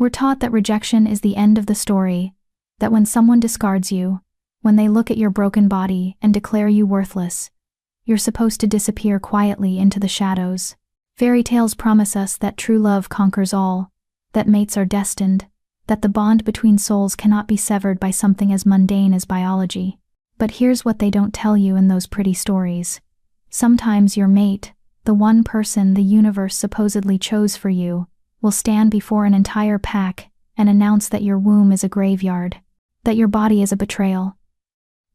We're taught that rejection is the end of the story, that when someone discards you, when they look at your broken body and declare you worthless, you're supposed to disappear quietly into the shadows. Fairy tales promise us that true love conquers all, that mates are destined, that the bond between souls cannot be severed by something as mundane as biology. But here's what they don't tell you in those pretty stories. Sometimes your mate, the one person the universe supposedly chose for you, will stand before an entire pack and announce that your womb is a graveyard, that your body is a betrayal,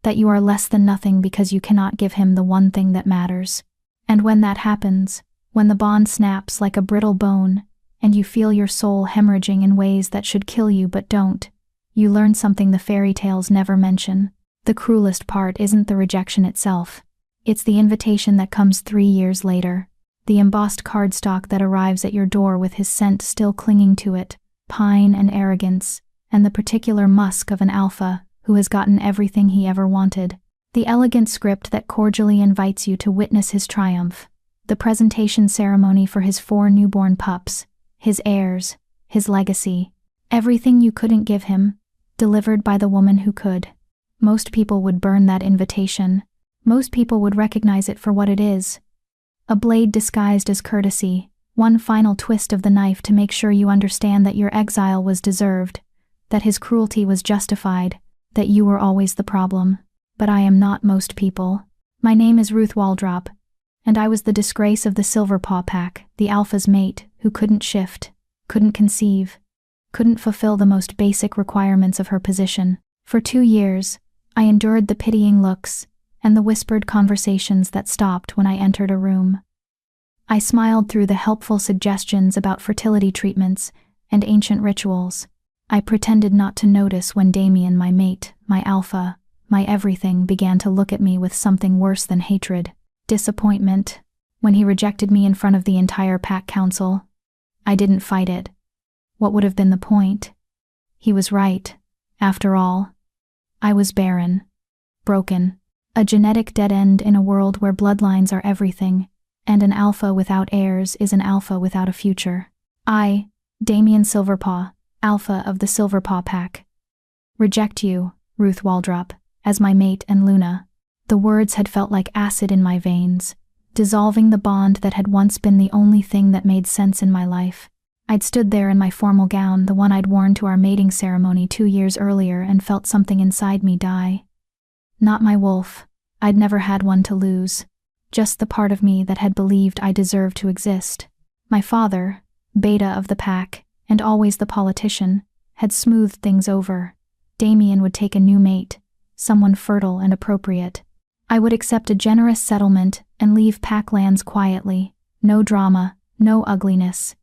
that you are less than nothing because you cannot give him the one thing that matters. And when that happens, when the bond snaps like a brittle bone, and you feel your soul hemorrhaging in ways that should kill you but don't, you learn something the fairy tales never mention. The cruelest part isn't the rejection itself. It's the invitation that comes 3 years later, the embossed cardstock that arrives at your door with his scent still clinging to it, pine and arrogance, and the particular musk of an alpha who has gotten everything he ever wanted. The elegant script that cordially invites you to witness his triumph, the presentation ceremony for his 4 newborn pups, his heirs, his legacy, everything you couldn't give him, delivered by the woman who could. Most people would burn that invitation. Most people would recognize it for what it is. A blade disguised as courtesy, one final twist of the knife to make sure you understand that your exile was deserved, that his cruelty was justified, that you were always the problem. But I am not most people. My name is Ruth Waldrop, and I was the disgrace of the Silverpaw Pack, the alpha's mate, who couldn't shift, couldn't conceive, couldn't fulfill the most basic requirements of her position. For 2 years, I endured the pitying looks and the whispered conversations that stopped when I entered a room. I smiled through the helpful suggestions about fertility treatments and ancient rituals. I pretended not to notice when Damien, my mate, my alpha, my everything, began to look at me with something worse than hatred, disappointment. When he rejected me in front of the entire pack council, I didn't fight it. What would have been the point? He was right. After all, I was barren, broken, a genetic dead end in a world where bloodlines are everything, and an alpha without heirs is an alpha without a future. I, Damien Silverpaw, alpha of the Silverpaw Pack, reject you, Ruth Waldrop, as my mate and Luna. The words had felt like acid in my veins, dissolving the bond that had once been the only thing that made sense in my life. I'd stood there in my formal gown, the one I'd worn to our mating ceremony 2 years earlier, and felt something inside me die. Not my wolf. I'd never had one to lose. Just the part of me that had believed I deserved to exist. My father, beta of the pack, and always the politician, had smoothed things over. Damien would take a new mate, someone fertile and appropriate. I would accept a generous settlement and leave pack lands quietly. No drama, no ugliness.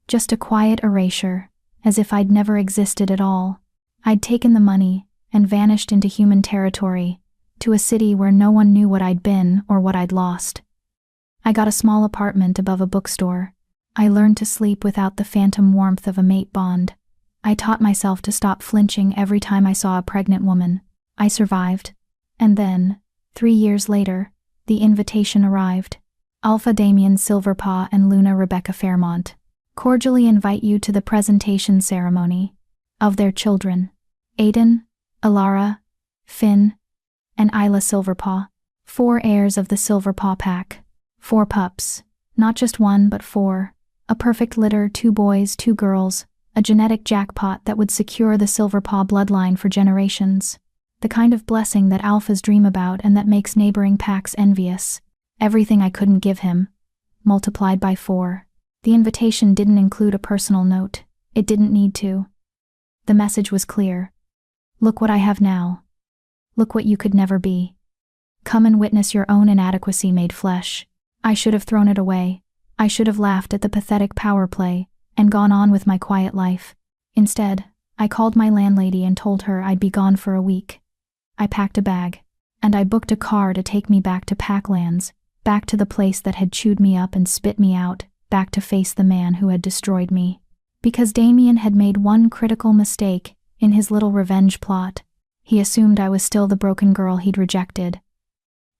Just a quiet erasure, as if I'd never existed at all. I'd taken the money and vanished into human territory, to a city where no one knew what I'd been or what I'd lost. I got a small apartment above a bookstore. I learned to sleep without the phantom warmth of a mate bond. I taught myself to stop flinching every time I saw a pregnant woman. I survived. And then, 3 years later, the invitation arrived. Alpha Damien Silverpaw and Luna Rebecca Fairmont cordially invite you to the presentation ceremony of their children, Aiden, Alara, Finn, and Isla Silverpaw, 4 heirs of the Silverpaw Pack. 4 pups, not just 1 but 4, a perfect litter, 2 boys, 2 girls, a genetic jackpot that would secure the Silverpaw bloodline for generations. The kind of blessing that alphas dream about and that makes neighboring packs envious. Everything I couldn't give him, multiplied by 4. The invitation didn't include a personal note. It didn't need to. The message was clear. Look what I have now. Look what you could never be. Come and witness your own inadequacy made flesh. I should have thrown it away. I should have laughed at the pathetic power play and gone on with my quiet life. Instead, I called my landlady and told her I'd be gone for a week. I packed a bag, and I booked a car to take me back to Packlands, back to the place that had chewed me up and spit me out, back to face the man who had destroyed me. Because Damien had made one critical mistake in his little revenge plot. He assumed I was still the broken girl he'd rejected.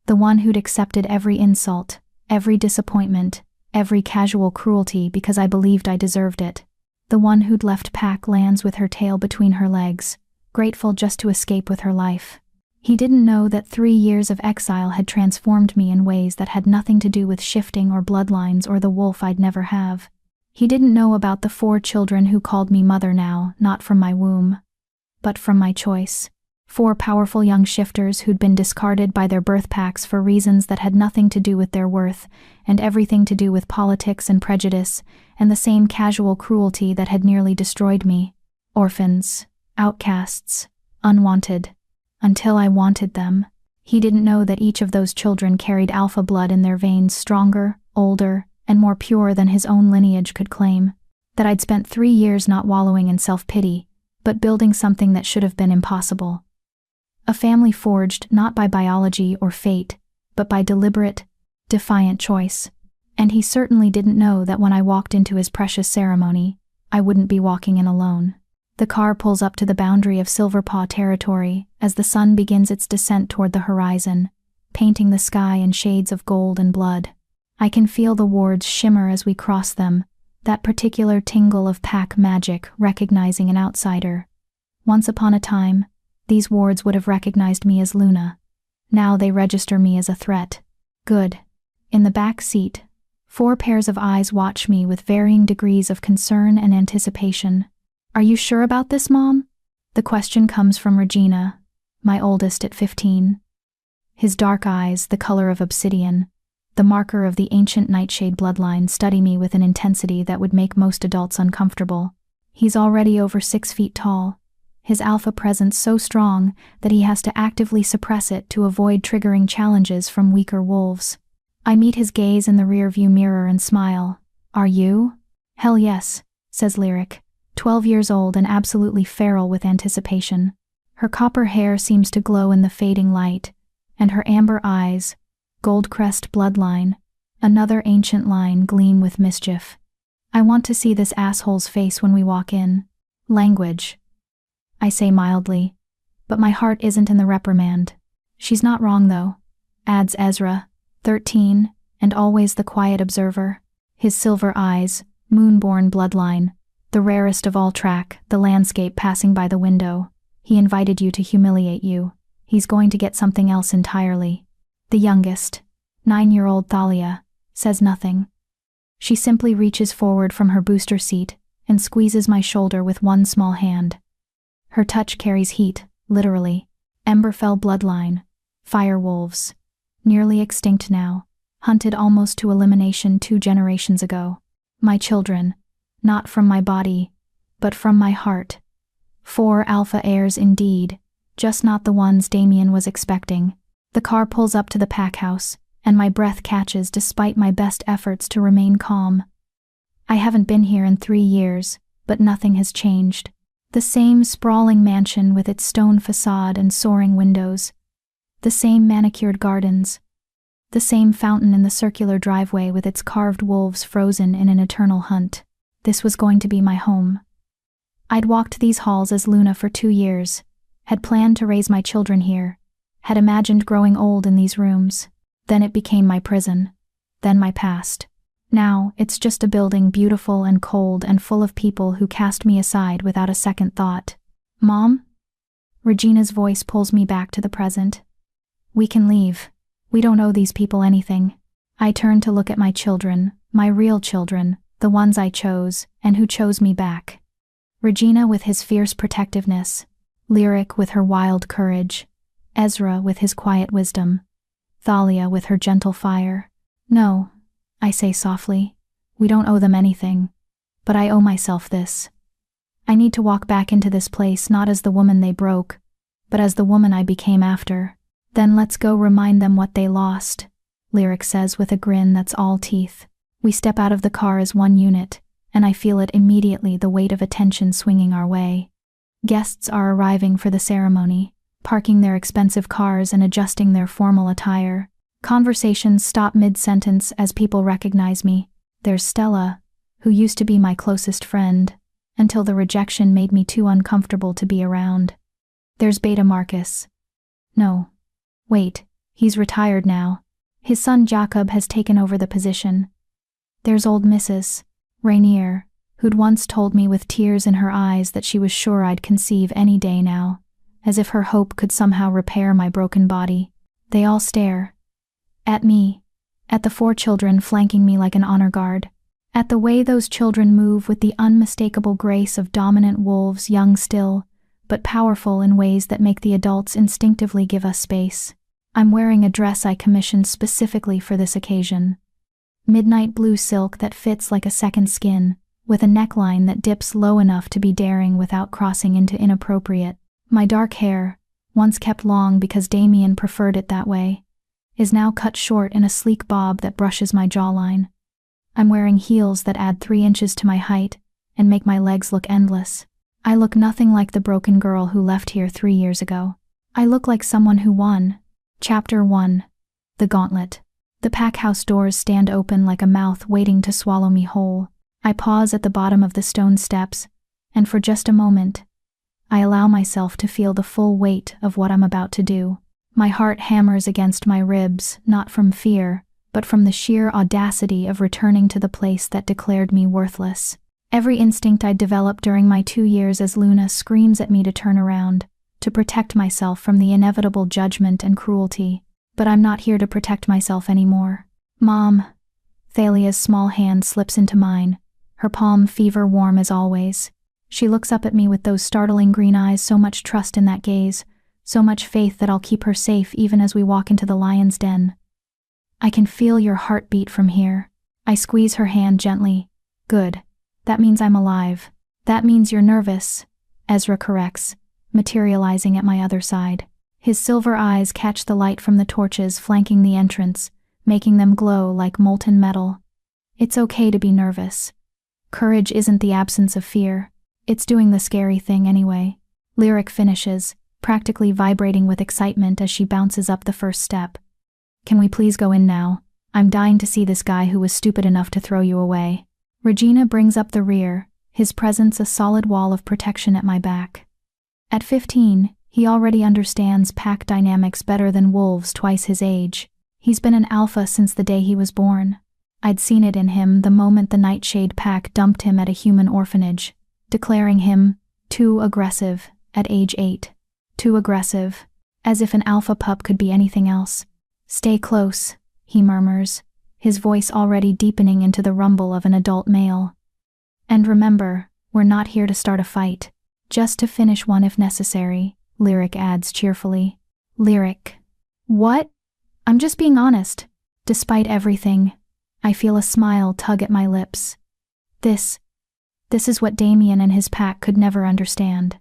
The one who'd accepted every insult, every disappointment, every casual cruelty because I believed I deserved it. The one who'd left pack lands with her tail between her legs, grateful just to escape with her life. He didn't know that 3 years of exile had transformed me in ways that had nothing to do with shifting or bloodlines or the wolf I'd never have. He didn't know about the 4 children who called me mother now, not from my womb, but from my choice. 4 powerful young shifters who'd been discarded by their birth packs for reasons that had nothing to do with their worth, and everything to do with politics and prejudice, and the same casual cruelty that had nearly destroyed me. Orphans, outcasts, unwanted. Until I wanted them. He didn't know that each of those children carried alpha blood in their veins, stronger, older, and more pure than his own lineage could claim. That I'd spent 3 years not wallowing in self-pity, but building something that should have been impossible. A family forged not by biology or fate, but by deliberate, defiant choice. And he certainly didn't know that when I walked into his precious ceremony, I wouldn't be walking in alone. The car pulls up to the boundary of Silverpaw territory as the sun begins its descent toward the horizon, painting the sky in shades of gold and blood. I can feel the wards shimmer as we cross them, that particular tingle of pack magic recognizing an outsider. Once upon a time, these wards would have recognized me as Luna. Now they register me as a threat. Good. In the back seat, 4 pairs of eyes watch me with varying degrees of concern and anticipation. "Are you sure about this, Mom?" The question comes from Regina, my oldest at 15. His dark eyes, the color of obsidian, the marker of the ancient nightshade bloodline, study me with an intensity that would make most adults uncomfortable. He's already over 6 feet tall, his alpha presence so strong that he has to actively suppress it to avoid triggering challenges from weaker wolves. I meet his gaze in the rearview mirror and smile. "Are you?" "Hell yes," says Lyric, 12 years old and absolutely feral with anticipation. Her copper hair seems to glow in the fading light, and her amber eyes, Goldcrest bloodline, another ancient line, gleam with mischief. I want to see this asshole's face when we walk in. Language, I say mildly, but my heart isn't in the reprimand. "She's not wrong though," adds Ezra, 13, and always the quiet observer. His silver eyes, moonborn bloodline, the rarest of all track, the landscape passing by the window. He invited you to humiliate you. He's going to get something else entirely. The youngest, 9-year-old Thalia, says nothing. She simply reaches forward from her booster seat and squeezes my shoulder with one small hand. Her touch carries heat, literally. Emberfell bloodline, fire wolves, nearly extinct now, hunted almost to elimination 2 generations ago. My children, not from my body, but from my heart. 4 alpha heirs indeed, just not the ones Damien was expecting. The car pulls up to the pack house, and my breath catches despite my best efforts to remain calm. I haven't been here in 3 years, but nothing has changed. The same sprawling mansion with its stone facade and soaring windows. The same manicured gardens. The same fountain in the circular driveway with its carved wolves frozen in an eternal hunt. This was going to be my home. I'd walked these halls as Luna for 2 years, had planned to raise my children here, had imagined growing old in these rooms. Then it became my prison, then my past. Now, it's just a building beautiful and cold and full of people who cast me aside without a second thought. "Mom?" Regina's voice pulls me back to the present. "We can leave. We don't owe these people anything." I turn to look at my children, my real children, the ones I chose, and who chose me back. Regina with his fierce protectiveness, Lyric with her wild courage, Ezra with his quiet wisdom, Thalia with her gentle fire. "No," I say softly, "we don't owe them anything, but I owe myself this. I need to walk back into this place not as the woman they broke, but as the woman I became after. Then let's go remind them what they lost," Lyric says with a grin that's all teeth. We step out of the car as one unit, and I feel it immediately, the weight of attention swinging our way. Guests are arriving for the ceremony, parking their expensive cars and adjusting their formal attire. Conversations stop mid-sentence as people recognize me. There's Stella, who used to be my closest friend, until the rejection made me too uncomfortable to be around. There's Beta Marcus. No. Wait, he's retired now. His son Jacob has taken over the position. There's old Mrs. Rainier, who'd once told me with tears in her eyes that she was sure I'd conceive any day now, as if her hope could somehow repair my broken body. They all stare. At me. At the 4 children flanking me like an honor guard. At the way those children move with the unmistakable grace of dominant wolves, young still, but powerful in ways that make the adults instinctively give us space. I'm wearing a dress I commissioned specifically for this occasion. Midnight blue silk that fits like a second skin, with a neckline that dips low enough to be daring without crossing into inappropriate. My dark hair, once kept long because Damien preferred it that way, is now cut short in a sleek bob that brushes my jawline. I'm wearing heels that add 3 inches to my height and make my legs look endless. I look nothing like the broken girl who left here 3 years ago. I look like someone who won. Chapter 1. The Gauntlet. The pack house doors stand open like a mouth waiting to swallow me whole. I pause at the bottom of the stone steps, and for just a moment, I allow myself to feel the full weight of what I'm about to do. My heart hammers against my ribs, not from fear, but from the sheer audacity of returning to the place that declared me worthless. Every instinct I developed during my 2 years as Luna screams at me to turn around, to protect myself from the inevitable judgment and cruelty. But I'm not here to protect myself anymore. Mom. Thalia's small hand slips into mine, her palm fever warm as always. She looks up at me with those startling green eyes, so much trust in that gaze, so much faith that I'll keep her safe even as we walk into the lion's den. I can feel your heartbeat from here. I squeeze her hand gently. Good. That means I'm alive. That means you're nervous, Ezra corrects, materializing at my other side. His silver eyes catch the light from the torches flanking the entrance, making them glow like molten metal. It's okay to be nervous. Courage isn't the absence of fear. It's doing the scary thing anyway. Lyric finishes, practically vibrating with excitement as she bounces up the first step. Can we please go in now? I'm dying to see this guy who was stupid enough to throw you away. Regina brings up the rear, his presence a solid wall of protection at my back. At 15, he already understands pack dynamics better than wolves twice his age. He's been an alpha since the day he was born. I'd seen it in him the moment the Nightshade pack dumped him at a human orphanage, declaring him too aggressive at age 8. Too aggressive, as if an alpha pup could be anything else. Stay close, he murmurs, his voice already deepening into the rumble of an adult male. And remember, we're not here to start a fight, just to finish one if necessary, Lyric adds cheerfully. Lyric. What? I'm just being honest. Despite everything, I feel a smile tug at my lips. This is what Damien and his pack could never understand.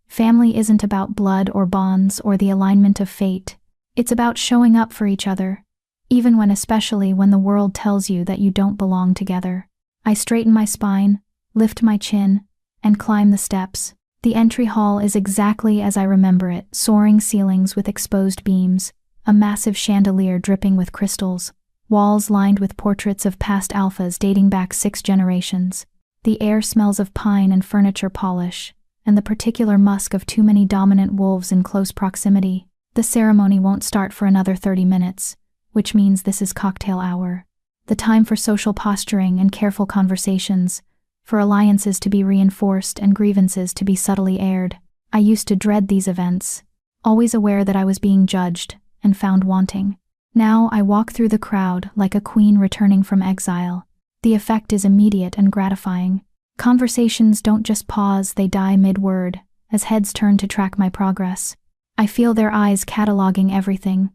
Family isn't about blood or bonds or the alignment of fate. It's about showing up for each other, especially when the world tells you that you don't belong together. I straighten my spine, lift my chin, and climb the steps. The entry hall is exactly as I remember it, soaring ceilings with exposed beams, a massive chandelier dripping with crystals, walls lined with portraits of past alphas dating back 6 generations. The air smells of pine and furniture polish, and the particular musk of too many dominant wolves in close proximity. The ceremony won't start for another 30 minutes, which means this is cocktail hour. The time for social posturing and careful conversations, for alliances to be reinforced and grievances to be subtly aired. I used to dread these events, always aware that I was being judged and found wanting. Now I walk through the crowd like a queen returning from exile. The effect is immediate and gratifying. Conversations don't just pause, they die mid-word, as heads turn to track my progress. I feel their eyes cataloging everything.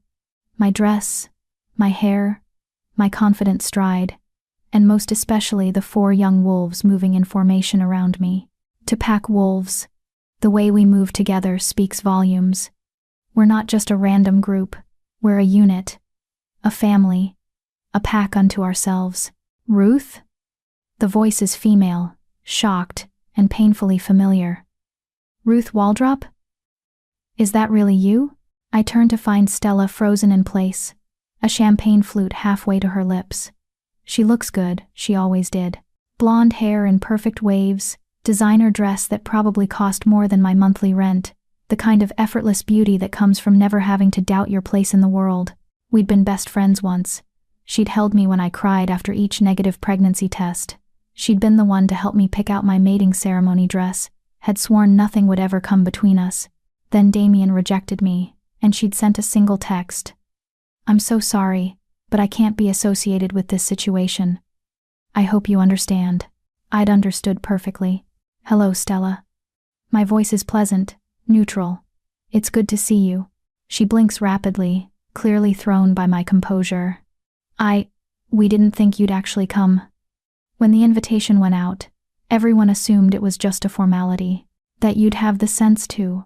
My dress, my hair, my confident stride, and most especially the 4 young wolves moving in formation around me. To pack wolves, the way we move together speaks volumes. We're not just a random group, we're a unit, a family, a pack unto ourselves. Ruth? The voice is female, shocked, and painfully familiar. Ruth Waldrop? Is that really you? I turn to find Stella frozen in place, a champagne flute halfway to her lips. She looks good, she always did. Blonde hair in perfect waves, designer dress that probably cost more than my monthly rent, the kind of effortless beauty that comes from never having to doubt your place in the world. We'd been best friends once. She'd held me when I cried after each negative pregnancy test. She'd been the one to help me pick out my mating ceremony dress, had sworn nothing would ever come between us. Then Damien rejected me, and she'd sent a single text. "I'm so sorry, but I can't be associated with this situation. I hope you understand." I'd understood perfectly. "Hello, Stella." My voice is pleasant, neutral. "It's good to see you." She blinks rapidly, clearly thrown by my composure. We didn't think you'd actually come." When the invitation went out, everyone assumed it was just a formality, that you'd have the sense to.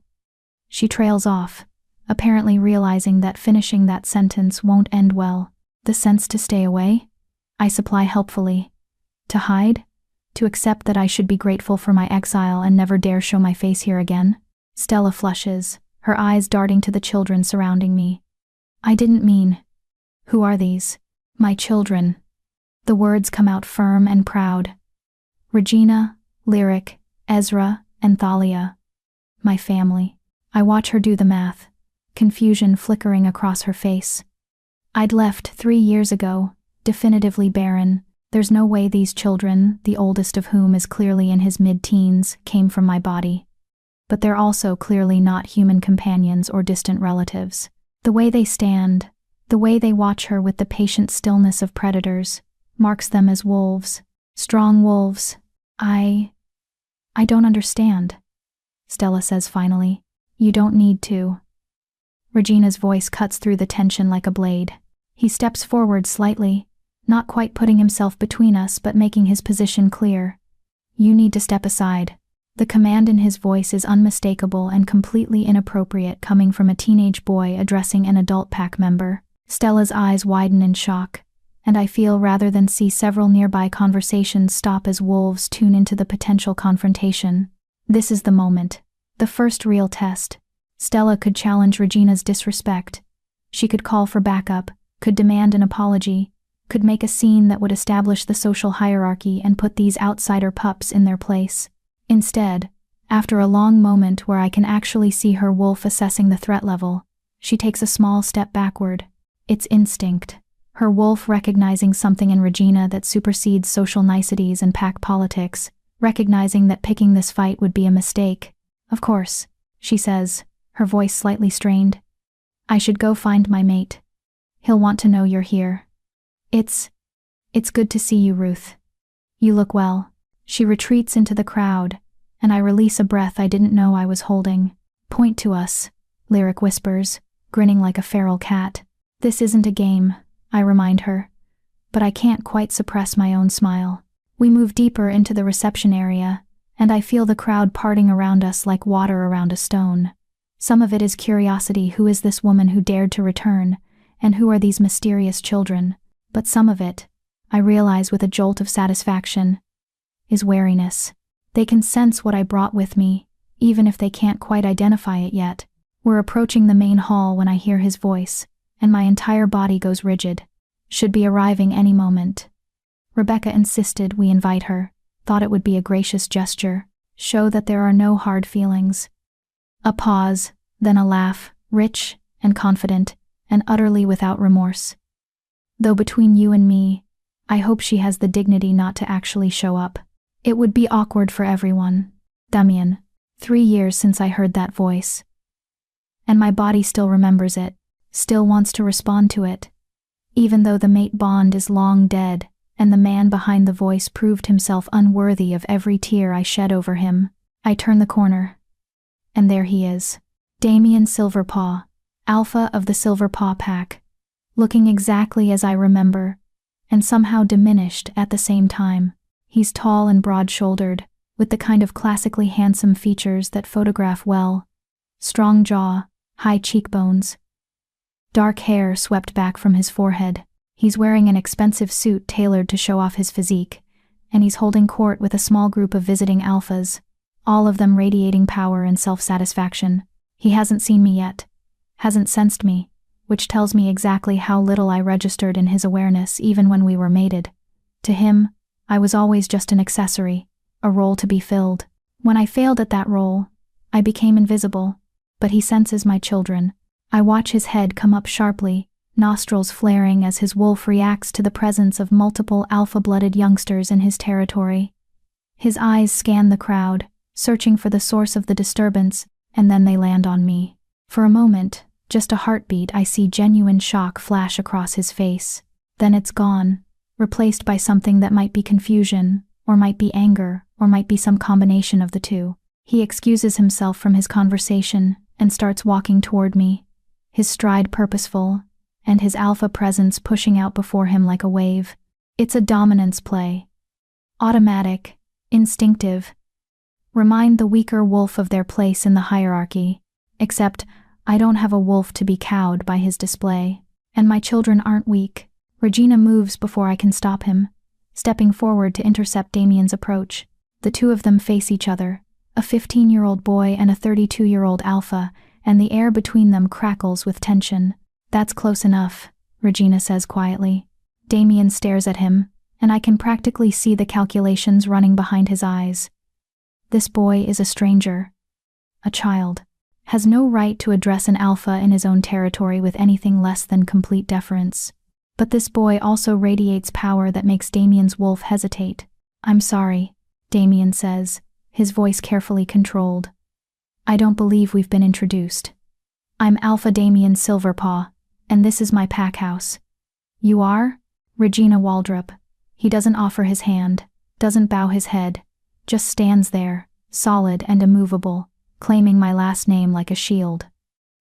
She trails off, apparently realizing that finishing that sentence won't end well. "The sense to stay away?" I supply helpfully. "To hide? To accept that I should be grateful for my exile and never dare show my face here again?" Stella flushes, her eyes darting to the children surrounding me. "I didn't mean." "Who are these?" "My children." The words come out firm and proud. "Regina, Lyric, Ezra, and Thalia. My family." I watch her do the math, confusion flickering across her face. "I'd left 3 years ago, definitively barren. There's no way these children, the oldest of whom is clearly in his mid-teens, came from my body. But they're also clearly not human companions or distant relatives. The way they stand, the way they watch her with the patient stillness of predators, marks them as wolves. Strong wolves. I don't understand," Stella says finally. "You don't need to." Regina's voice cuts through the tension like a blade. He steps forward slightly, not quite putting himself between us but making his position clear. "You need to step aside." The command in his voice is unmistakable and completely inappropriate coming from a teenage boy addressing an adult pack member. Stella's eyes widen in shock, and I feel rather than see several nearby conversations stop as wolves tune into the potential confrontation. This is the moment. The first real test. Stella could challenge Regina's disrespect. She could call for backup, could demand an apology, could make a scene that would establish the social hierarchy and put these outsider pups in their place. Instead, after a long moment where I can actually see her wolf assessing the threat level, she takes a small step backward. It's instinct. Her wolf recognizing something in Regina that supersedes social niceties and pack politics, recognizing that picking this fight would be a mistake. "Of course," she says, her voice slightly strained. "I should go find my mate. He'll want to know you're here. It's good to see you, Ruth. You look well." She retreats into the crowd, and I release a breath I didn't know I was holding. "Point to us," Lyric whispers, grinning like a feral cat. "This isn't a game," I remind her, but I can't quite suppress my own smile. We move deeper into the reception area, and I feel the crowd parting around us like water around a stone. Some of it is curiosity, who is this woman who dared to return, and who are these mysterious children? But some of it, I realize with a jolt of satisfaction, is wariness. They can sense what I brought with me, even if they can't quite identify it yet. We're approaching the main hall when I hear his voice, and my entire body goes rigid. Should be arriving any moment. Rebecca insisted we invite her, thought it would be a gracious gesture, show that there are no hard feelings. A pause, then a laugh, rich and confident, and utterly without remorse. "Though between you and me, I hope she has the dignity not to actually show up. It would be awkward for everyone." Damien. 3 years since I heard that voice. And my body still remembers it, still wants to respond to it. Even though the mate bond is long dead, and the man behind the voice proved himself unworthy of every tear I shed over him, I turn the corner. And there he is. Damien Silverpaw, alpha of the Silverpaw pack, looking exactly as I remember, and somehow diminished at the same time. He's tall and broad-shouldered, with the kind of classically handsome features that photograph well. Strong jaw, high cheekbones. Dark hair swept back from his forehead. He's wearing an expensive suit tailored to show off his physique, and he's holding court with a small group of visiting alphas, all of them radiating power and self-satisfaction. He hasn't seen me yet, hasn't sensed me, which tells me exactly how little I registered in his awareness even when we were mated. To him, I was always just an accessory, a role to be filled. When I failed at that role, I became invisible, but he senses my children. I watch his head come up sharply, nostrils flaring as his wolf reacts to the presence of multiple alpha-blooded youngsters in his territory. His eyes scan the crowd, searching for the source of the disturbance, and then they land on me. For a moment, just a heartbeat, I see genuine shock flash across his face. Then it's gone, replaced by something that might be confusion, or might be anger, or might be some combination of the two. He excuses himself from his conversation and starts walking toward me, his stride purposeful, and his alpha presence pushing out before him like a wave. It's a dominance play. Automatic, instinctive. Remind the weaker wolf of their place in the hierarchy. Except, I don't have a wolf to be cowed by his display. And my children aren't weak. Regina moves before I can stop him, stepping forward to intercept Damien's approach. The two of them face each other, a 15-year-old boy and a 32-year-old alpha, and the air between them crackles with tension. That's close enough, Regina says quietly. Damien stares at him, and I can practically see the calculations running behind his eyes. This boy is a stranger. A child. Has no right to address an alpha in his own territory with anything less than complete deference. But this boy also radiates power that makes Damien's wolf hesitate. I'm sorry, Damien says, his voice carefully controlled. I don't believe we've been introduced. I'm Alpha Damien Silverpaw, and this is my pack house. You are? Regina Waldrop. He doesn't offer his hand, doesn't bow his head, just stands there, solid and immovable, claiming my last name like a shield.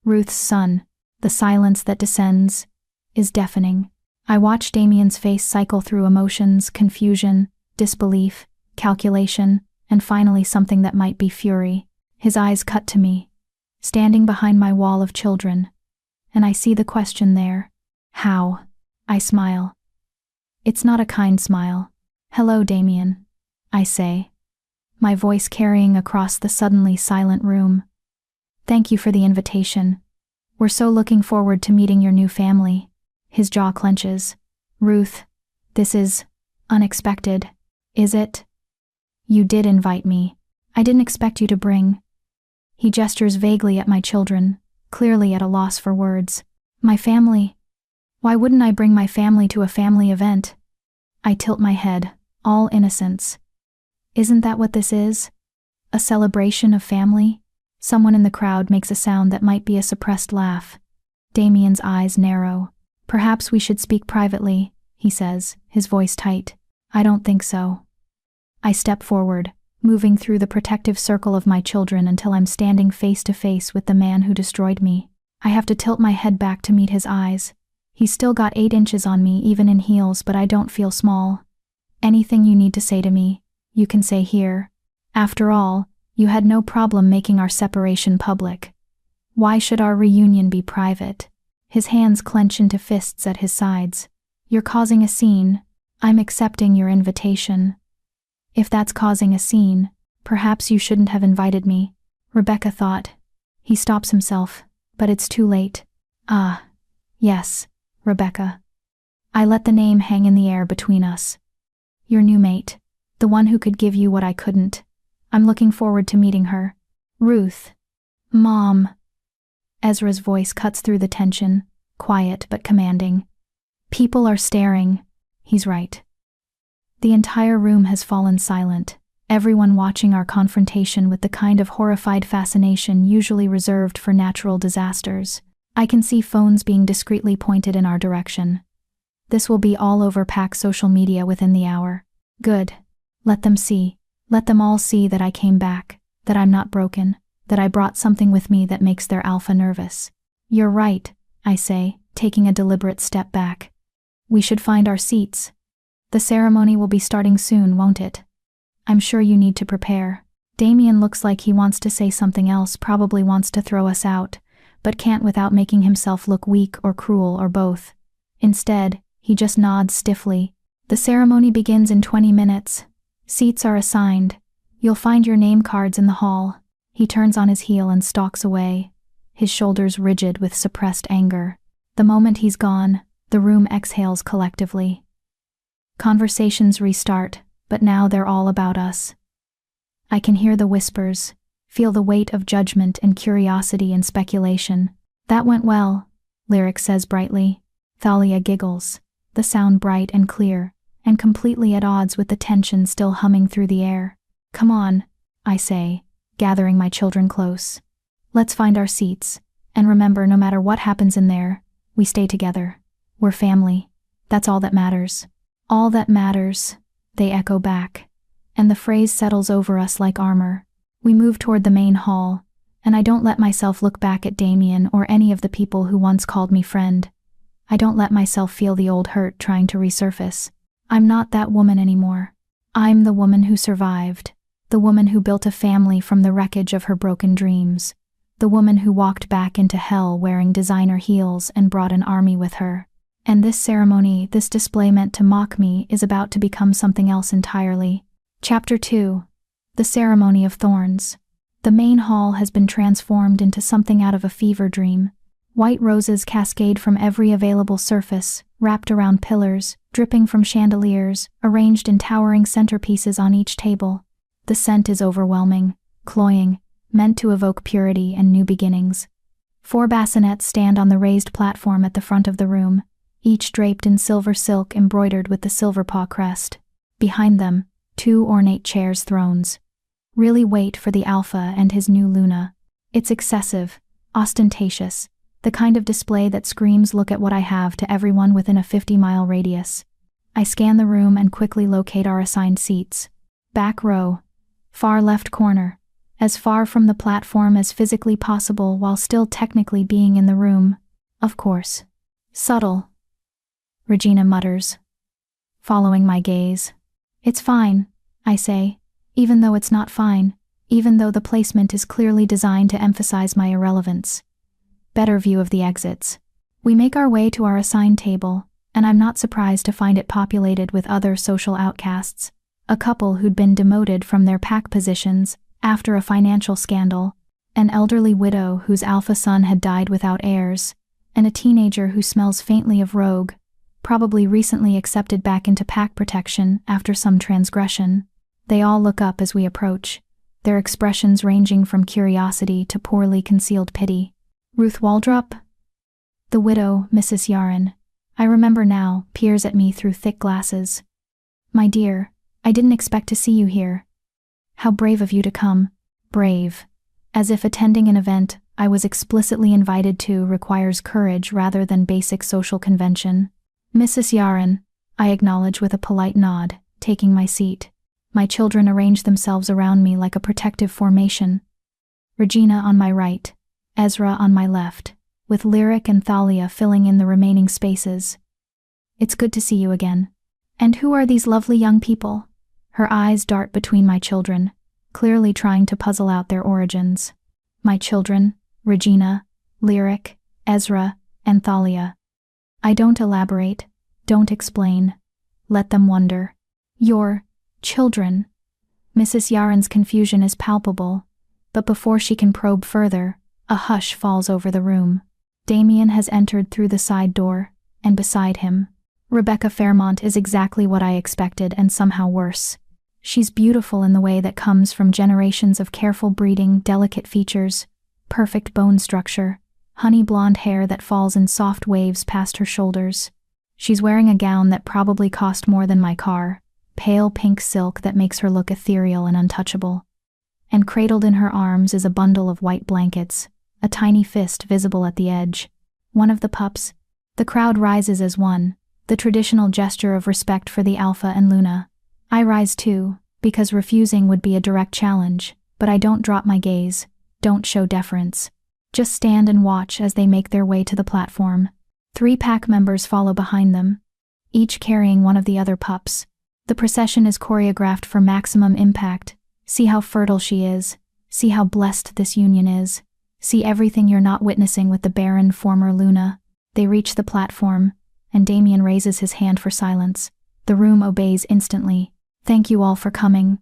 Ruth's son. The silence that descends is deafening. I watch Damien's face cycle through emotions, confusion, disbelief, calculation, and finally something that might be fury. His eyes cut to me, standing behind my wall of children, and I see the question there. How? I smile. It's not a kind smile. Hello, Damien, I say, my voice carrying across the suddenly silent room. Thank you for the invitation. We're so looking forward to meeting your new family. His jaw clenches. Ruth, this is unexpected, is it? You did invite me. I didn't expect you to bring. He gestures vaguely at my children, clearly at a loss for words. My family? Why wouldn't I bring my family to a family event? I tilt my head, all innocence. Isn't that what this is? A celebration of family? Someone in the crowd makes a sound that might be a suppressed laugh. Damien's eyes narrow. Perhaps we should speak privately, he says, his voice tight. I don't think so. I step forward, moving through the protective circle of my children until I'm standing face to face with the man who destroyed me. I have to tilt my head back to meet his eyes. He's still got 8 inches on me, even in heels, but I don't feel small. Anything you need to say to me, you can say here. After all, you had no problem making our separation public. Why should our reunion be private? His hands clench into fists at his sides. You're causing a scene. I'm accepting your invitation. If that's causing a scene, perhaps you shouldn't have invited me, Rebecca thought. He stops himself, but it's too late. Ah, yes, Rebecca. I let the name hang in the air between us. Your new mate, the one who could give you what I couldn't. I'm looking forward to meeting her. Ruth. Mom. Ezra's voice cuts through the tension, quiet but commanding. People are staring. He's right. The entire room has fallen silent, everyone watching our confrontation with the kind of horrified fascination usually reserved for natural disasters. I can see phones being discreetly pointed in our direction. This will be all over Pack social media within the hour. Good. Let them see. Let them all see that I came back, that I'm not broken, that I brought something with me that makes their alpha nervous. You're right, I say, taking a deliberate step back. We should find our seats. The ceremony will be starting soon, won't it? I'm sure you need to prepare. Damien looks like he wants to say something else, probably wants to throw us out, but can't without making himself look weak or cruel or both. Instead, he just nods stiffly. The ceremony begins in 20 minutes. Seats are assigned. You'll find your name cards in the hall. He turns on his heel and stalks away, his shoulders rigid with suppressed anger. The moment he's gone, the room exhales collectively. Conversations restart, but now they're all about us. I can hear the whispers, feel the weight of judgment and curiosity and speculation. That went well, Lyric says brightly. Thalia giggles, the sound bright and clear, and completely at odds with the tension still humming through the air. Come on, I say, gathering my children close. Let's find our seats, and remember, no matter what happens in there, we stay together. We're family. That's all that matters. All that matters, they echo back, and the phrase settles over us like armor. We move toward the main hall, and I don't let myself look back at Damien or any of the people who once called me friend. I don't let myself feel the old hurt trying to resurface. I'm not that woman anymore. I'm the woman who survived, the woman who built a family from the wreckage of her broken dreams, the woman who walked back into hell wearing designer heels and brought an army with her. And this ceremony, this display meant to mock me, is about to become something else entirely. Chapter 2. The Ceremony of Thorns. The main hall has been transformed into something out of a fever dream. White roses cascade from every available surface, wrapped around pillars, dripping from chandeliers, arranged in towering centerpieces on each table. The scent is overwhelming, cloying, meant to evoke purity and new beginnings. 4 bassinets stand on the raised platform at the front of the room, each draped in silver silk embroidered with the silver paw crest. Behind them, 2 ornate chairs thrones. Really wait for the Alpha and his new Luna. It's excessive, ostentatious, the kind of display that screams "look at what I have" to everyone within a 50-mile radius. I scan the room and quickly locate our assigned seats. Back row, far left corner, as far from the platform as physically possible while still technically being in the room. Of course. Subtle. Regina mutters, following my gaze. It's fine, I say, even though it's not fine, even though the placement is clearly designed to emphasize my irrelevance. Better view of the exits. We make our way to our assigned table, and I'm not surprised to find it populated with other social outcasts. A couple who'd been demoted from their pack positions after a financial scandal, an elderly widow whose alpha son had died without heirs, and a teenager who smells faintly of rogue, probably recently accepted back into pack protection after some transgression. They all look up as we approach, their expressions ranging from curiosity to poorly concealed pity. Ruth Waldrop? The widow, Mrs. Yaren, I remember now, peers at me through thick glasses. My dear, I didn't expect to see you here. How brave of you to come. Brave. As if attending an event I was explicitly invited to requires courage rather than basic social convention. Mrs. Yaren, I acknowledge with a polite nod, taking my seat. My children arrange themselves around me like a protective formation. Regina on my right, Ezra on my left, with Lyric and Thalia filling in the remaining spaces. It's good to see you again. And who are these lovely young people? Her eyes dart between my children, clearly trying to puzzle out their origins. My children, Regina, Lyric, Ezra, and Thalia. I don't elaborate, don't explain. Let them wonder. Your children. Mrs. Yaren's confusion is palpable, but before she can probe further, a hush falls over the room. Damien has entered through the side door, and beside him, Rebecca Fairmont is exactly what I expected and somehow worse. She's beautiful in the way that comes from generations of careful breeding, delicate features, perfect bone structure, honey blonde hair that falls in soft waves past her shoulders. She's wearing a gown that probably cost more than my car, pale pink silk that makes her look ethereal and untouchable. And cradled in her arms is a bundle of white blankets, a tiny fist visible at the edge. One of the pups. The crowd rises as one, the traditional gesture of respect for the Alpha and Luna. I rise too, because refusing would be a direct challenge, but I don't drop my gaze, don't show deference. Just stand and watch as they make their way to the platform. 3 pack members follow behind them, each carrying one of the other pups. The procession is choreographed for maximum impact. See how fertile she is. See how blessed this union is. See everything you're not witnessing with the barren former Luna. They reach the platform, and Damien raises his hand for silence. The room obeys instantly. Thank you all for coming.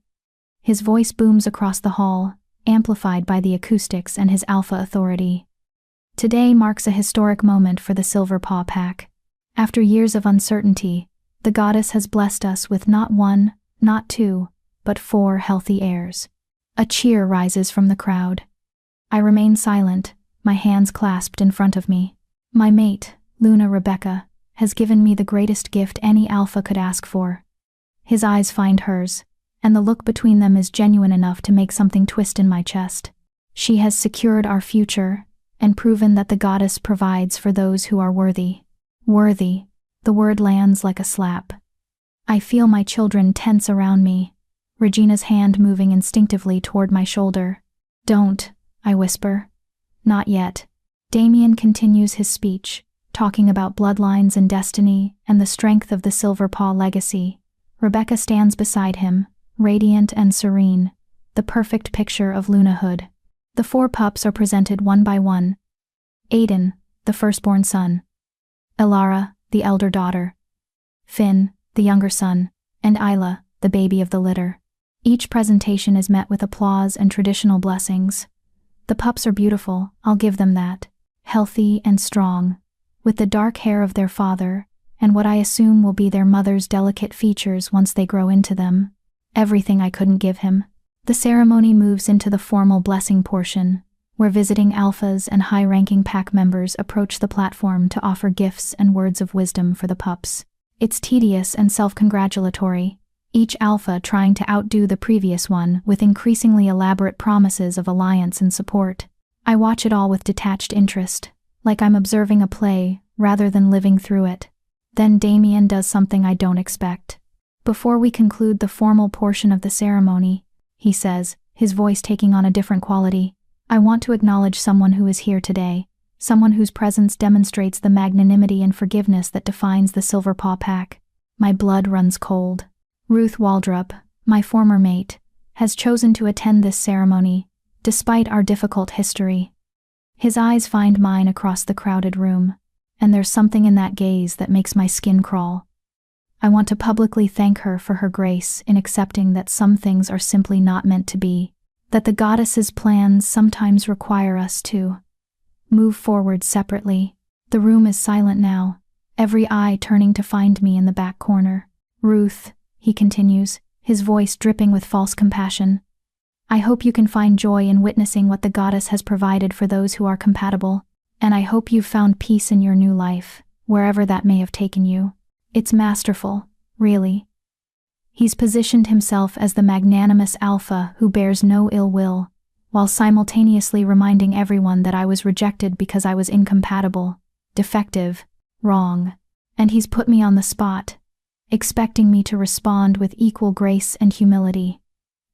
His voice booms across the hall, amplified by the acoustics and his alpha authority. Today marks a historic moment for the Silver Paw Pack. After years of uncertainty, the goddess has blessed us with not 1, not 2, but 4 healthy heirs. A cheer rises from the crowd. I remain silent, my hands clasped in front of me. My mate, Luna Rebecca, has given me the greatest gift any alpha could ask for. His eyes find hers, and the look between them is genuine enough to make something twist in my chest. She has secured our future, and proven that the goddess provides for those who are worthy. Worthy. The word lands like a slap. I feel my children tense around me, Regina's hand moving instinctively toward my shoulder. Don't, I whisper. Not yet. Damien continues his speech, talking about bloodlines and destiny and the strength of the Silverpaw legacy. Rebecca stands beside him, radiant and serene, the perfect picture of lunahood. The 4 pups are presented one by one. Aiden, the firstborn son. Elara, the elder daughter. Finn, the younger son, and Isla, the baby of the litter. Each presentation is met with applause and traditional blessings. The pups are beautiful, I'll give them that. Healthy and strong, with the dark hair of their father, and what I assume will be their mother's delicate features once they grow into them. Everything I couldn't give him. The ceremony moves into the formal blessing portion, where visiting alphas and high-ranking pack members approach the platform to offer gifts and words of wisdom for the pups. It's tedious and self-congratulatory, each alpha trying to outdo the previous one with increasingly elaborate promises of alliance and support. I watch it all with detached interest, like I'm observing a play rather than living through it. Then Damien does something I don't expect. Before we conclude the formal portion of the ceremony, he says, his voice taking on a different quality, I want to acknowledge someone who is here today, someone whose presence demonstrates the magnanimity and forgiveness that defines the Silverpaw pack. My blood runs cold. Ruth Waldrop, my former mate, has chosen to attend this ceremony, despite our difficult history. His eyes find mine across the crowded room, and there's something in that gaze that makes my skin crawl. I want to publicly thank her for her grace in accepting that some things are simply not meant to be, that the goddess's plans sometimes require us to move forward separately. The room is silent now, every eye turning to find me in the back corner. Ruth, he continues, his voice dripping with false compassion. I hope you can find joy in witnessing what the goddess has provided for those who are compatible, and I hope you've found peace in your new life, wherever that may have taken you. It's masterful, really. He's positioned himself as the magnanimous alpha who bears no ill will, while simultaneously reminding everyone that I was rejected because I was incompatible, defective, wrong, and he's put me on the spot, expecting me to respond with equal grace and humility,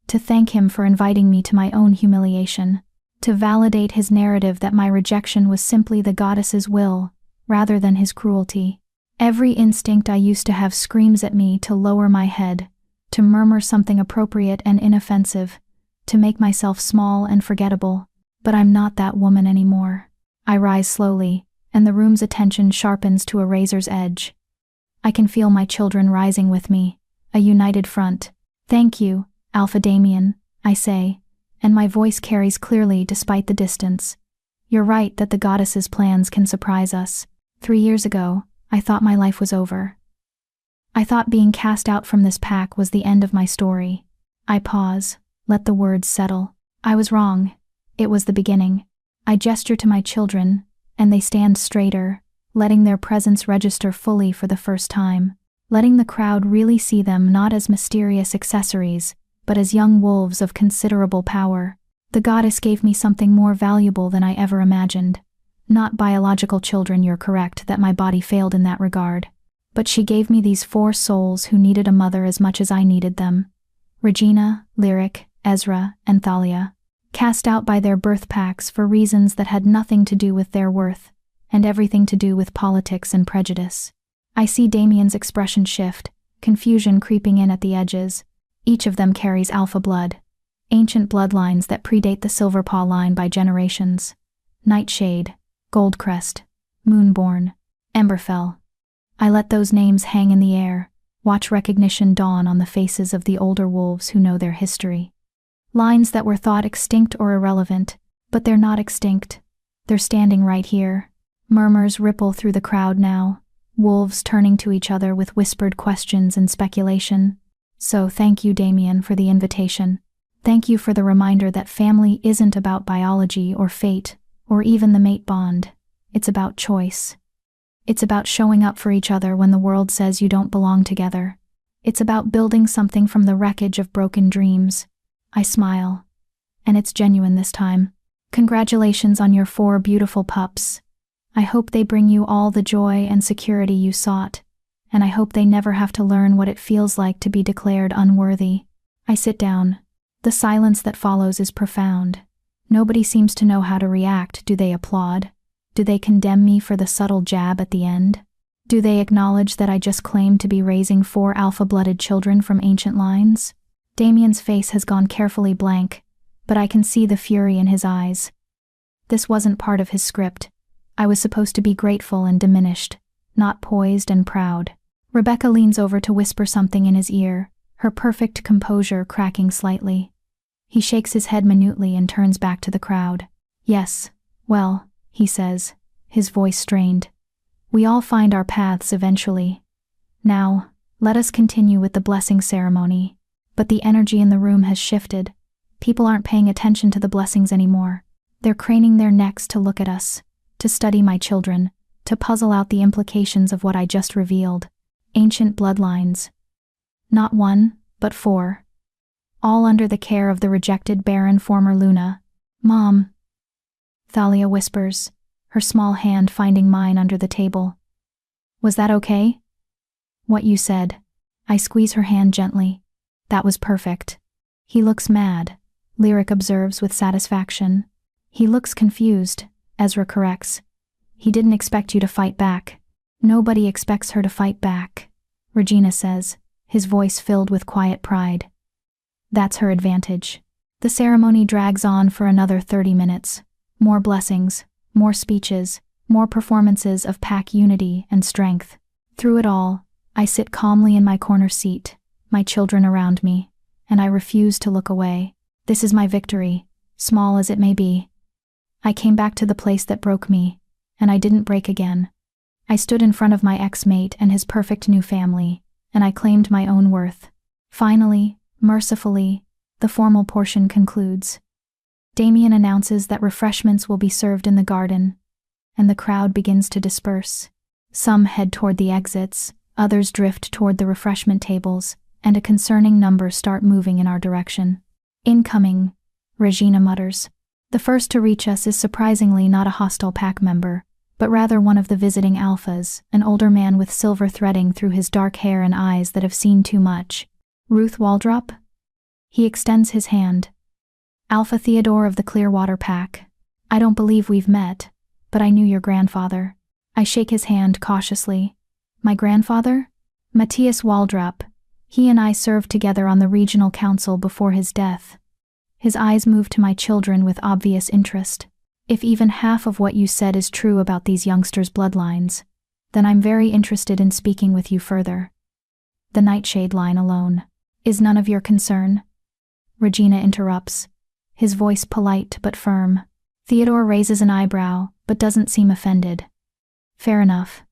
to thank him for inviting me to my own humiliation, to validate his narrative that my rejection was simply the goddess's will, rather than his cruelty. Every instinct I used to have screams at me to lower my head, to murmur something appropriate and inoffensive, to make myself small and forgettable, but I'm not that woman anymore. I rise slowly, and the room's attention sharpens to a razor's edge. I can feel my children rising with me, a united front. Thank you, Alpha Damien, I say, and my voice carries clearly despite the distance. You're right that the goddess's plans can surprise us. 3 years ago, I thought my life was over. I thought being cast out from this pack was the end of my story. I pause, let the words settle. I was wrong. It was the beginning. I gesture to my children, and they stand straighter, letting their presence register fully for the first time, letting the crowd really see them not as mysterious accessories, but as young wolves of considerable power. The goddess gave me something more valuable than I ever imagined. Not biological children, you're correct that my body failed in that regard. But she gave me these 4 souls who needed a mother as much as I needed them. Regina, Lyric, Ezra, and Thalia. Cast out by their birth packs for reasons that had nothing to do with their worth, and everything to do with politics and prejudice. I see Damien's expression shift, confusion creeping in at the edges. Each of them carries alpha blood. Ancient bloodlines that predate the Silverpaw line by generations. Nightshade, Goldcrest, Moonborn, Emberfell. I let those names hang in the air, watch recognition dawn on the faces of the older wolves who know their history. Lines that were thought extinct or irrelevant, but they're not extinct. They're standing right here. Murmurs ripple through the crowd now, wolves turning to each other with whispered questions and speculation. So thank you, Damien, for the invitation. Thank you for the reminder that family isn't about biology or fate, or even the mate bond. It's about choice. It's about showing up for each other when the world says you don't belong together. It's about building something from the wreckage of broken dreams. I smile. And it's genuine this time. Congratulations on your 4 beautiful pups. I hope they bring you all the joy and security you sought. And I hope they never have to learn what it feels like to be declared unworthy. I sit down. The silence that follows is profound. Nobody seems to know how to react. Do they applaud? Do they condemn me for the subtle jab at the end? Do they acknowledge that I just claimed to be raising 4 alpha-blooded children from ancient lines? Damien's face has gone carefully blank, but I can see the fury in his eyes. This wasn't part of his script. I was supposed to be grateful and diminished, not poised and proud. Rebecca leans over to whisper something in his ear, her perfect composure cracking slightly. He shakes his head minutely and turns back to the crowd. Yes, well, he says, his voice strained. We all find our paths eventually. Now, let us continue with the blessing ceremony. But the energy in the room has shifted. People aren't paying attention to the blessings anymore. They're craning their necks to look at us, to study my children, to puzzle out the implications of what I just revealed. Ancient bloodlines. Not 1, but 4. All under the care of the rejected Barren former Luna. Mom. Thalia whispers, her small hand finding mine under the table. Was that okay? What you said. I squeeze her hand gently. That was perfect. He looks mad, Lyric observes with satisfaction. He looks confused, Ezra corrects. He didn't expect you to fight back. Nobody expects her to fight back, Regina says, his voice filled with quiet pride. That's her advantage. The ceremony drags on for another 30 minutes. More blessings, more speeches, more performances of pack unity and strength. Through it all, I sit calmly in my corner seat, my children around me, and I refuse to look away. This is my victory, small as it may be. I came back to the place that broke me, and I didn't break again. I stood in front of my ex-mate and his perfect new family, and I claimed my own worth. Finally, mercifully, the formal portion concludes. Damien announces that refreshments will be served in the garden, and the crowd begins to disperse. Some head toward the exits, others drift toward the refreshment tables, and a concerning number start moving in our direction. Incoming, Regina mutters. The first to reach us is surprisingly not a hostile pack member, but rather one of the visiting alphas, an older man with silver threading through his dark hair and eyes that have seen too much. Ruth Waldrop? He extends his hand. Alpha Theodore of the Clearwater Pack. I don't believe we've met, but I knew your grandfather. I shake his hand cautiously. My grandfather? Matthias Waldrop. He and I served together on the regional council before his death. His eyes move to my children with obvious interest. If even half of what you said is true about these youngsters' bloodlines, then I'm very interested in speaking with you further. The Nightshade line alone is none of your concern. Regina interrupts, his voice polite but firm. Theodore raises an eyebrow, but doesn't seem offended. Fair enough.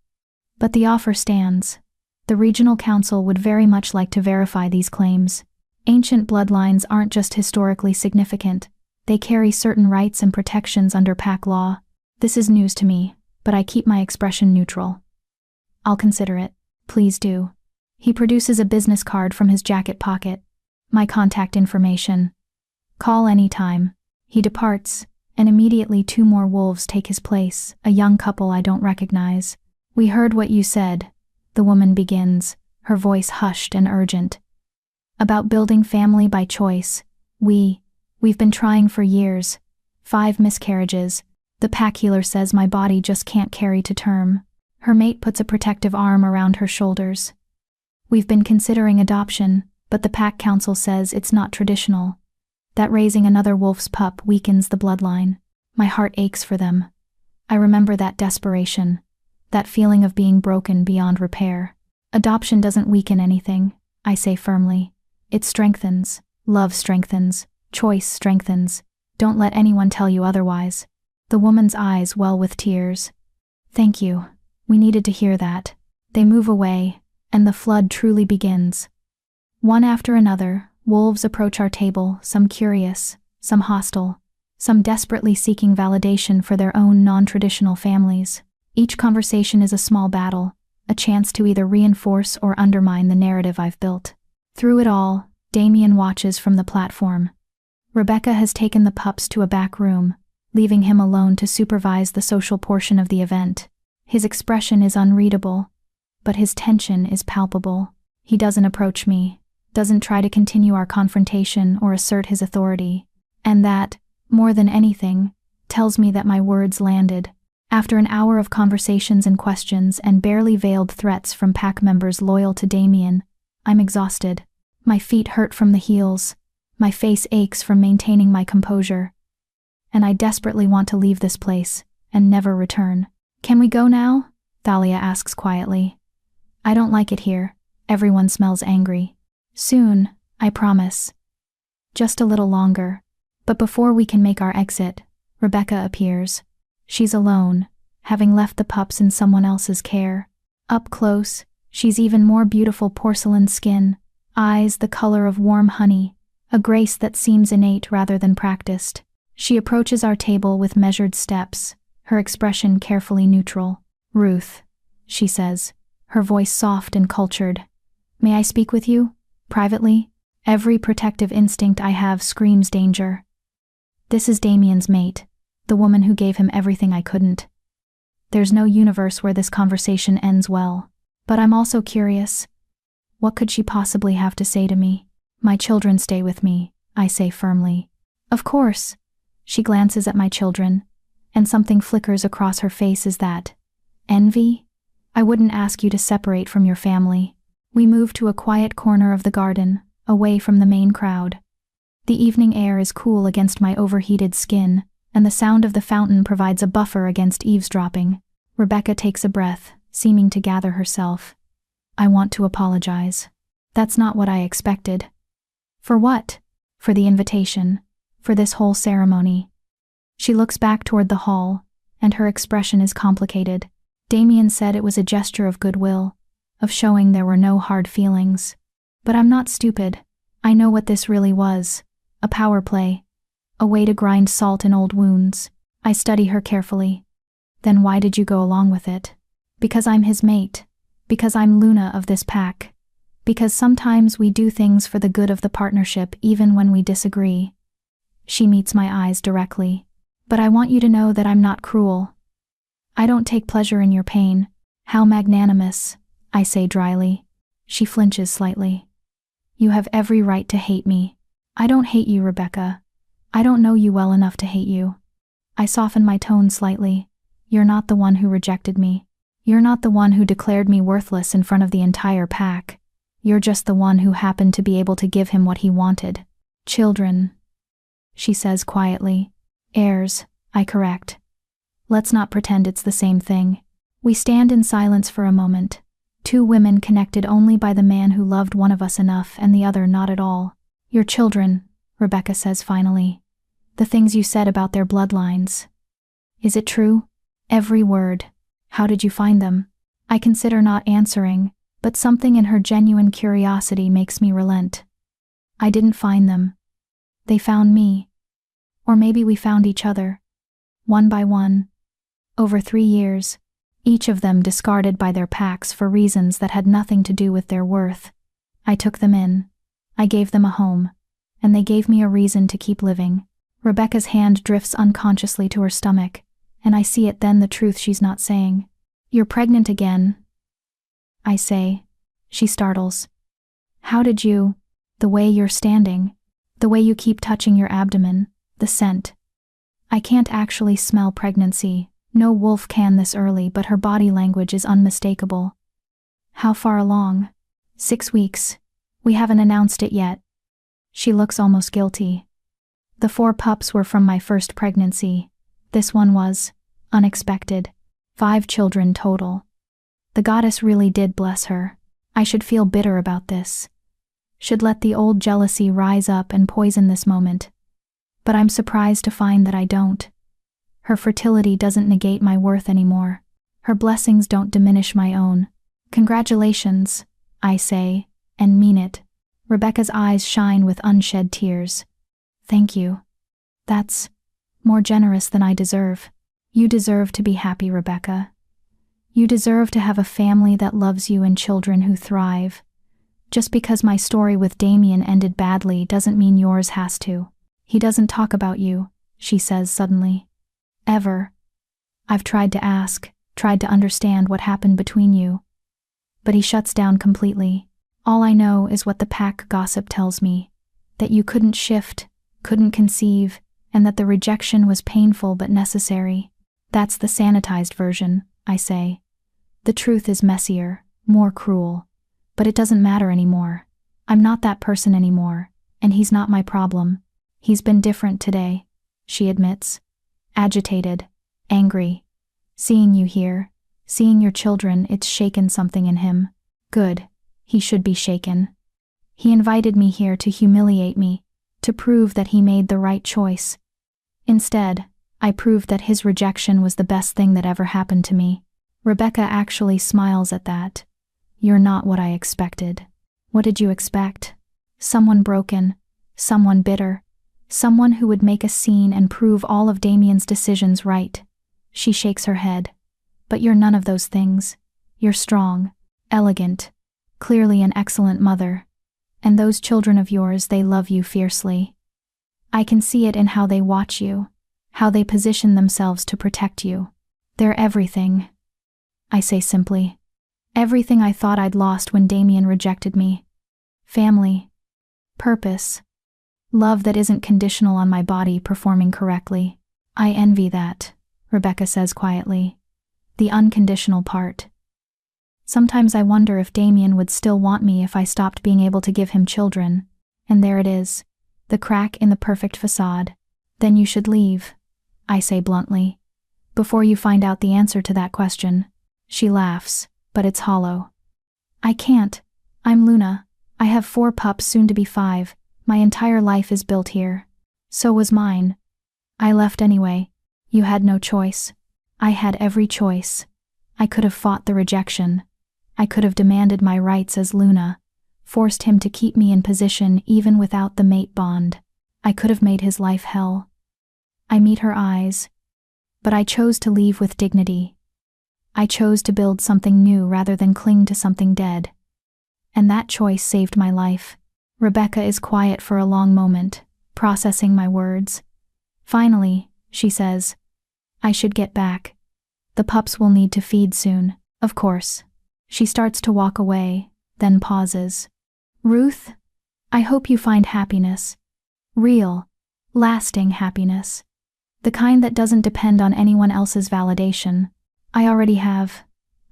But the offer stands. The regional council would very much like to verify these claims. Ancient bloodlines aren't just historically significant. They carry certain rights and protections under pack law. This is news to me, but I keep my expression neutral. I'll consider it. Please do. He produces a business card from his jacket pocket. My contact information. Call any time. He departs, and immediately 2 more wolves take his place, a young couple I don't recognize. We heard what you said, the woman begins, her voice hushed and urgent. About building family by choice. We've been trying for years. 5 miscarriages. The pack healer says my body just can't carry to term. Her mate puts a protective arm around her shoulders. We've been considering adoption, but the pack council says it's not traditional. That raising another wolf's pup weakens the bloodline. My heart aches for them. I remember that desperation, that feeling of being broken beyond repair. Adoption doesn't weaken anything, I say firmly. It strengthens. Love strengthens. Choice strengthens. Don't let anyone tell you otherwise. The woman's eyes well with tears. Thank you. We needed to hear that. They move away, and the flood truly begins. One after another, wolves approach our table, some curious, some hostile, some desperately seeking validation for their own non-traditional families. Each conversation is a small battle, a chance to either reinforce or undermine the narrative I've built. Through it all, Damien watches from the platform. Rebecca has taken the pups to a back room, leaving him alone to supervise the social portion of the event. His expression is unreadable, but his tension is palpable. He doesn't approach me, doesn't try to continue our confrontation or assert his authority. And that, more than anything, tells me that my words landed. After an hour of conversations and questions and barely veiled threats from pack members loyal to Damien, I'm exhausted. My feet hurt from the heels, my face aches from maintaining my composure, and I desperately want to leave this place and never return. "Can we go now?" Thalia asks quietly. "I don't like it here. Everyone smells angry." "Soon, I promise. Just a little longer." But before we can make our exit, Rebecca appears. She's alone, having left the pups in someone else's care. Up close, she's even more beautiful porcelain skin, eyes the color of warm honey, a grace that seems innate rather than practiced. She approaches our table with measured steps, her expression carefully neutral. "Ruth," she says, her voice soft and cultured. "May I speak with you? Privately?" Every protective instinct I have screams danger. This is Damien's mate, the woman who gave him everything I couldn't. There's no universe where this conversation ends well. But I'm also curious. What could she possibly have to say to me? "My children stay with me," I say firmly. "Of course." She glances at my children, and something flickers across her face. Is that envy? "I wouldn't ask you to separate from your family." We move to a quiet corner of the garden, away from the main crowd. The evening air is cool against my overheated skin, and the sound of the fountain provides a buffer against eavesdropping. Rebecca takes a breath, seeming to gather herself. "I want to apologize. That's not what I expected." "For what?" "For the invitation. For this whole ceremony." She looks back toward the hall, and her expression is complicated. Damien said it was a gesture of goodwill, of showing there were no hard feelings. But I'm not stupid. I know what this really was. A power play. A way to grind salt in old wounds. I study her carefully. "Then why did you go along with it?" "Because I'm his mate. Because I'm Luna of this pack. Because sometimes we do things for the good of the partnership even when we disagree." She meets my eyes directly. "But I want you to know that I'm not cruel. I don't take pleasure in your pain." "How magnanimous," I say dryly. She flinches slightly. "You have every right to hate me." "I don't hate you, Rebecca. I don't know you well enough to hate you." I soften my tone slightly. "You're not the one who rejected me. You're not the one who declared me worthless in front of the entire pack. You're just the one who happened to be able to give him what he wanted." "Children," she says quietly. "Heirs," I correct. Let's not pretend it's the same thing. We stand in silence for a moment. Two women connected only by the man who loved one of us enough and the other not at all. "Your children," Rebecca says finally. "The things you said about their bloodlines. Is it true?" "Every word." "How did you find them?" I consider not answering, but something in her genuine curiosity makes me relent. "I didn't find them. They found me. Or maybe we found each other. One by one. Over 3 years. Each of them discarded by their packs for reasons that had nothing to do with their worth. I took them in. I gave them a home. And they gave me a reason to keep living." Rebecca's hand drifts unconsciously to her stomach, and I see it then the truth she's not saying. "You're pregnant again," I say. She startles. "How did you? The way you're standing. The way you keep touching your abdomen. The scent." I can't actually smell pregnancy. No wolf can this early, but her body language is unmistakable. "How far along?" 6 weeks. We haven't announced it yet." She looks almost guilty. "The 4 pups were from my first pregnancy. This one was unexpected. 5 children total. The goddess really did bless her. I should feel bitter about this. Should let the old jealousy rise up and poison this moment. But I'm surprised to find that I don't. Her fertility doesn't negate my worth anymore. Her blessings don't diminish my own. "Congratulations," I say, and mean it. Rebecca's eyes shine with unshed tears. "Thank you. That's more generous than I deserve." "You deserve to be happy, Rebecca. You deserve to have a family that loves you and children who thrive. Just because my story with Damien ended badly doesn't mean yours has to. He doesn't talk about you, she says suddenly. Ever. I've tried to ask, tried to understand what happened between you. But he shuts down completely. All I know is what the pack gossip tells me, that you couldn't shift, couldn't conceive, and that the rejection was painful but necessary. That's the sanitized version, I say. The truth is messier, more cruel. But it doesn't matter anymore. I'm not that person anymore, and he's not my problem. He's been different today, she admits. Agitated, angry. Seeing you here, seeing your children, it's shaken something in him. Good. He should be shaken. He invited me here to humiliate me, to prove that he made the right choice. Instead, I proved that his rejection was the best thing that ever happened to me. Rebecca actually smiles at that. You're not what I expected. What did you expect? Someone broken, someone bitter, someone who would make a scene and prove all of Damien's decisions right. She shakes her head. But you're none of those things. You're strong, elegant, clearly an excellent mother. And those children of yours, they love you fiercely. I can see it in how they watch you, how they position themselves to protect you. They're everything. I say simply. Everything I thought I'd lost when Damien rejected me. Family. Purpose. Love that isn't conditional on my body performing correctly. I envy that, Rebecca says quietly. The unconditional part. Sometimes I wonder if Damien would still want me if I stopped being able to give him children. And there it is, the crack in the perfect facade. Then you should leave, I say bluntly. Before you find out the answer to that question. She laughs. But it's hollow. I can't. I'm Luna. I have 4 pups, soon to be 5. My entire life is built here. So was mine. I left anyway. You had no choice. I had every choice. I could have fought the rejection. I could have demanded my rights as Luna, forced him to keep me in position even without the mate bond. I could have made his life hell. I meet her eyes. But I chose to leave with dignity. I chose to build something new rather than cling to something dead. And that choice saved my life. Rebecca is quiet for a long moment, processing my words. Finally, she says, I should get back. The pups will need to feed soon, of course. She starts to walk away, then pauses. Ruth, I hope you find happiness. Real, lasting happiness. The kind that doesn't depend on anyone else's validation. I already have,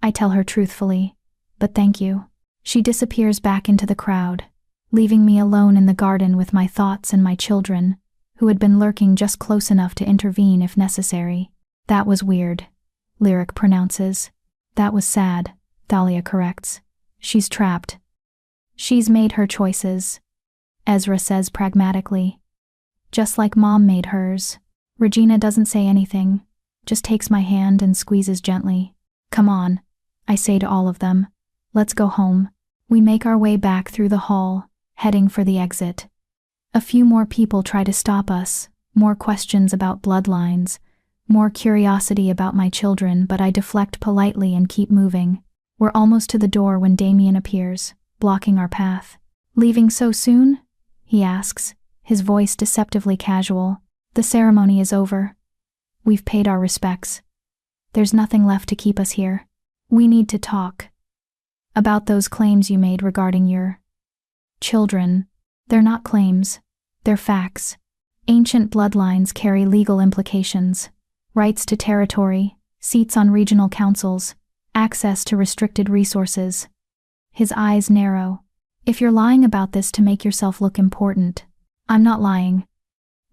I tell her truthfully, but thank you. She disappears back into the crowd, leaving me alone in the garden with my thoughts and my children, who had been lurking just close enough to intervene if necessary. That was weird, Lyric pronounces. That was sad, Thalia corrects. She's trapped. She's made her choices, Ezra says pragmatically. Just like Mom made hers. Regina doesn't say anything. Just takes my hand and squeezes gently. Come on, I say to all of them. Let's go home. We make our way back through the hall, heading for the exit. A few more people try to stop us, more questions about bloodlines, more curiosity about my children, but I deflect politely and keep moving. We're almost to the door when Damien appears, blocking our path. Leaving so soon? He asks, his voice deceptively casual. The ceremony is over. We've paid our respects. There's nothing left to keep us here. We need to talk. About those claims you made regarding your children. They're not claims. They're facts. Ancient bloodlines carry legal implications. Rights to territory, seats on regional councils, access to restricted resources. His eyes narrow. If you're lying about this to make yourself look important, I'm not lying.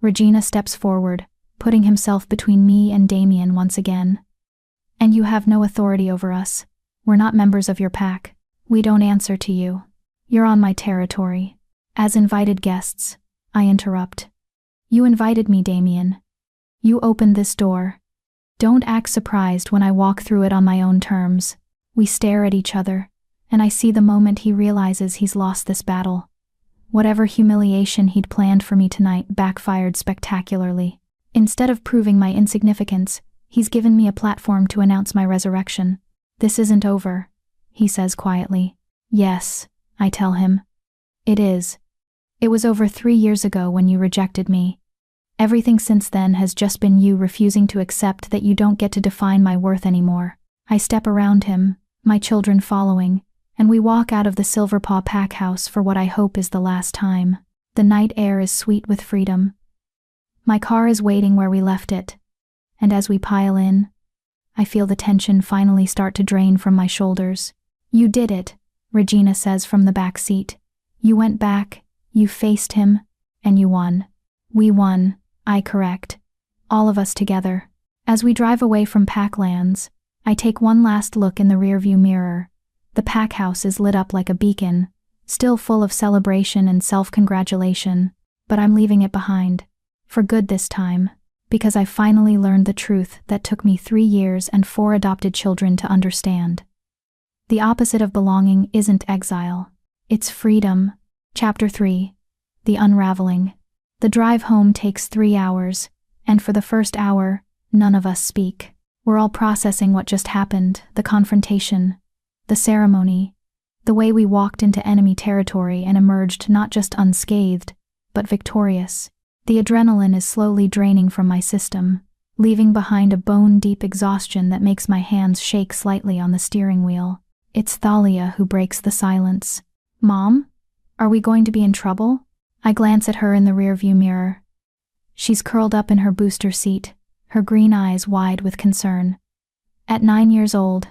Regina steps forward, putting himself between me and Damien once again. And you have no authority over us. We're not members of your pack. We don't answer to you. You're on my territory. As invited guests, I interrupt. You invited me, Damien. You opened this door. Don't act surprised when I walk through it on my own terms. We stare at each other, and I see the moment he realizes he's lost this battle. Whatever humiliation he'd planned for me tonight backfired spectacularly. Instead of proving my insignificance, he's given me a platform to announce my resurrection. This isn't over, he says quietly. Yes, I tell him. It is. It was over 3 years ago when you rejected me. Everything since then has just been you refusing to accept that you don't get to define my worth anymore. I step around him, my children following, and we walk out of the Silverpaw pack house for what I hope is the last time. The night air is sweet with freedom. My car is waiting where we left it, and as we pile in, I feel the tension finally start to drain from my shoulders. You did it, Regina says from the back seat. You went back, you faced him, and you won. We won, I correct. All of us together. As we drive away from Packlands, I take one last look in the rearview mirror. The pack house is lit up like a beacon, still full of celebration and self-congratulation, but I'm leaving it behind. For good this time, because I finally learned the truth that took me 3 years and 4 adopted children to understand. The opposite of belonging isn't exile. It's freedom. Chapter 3. The Unraveling. The drive home takes 3 hours, and for the first hour, none of us speak. We're all processing what just happened, the confrontation, the ceremony, the way we walked into enemy territory and emerged not just unscathed, but victorious. The adrenaline is slowly draining from my system, leaving behind a bone-deep exhaustion that makes my hands shake slightly on the steering wheel. It's Thalia who breaks the silence. Mom? Are we going to be in trouble? I glance at her in the rearview mirror. She's curled up in her booster seat, her green eyes wide with concern. At 9 years old,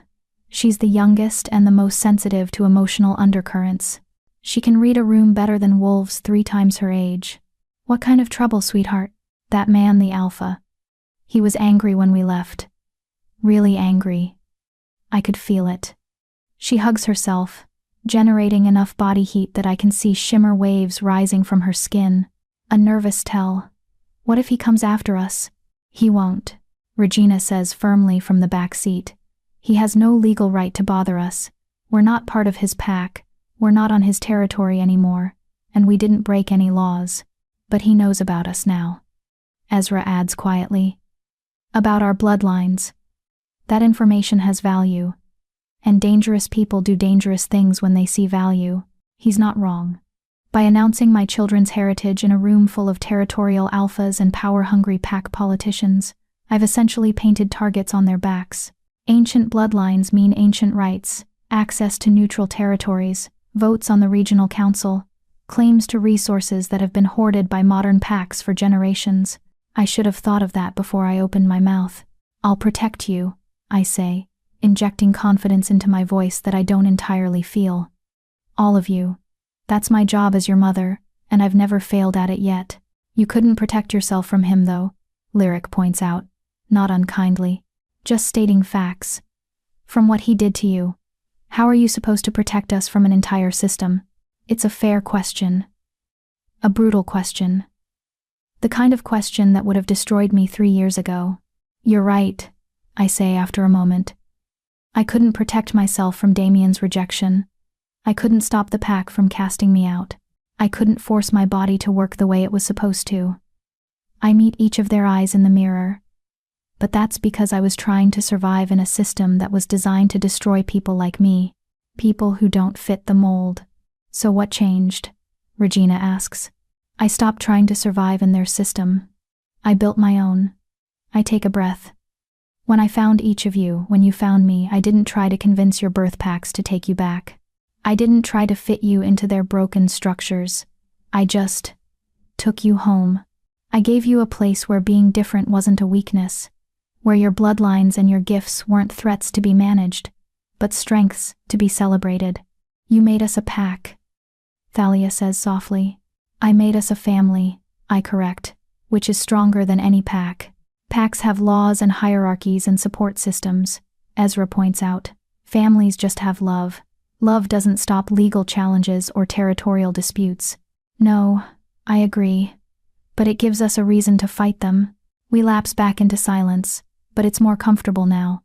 she's the youngest and the most sensitive to emotional undercurrents. She can read a room better than wolves 3 times her age. What kind of trouble, sweetheart? That man, the alpha. He was angry when we left. Really angry. I could feel it. She hugs herself, generating enough body heat that I can see shimmer waves rising from her skin. A nervous tell. What if he comes after us? He won't, Regina says firmly from the back seat. He has no legal right to bother us. We're not part of his pack, we're not on his territory anymore, and we didn't break any laws. But he knows about us now. Ezra adds quietly. About our bloodlines. That information has value. And dangerous people do dangerous things when they see value. He's not wrong. By announcing my children's heritage in a room full of territorial alphas and power-hungry pack politicians, I've essentially painted targets on their backs. Ancient bloodlines mean ancient rights, access to neutral territories, votes on the regional council, claims to resources that have been hoarded by modern packs for generations. I should have thought of that before I opened my mouth. I'll protect you, I say, injecting confidence into my voice that I don't entirely feel. All of you. That's my job as your mother, and I've never failed at it yet. You couldn't protect yourself from him though, Lyric points out, not unkindly. Just stating facts. From what he did to you. How are you supposed to protect us from an entire system? It's a fair question. A brutal question. The kind of question that would have destroyed me 3 years ago. You're right, I say after a moment. I couldn't protect myself from Damien's rejection. I couldn't stop the pack from casting me out. I couldn't force my body to work the way it was supposed to. I meet each of their eyes in the mirror. But that's because I was trying to survive in a system that was designed to destroy people like me. People who don't fit the mold. So what changed? Regina asks. I stopped trying to survive in their system. I built my own. I take a breath. When I found each of you, when you found me, I didn't try to convince your birth packs to take you back. I didn't try to fit you into their broken structures. I just took you home. I gave you a place where being different wasn't a weakness, where your bloodlines and your gifts weren't threats to be managed, but strengths to be celebrated. You made us a pack, Thalia says softly. I made us a family, I correct, which is stronger than any pack. Packs have laws and hierarchies and support systems, Ezra points out. Families just have love. Love doesn't stop legal challenges or territorial disputes. No, I agree. But it gives us a reason to fight them. We lapse back into silence, but it's more comfortable now.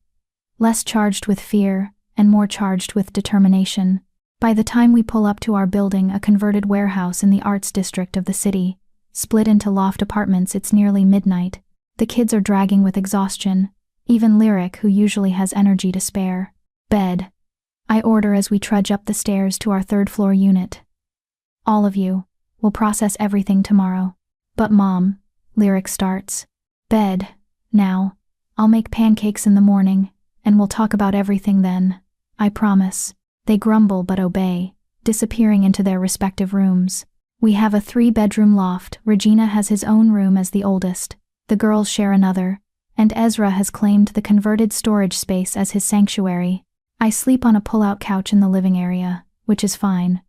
Less charged with fear, and more charged with determination. By the time we pull up to our building, a converted warehouse in the arts district of the city, split into loft apartments, it's nearly midnight. The kids are dragging with exhaustion, even Lyric, who usually has energy to spare. Bed. I order as we trudge up the stairs to our third-floor unit. All of you. We'll process everything tomorrow. But Mom, Lyric starts. Bed. Now. I'll make pancakes in the morning, and we'll talk about everything then. I promise. They grumble but obey, disappearing into their respective rooms. We have a 3-bedroom loft. Regina has his own room as the oldest. The girls share another, and Ezra has claimed the converted storage space as his sanctuary. I sleep on a pull-out couch in the living area, which is fine.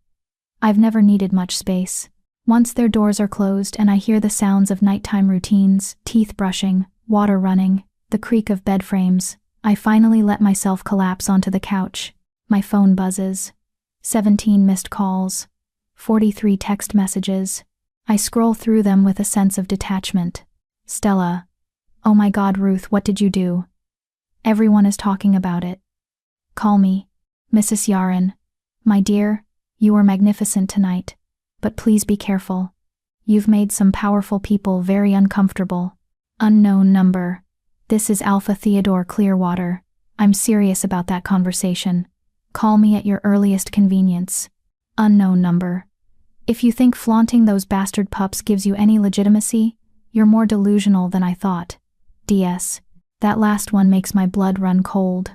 I've never needed much space. Once their doors are closed and I hear the sounds of nighttime routines, teeth brushing, water running, the creak of bed frames, I finally let myself collapse onto the couch. My phone buzzes. 17 missed calls. 43 text messages. I scroll through them with a sense of detachment. Stella. Oh my God, Ruth, what did you do? Everyone is talking about it. Call me. Mrs. Yaren. My dear, you were magnificent tonight. But please be careful. You've made some powerful people very uncomfortable. Unknown number. This is Alpha Theodore Clearwater. I'm serious about that conversation. Call me at your earliest convenience. Unknown number. If you think flaunting those bastard pups gives you any legitimacy, you're more delusional than I thought. DS. That last one makes my blood run cold.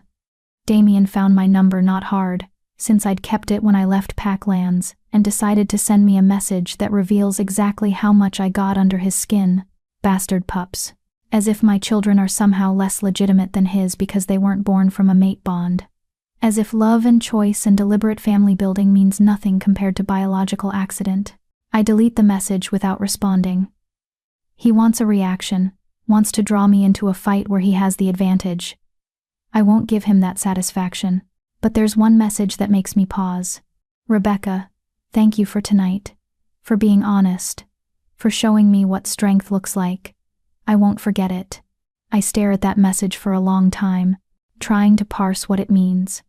Damien found my number not hard, since I'd kept it when I left Packlands, and decided to send me a message that reveals exactly how much I got under his skin. Bastard pups. As if my children are somehow less legitimate than his because they weren't born from a mate bond. As if love and choice and deliberate family building means nothing compared to biological accident. I delete the message without responding. He wants a reaction, wants to draw me into a fight where he has the advantage. I won't give him that satisfaction. But there's one message that makes me pause. Rebecca, thank you for tonight. For being honest. For showing me what strength looks like. I won't forget it. I stare at that message for a long time, trying to parse what it means.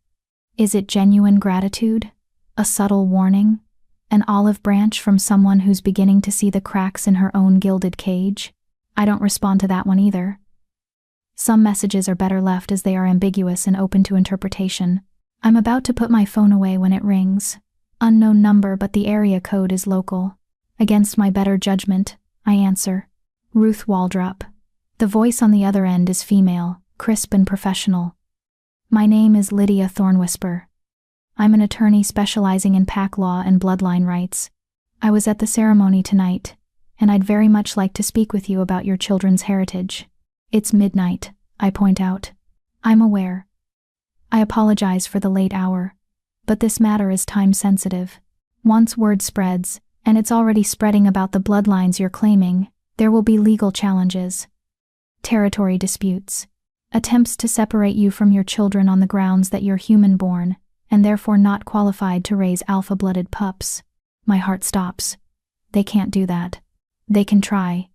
Is it genuine gratitude? A subtle warning? An olive branch from someone who's beginning to see the cracks in her own gilded cage? I don't respond to that one either. Some messages are better left as they are ambiguous and open to interpretation. I'm about to put my phone away when it rings. Unknown number, but the area code is local. Against my better judgment, I answer. Ruth Waldrop. The voice on the other end is female, crisp and professional. My name is Lydia Thornwhisper. I'm an attorney specializing in pack law and bloodline rights. I was at the ceremony tonight, and I'd very much like to speak with you about your children's heritage. It's midnight, I point out. I'm aware. I apologize for the late hour, but this matter is time-sensitive. Once word spreads, and it's already spreading about the bloodlines you're claiming, there will be legal challenges. Territory disputes. Attempts to separate you from your children on the grounds that you're human-born, and therefore not qualified to raise alpha-blooded pups. My heart stops. They can't do that. They can try.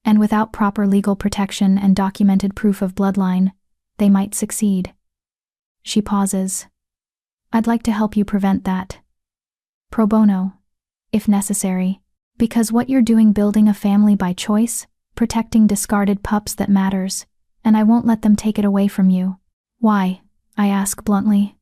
And without proper legal protection and documented proof of bloodline, they might succeed. She pauses. I'd like to help you prevent that. Pro bono, if necessary, because what you're doing building a family by choice, protecting discarded pups that matters, and I won't let them take it away from you. Why? I ask bluntly.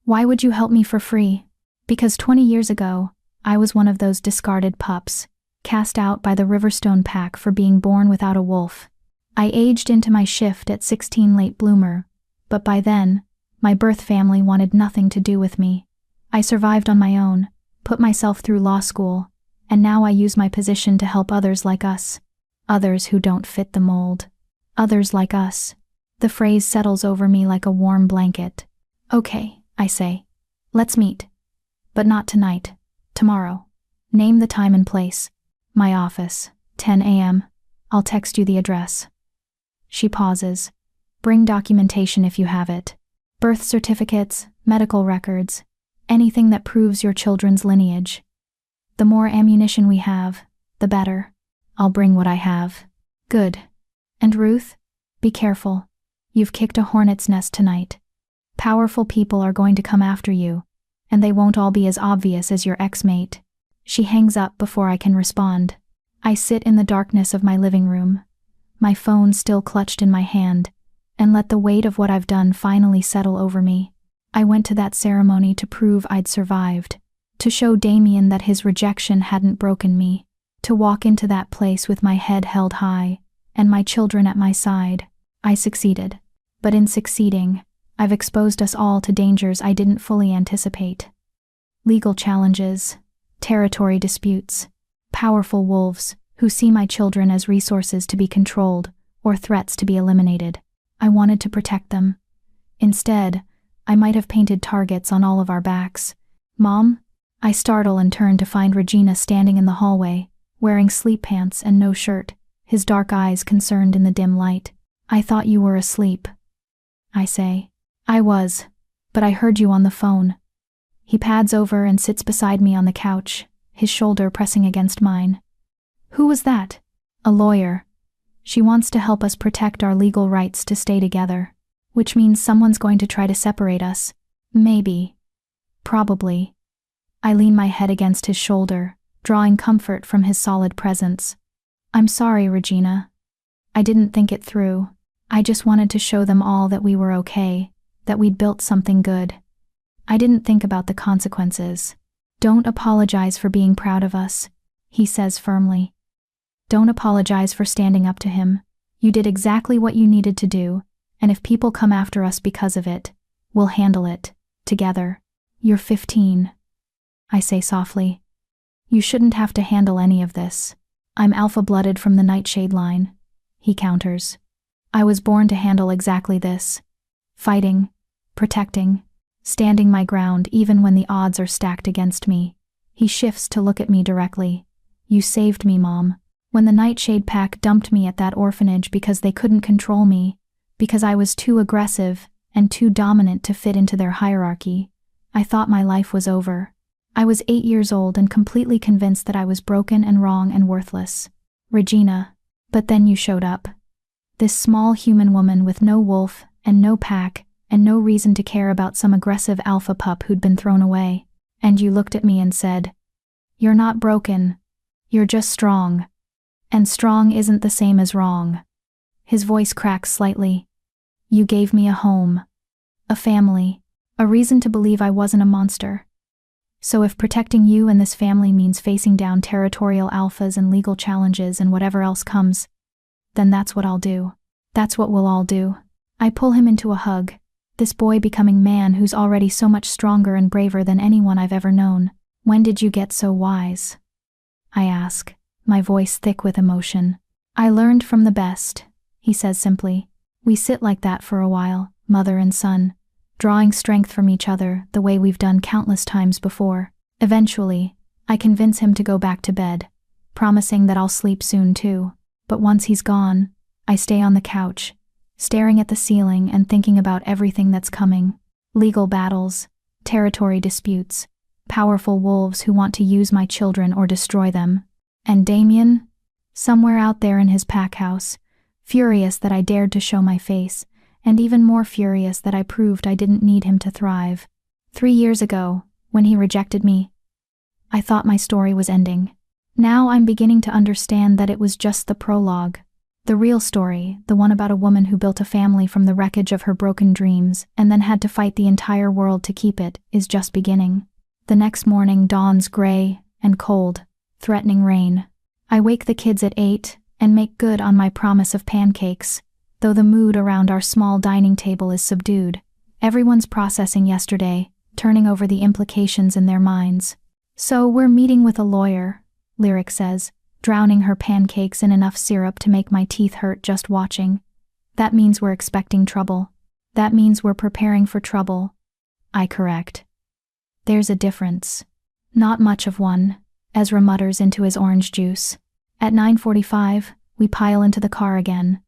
Why would you help me for free? Because 20 years ago, I was one of those discarded pups, cast out by the Riverstone pack for being born without a wolf. I aged into my shift at 16 late bloomer, but by then, my birth family wanted nothing to do with me. I survived on my own, put myself through law school, and now I use my position to help others like us. Others who don't fit the mold. Others like us. The phrase settles over me like a warm blanket. Okay, I say. Let's meet. But not tonight. Tomorrow. Name the time and place. My office, 10 a.m. I'll text you the address. She pauses. Bring documentation if you have it. Birth certificates, medical records, anything that proves your children's lineage. The more ammunition we have, the better. I'll bring what I have. Good. And Ruth, be careful. You've kicked a hornet's nest tonight. Powerful people are going to come after you, and they won't all be as obvious as your ex-mate. She hangs up before I can respond. I sit in the darkness of my living room, my phone still clutched in my hand, and let the weight of what I've done finally settle over me. I went to that ceremony to prove I'd survived, to show Damien that his rejection hadn't broken me, to walk into that place with my head held high, and my children at my side. I succeeded. But in succeeding, I've exposed us all to dangers I didn't fully anticipate. Legal challenges, territory disputes, powerful wolves who see my children as resources to be controlled or threats to be eliminated. I wanted to protect them. Instead, I might have painted targets on all of our backs. Mom? I startle and turn to find Regina standing in the hallway, wearing sleep pants and no shirt, his dark eyes concerned in the dim light. I thought you were asleep, I say. I was, but I heard you on the phone. He pads over and sits beside me on the couch, his shoulder pressing against mine. Who was that? A lawyer. She wants to help us protect our legal rights to stay together, which means someone's going to try to separate us. Maybe. Probably. I lean my head against his shoulder, drawing comfort from his solid presence. I'm sorry, Regina. I didn't think it through. I just wanted to show them all that we were okay, that we'd built something good. I didn't think about the consequences. Don't apologize for being proud of us, he says firmly. Don't apologize for standing up to him. You did exactly what you needed to do, and if people come after us because of it, we'll handle it, together. You're 15. I say softly. You shouldn't have to handle any of this. I'm alpha-blooded from the Nightshade line, he counters. I was born to handle exactly this. Fighting, protecting, standing my ground even when the odds are stacked against me. He shifts to look at me directly. You saved me, Mom. When the Nightshade pack dumped me at that orphanage because they couldn't control me, because I was too aggressive and too dominant to fit into their hierarchy, I thought my life was over. I was 8 years old and completely convinced that I was broken and wrong and worthless. Regina. But then you showed up. This small human woman with no wolf and no pack and no reason to care about some aggressive alpha pup who'd been thrown away. And you looked at me and said, "You're not broken. You're just strong. And strong isn't the same as wrong." His voice cracks slightly. You gave me a home, a family, a reason to believe I wasn't a monster. So if protecting you and this family means facing down territorial alphas and legal challenges and whatever else comes, then that's what I'll do. That's what we'll all do. I pull him into a hug, this boy becoming man who's already so much stronger and braver than anyone I've ever known. When did you get so wise? I ask, my voice thick with emotion. I learned from the best, he says simply. We sit like that for a while, mother and son, drawing strength from each other the way we've done countless times before. Eventually, I convince him to go back to bed, promising that I'll sleep soon too. But once he's gone, I stay on the couch, staring at the ceiling and thinking about everything that's coming. Legal battles, territory disputes, powerful wolves who want to use my children or destroy them. And Damien, somewhere out there in his pack house, furious that I dared to show my face, and even more furious that I proved I didn't need him to thrive. 3 years ago, when he rejected me, I thought my story was ending. Now I'm beginning to understand that it was just the prologue. The real story, the one about a woman who built a family from the wreckage of her broken dreams and then had to fight the entire world to keep it, is just beginning. The next morning dawns gray and cold, threatening rain. I wake the kids at 8 and make good on my promise of pancakes, though the mood around our small dining table is subdued. Everyone's processing yesterday, turning over the implications in their minds. So we're meeting with a lawyer, Lyric says, drowning her pancakes in enough syrup to make my teeth hurt just watching. That means we're expecting trouble. That means we're preparing for trouble. I correct. There's a difference. Not much of one, Ezra mutters into his orange juice. At 9:45, we pile into the car again.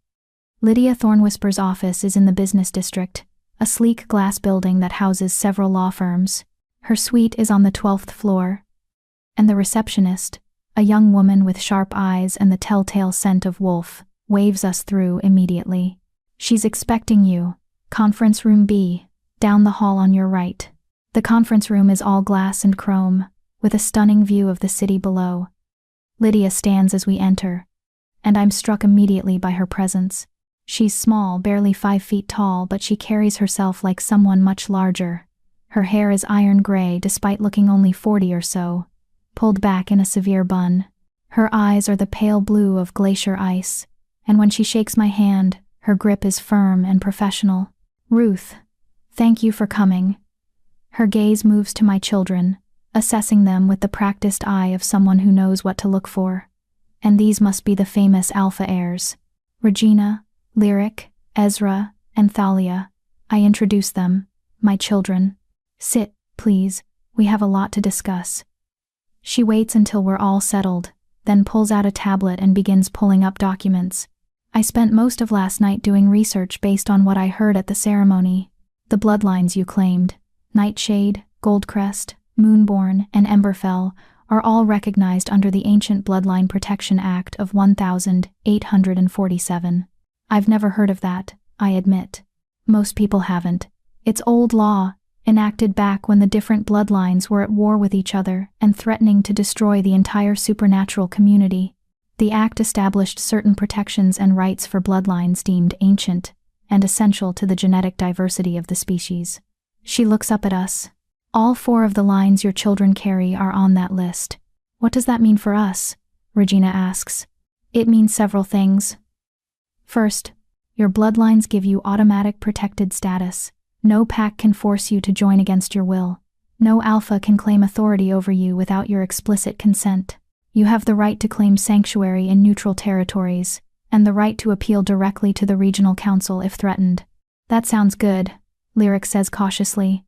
Lydia Thornwhisper's office is in the business district, a sleek glass building that houses several law firms. Her suite is on the 12th floor. And the receptionist, a young woman with sharp eyes and the telltale scent of wolf, waves us through immediately. She's expecting you. Conference room B, down the hall on your right. The conference room is all glass and chrome, with a stunning view of the city below. Lydia stands as we enter, and I'm struck immediately by her presence. She's small, barely 5 feet tall, but she carries herself like someone much larger. Her hair is iron gray despite looking only 40 or so, pulled back in a severe bun. Her eyes are the pale blue of glacier ice, and when she shakes my hand, her grip is firm and professional. Ruth, thank you for coming. Her gaze moves to my children, assessing them with the practiced eye of someone who knows what to look for. And these must be the famous alpha heirs. Regina, Lyric, Ezra, and Thalia. I introduce them, my children. Sit, please, we have a lot to discuss. She waits until we're all settled, then pulls out a tablet and begins pulling up documents. I spent most of last night doing research based on what I heard at the ceremony. The bloodlines you claimed, Nightshade, Goldcrest, Moonborn, and Emberfell, are all recognized under the Ancient Bloodline Protection Act of 1847. I've never heard of that, I admit. Most people haven't. It's old law, enacted back when the different bloodlines were at war with each other and threatening to destroy the entire supernatural community. The act established certain protections and rights for bloodlines deemed ancient and essential to the genetic diversity of the species. She looks up at us. All 4 of the lines your children carry are on that list. What does that mean for us? Regina asks. It means several things. First, your bloodlines give you automatic protected status. No pack can force you to join against your will. No alpha can claim authority over you without your explicit consent. You have the right to claim sanctuary in neutral territories, and the right to appeal directly to the regional council if threatened. That sounds good, Lyric says cautiously.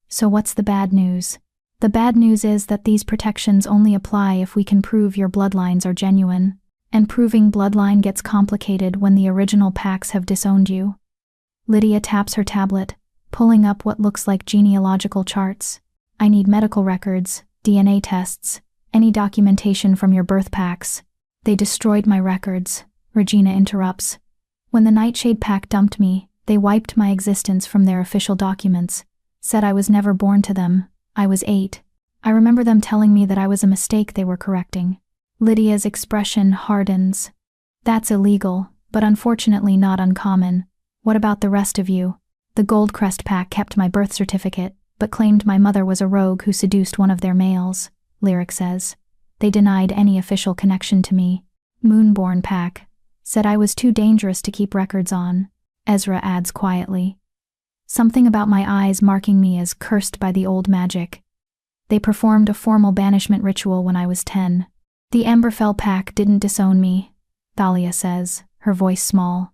So what's the bad news? The bad news is that these protections only apply if we can prove your bloodlines are genuine. And proving bloodline gets complicated when the original packs have disowned you. Lydia taps her tablet, pulling up what looks like genealogical charts. I need medical records, DNA tests, any documentation from your birth packs. They destroyed my records, Regina interrupts. When the Nightshade pack dumped me, they wiped my existence from their official documents, said I was never born to them. I was 8. I remember them telling me that I was a mistake they were correcting. Lydia's expression hardens. That's illegal, but unfortunately not uncommon. What about the rest of you? The Goldcrest pack kept my birth certificate, but claimed my mother was a rogue who seduced one of their males, Lyric says. They denied any official connection to me. Moonborn pack said I was too dangerous to keep records on, Ezra adds quietly. Something about my eyes marking me as cursed by the old magic. They performed a formal banishment ritual when I was 10. The Emberfell pack didn't disown me, Thalia says, her voice small.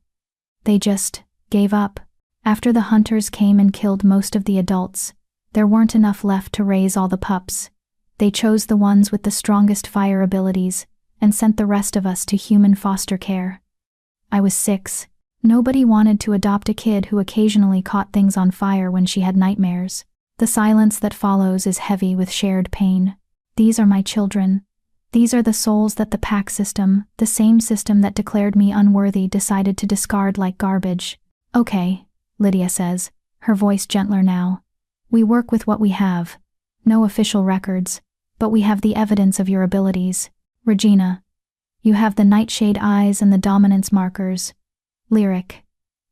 They just gave up. After the hunters came and killed most of the adults, there weren't enough left to raise all the pups. They chose the ones with the strongest fire abilities and sent the rest of us to human foster care. I was 6. Nobody wanted to adopt a kid who occasionally caught things on fire when she had nightmares. The silence that follows is heavy with shared pain. These are my children. These are the souls that the pack system, the same system that declared me unworthy, decided to discard like garbage. Okay, Lydia says, her voice gentler now. We work with what we have. No official records, but we have the evidence of your abilities. Regina, you have the Nightshade eyes and the dominance markers. Lyric,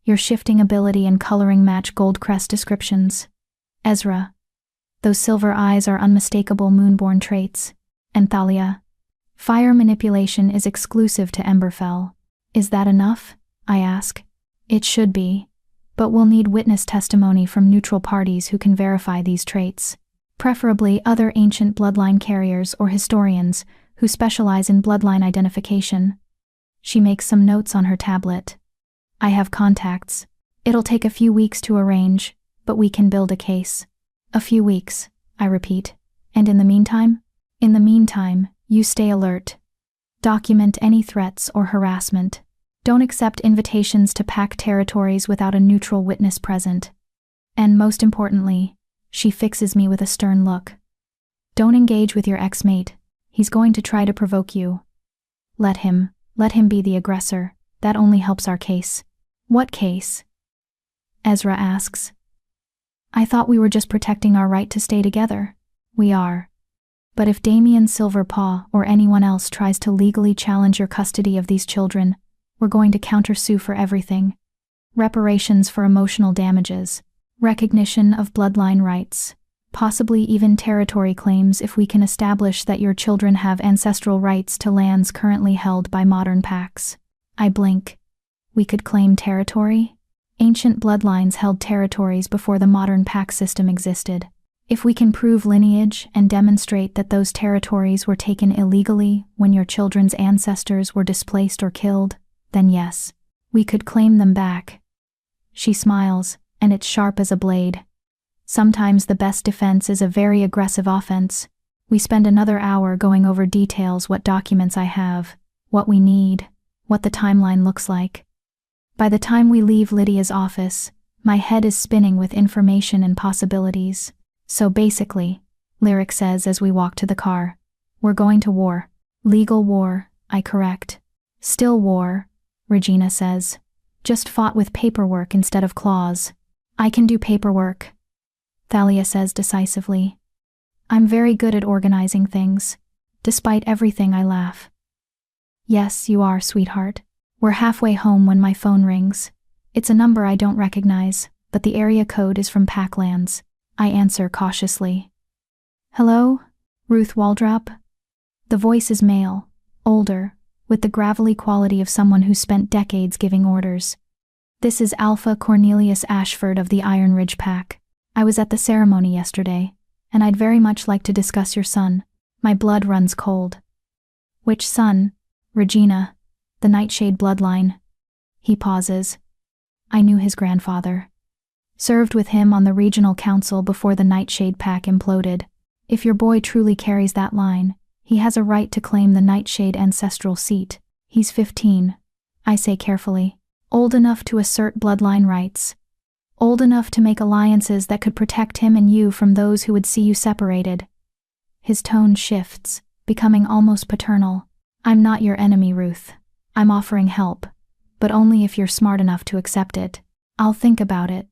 your shifting ability and coloring match Goldcrest descriptions. Ezra, those silver eyes are unmistakable Moonborn traits. And Thalia, fire manipulation is exclusive to Emberfell. Is that enough? I ask. It should be, but we'll need witness testimony from neutral parties who can verify these traits. Preferably other ancient bloodline carriers or historians who specialize in bloodline identification. She makes some notes on her tablet. I have contacts. It'll take a few weeks to arrange, but we can build a case. A few weeks, I repeat. And in the meantime? In the meantime, you stay alert. Document any threats or harassment. Don't accept invitations to pack territories without a neutral witness present. And most importantly, she fixes me with a stern look. Don't engage with your ex-mate. He's going to try to provoke you. Let him be the aggressor. That only helps our case. What case? Ezra asks. I thought we were just protecting our right to stay together. We are. But if Damien Silverpaw or anyone else tries to legally challenge your custody of these children, We're going to countersue for everything. Reparations for emotional damages, recognition of bloodline rights, possibly even territory claims if we can establish that your children have ancestral rights to lands currently held by modern packs. I blink. We could claim territory? Ancient bloodlines held territories before the modern pack system existed. If we can prove lineage and demonstrate that those territories were taken illegally when your children's ancestors were displaced or killed, then yes, we could claim them back. She smiles, and it's sharp as a blade. Sometimes the best defense is a very aggressive offense. We spend another hour going over details, what documents I have, what we need, what the timeline looks like. By the time we leave Lydia's office, my head is spinning with information and possibilities. So basically, Lyric says as we walk to the car, we're going to war. Legal war, I correct. Still war, Regina says. Just fought with paperwork instead of claws. I can do paperwork, Thalia says decisively. I'm very good at organizing things. Despite everything, I laugh. Yes, you are, sweetheart. We're halfway home when my phone rings. It's a number I don't recognize, but the area code is from Packlands. I answer cautiously. Hello? Ruth Waldrop? The voice is male, older, with the gravelly quality of someone who spent decades giving orders. This is Alpha Cornelius Ashford of the Iron Ridge Pack. I was at the ceremony yesterday, and I'd very much like to discuss your son. My blood runs cold. Which son? Regina. The Nightshade bloodline. He pauses. I knew his grandfather. Served with him on the regional council before the Nightshade Pack imploded. If your boy truly carries that line, he has a right to claim the Nightshade ancestral seat. He's 15. I say carefully. Old enough to assert bloodline rights. Old enough to make alliances that could protect him and you from those who would see you separated. His tone shifts, becoming almost paternal. I'm not your enemy, Ruth. I'm offering help, but only if you're smart enough to accept it. I'll think about it,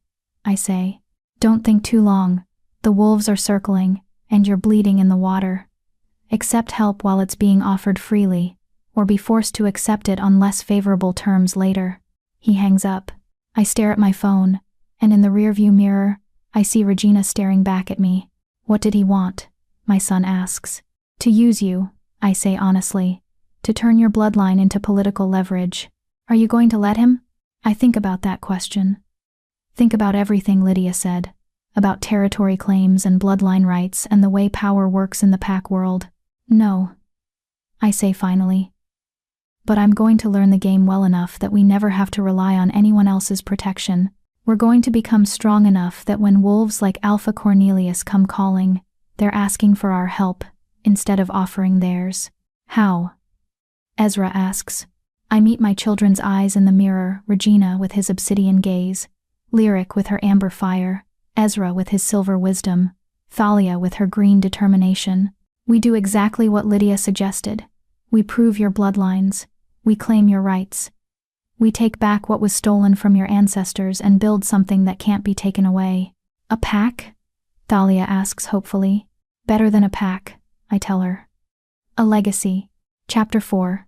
I say. Don't think too long. The wolves are circling, and you're bleeding in the water. Accept help while it's being offered freely, or be forced to accept it on less favorable terms later. He hangs up. I stare at my phone, and in the rearview mirror, I see Regina staring back at me. What did he want? My son asks. To use you, I say honestly. To turn your bloodline into political leverage. Are you going to let him? I think about that question. Think about everything Lydia said. About territory claims and bloodline rights and the way power works in the pack world. No, I say finally. But I'm going to learn the game well enough that we never have to rely on anyone else's protection. We're going to become strong enough that when wolves like Alpha Cornelius come calling, they're asking for our help, instead of offering theirs. How? Ezra asks. I meet my children's eyes in the mirror, Regina with his obsidian gaze, Lyric with her amber fire, Ezra with his silver wisdom, Thalia with her green determination. We do exactly what Lydia suggested. We prove your bloodlines. We claim your rights. We take back what was stolen from your ancestors and build something that can't be taken away. A pack? Thalia asks hopefully. Better than a pack, I tell her. A legacy. Chapter 4.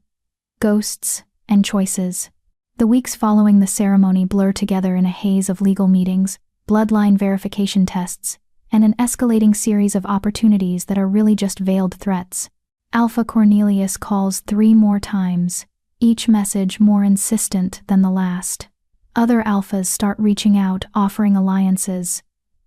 Ghosts and Choices. The weeks following the ceremony blur together in a haze of legal meetings, bloodline verification tests, and an escalating series of opportunities that are really just veiled threats. Alpha Cornelius calls 3 more times, each message more insistent than the last. Other alphas start reaching out, offering alliances,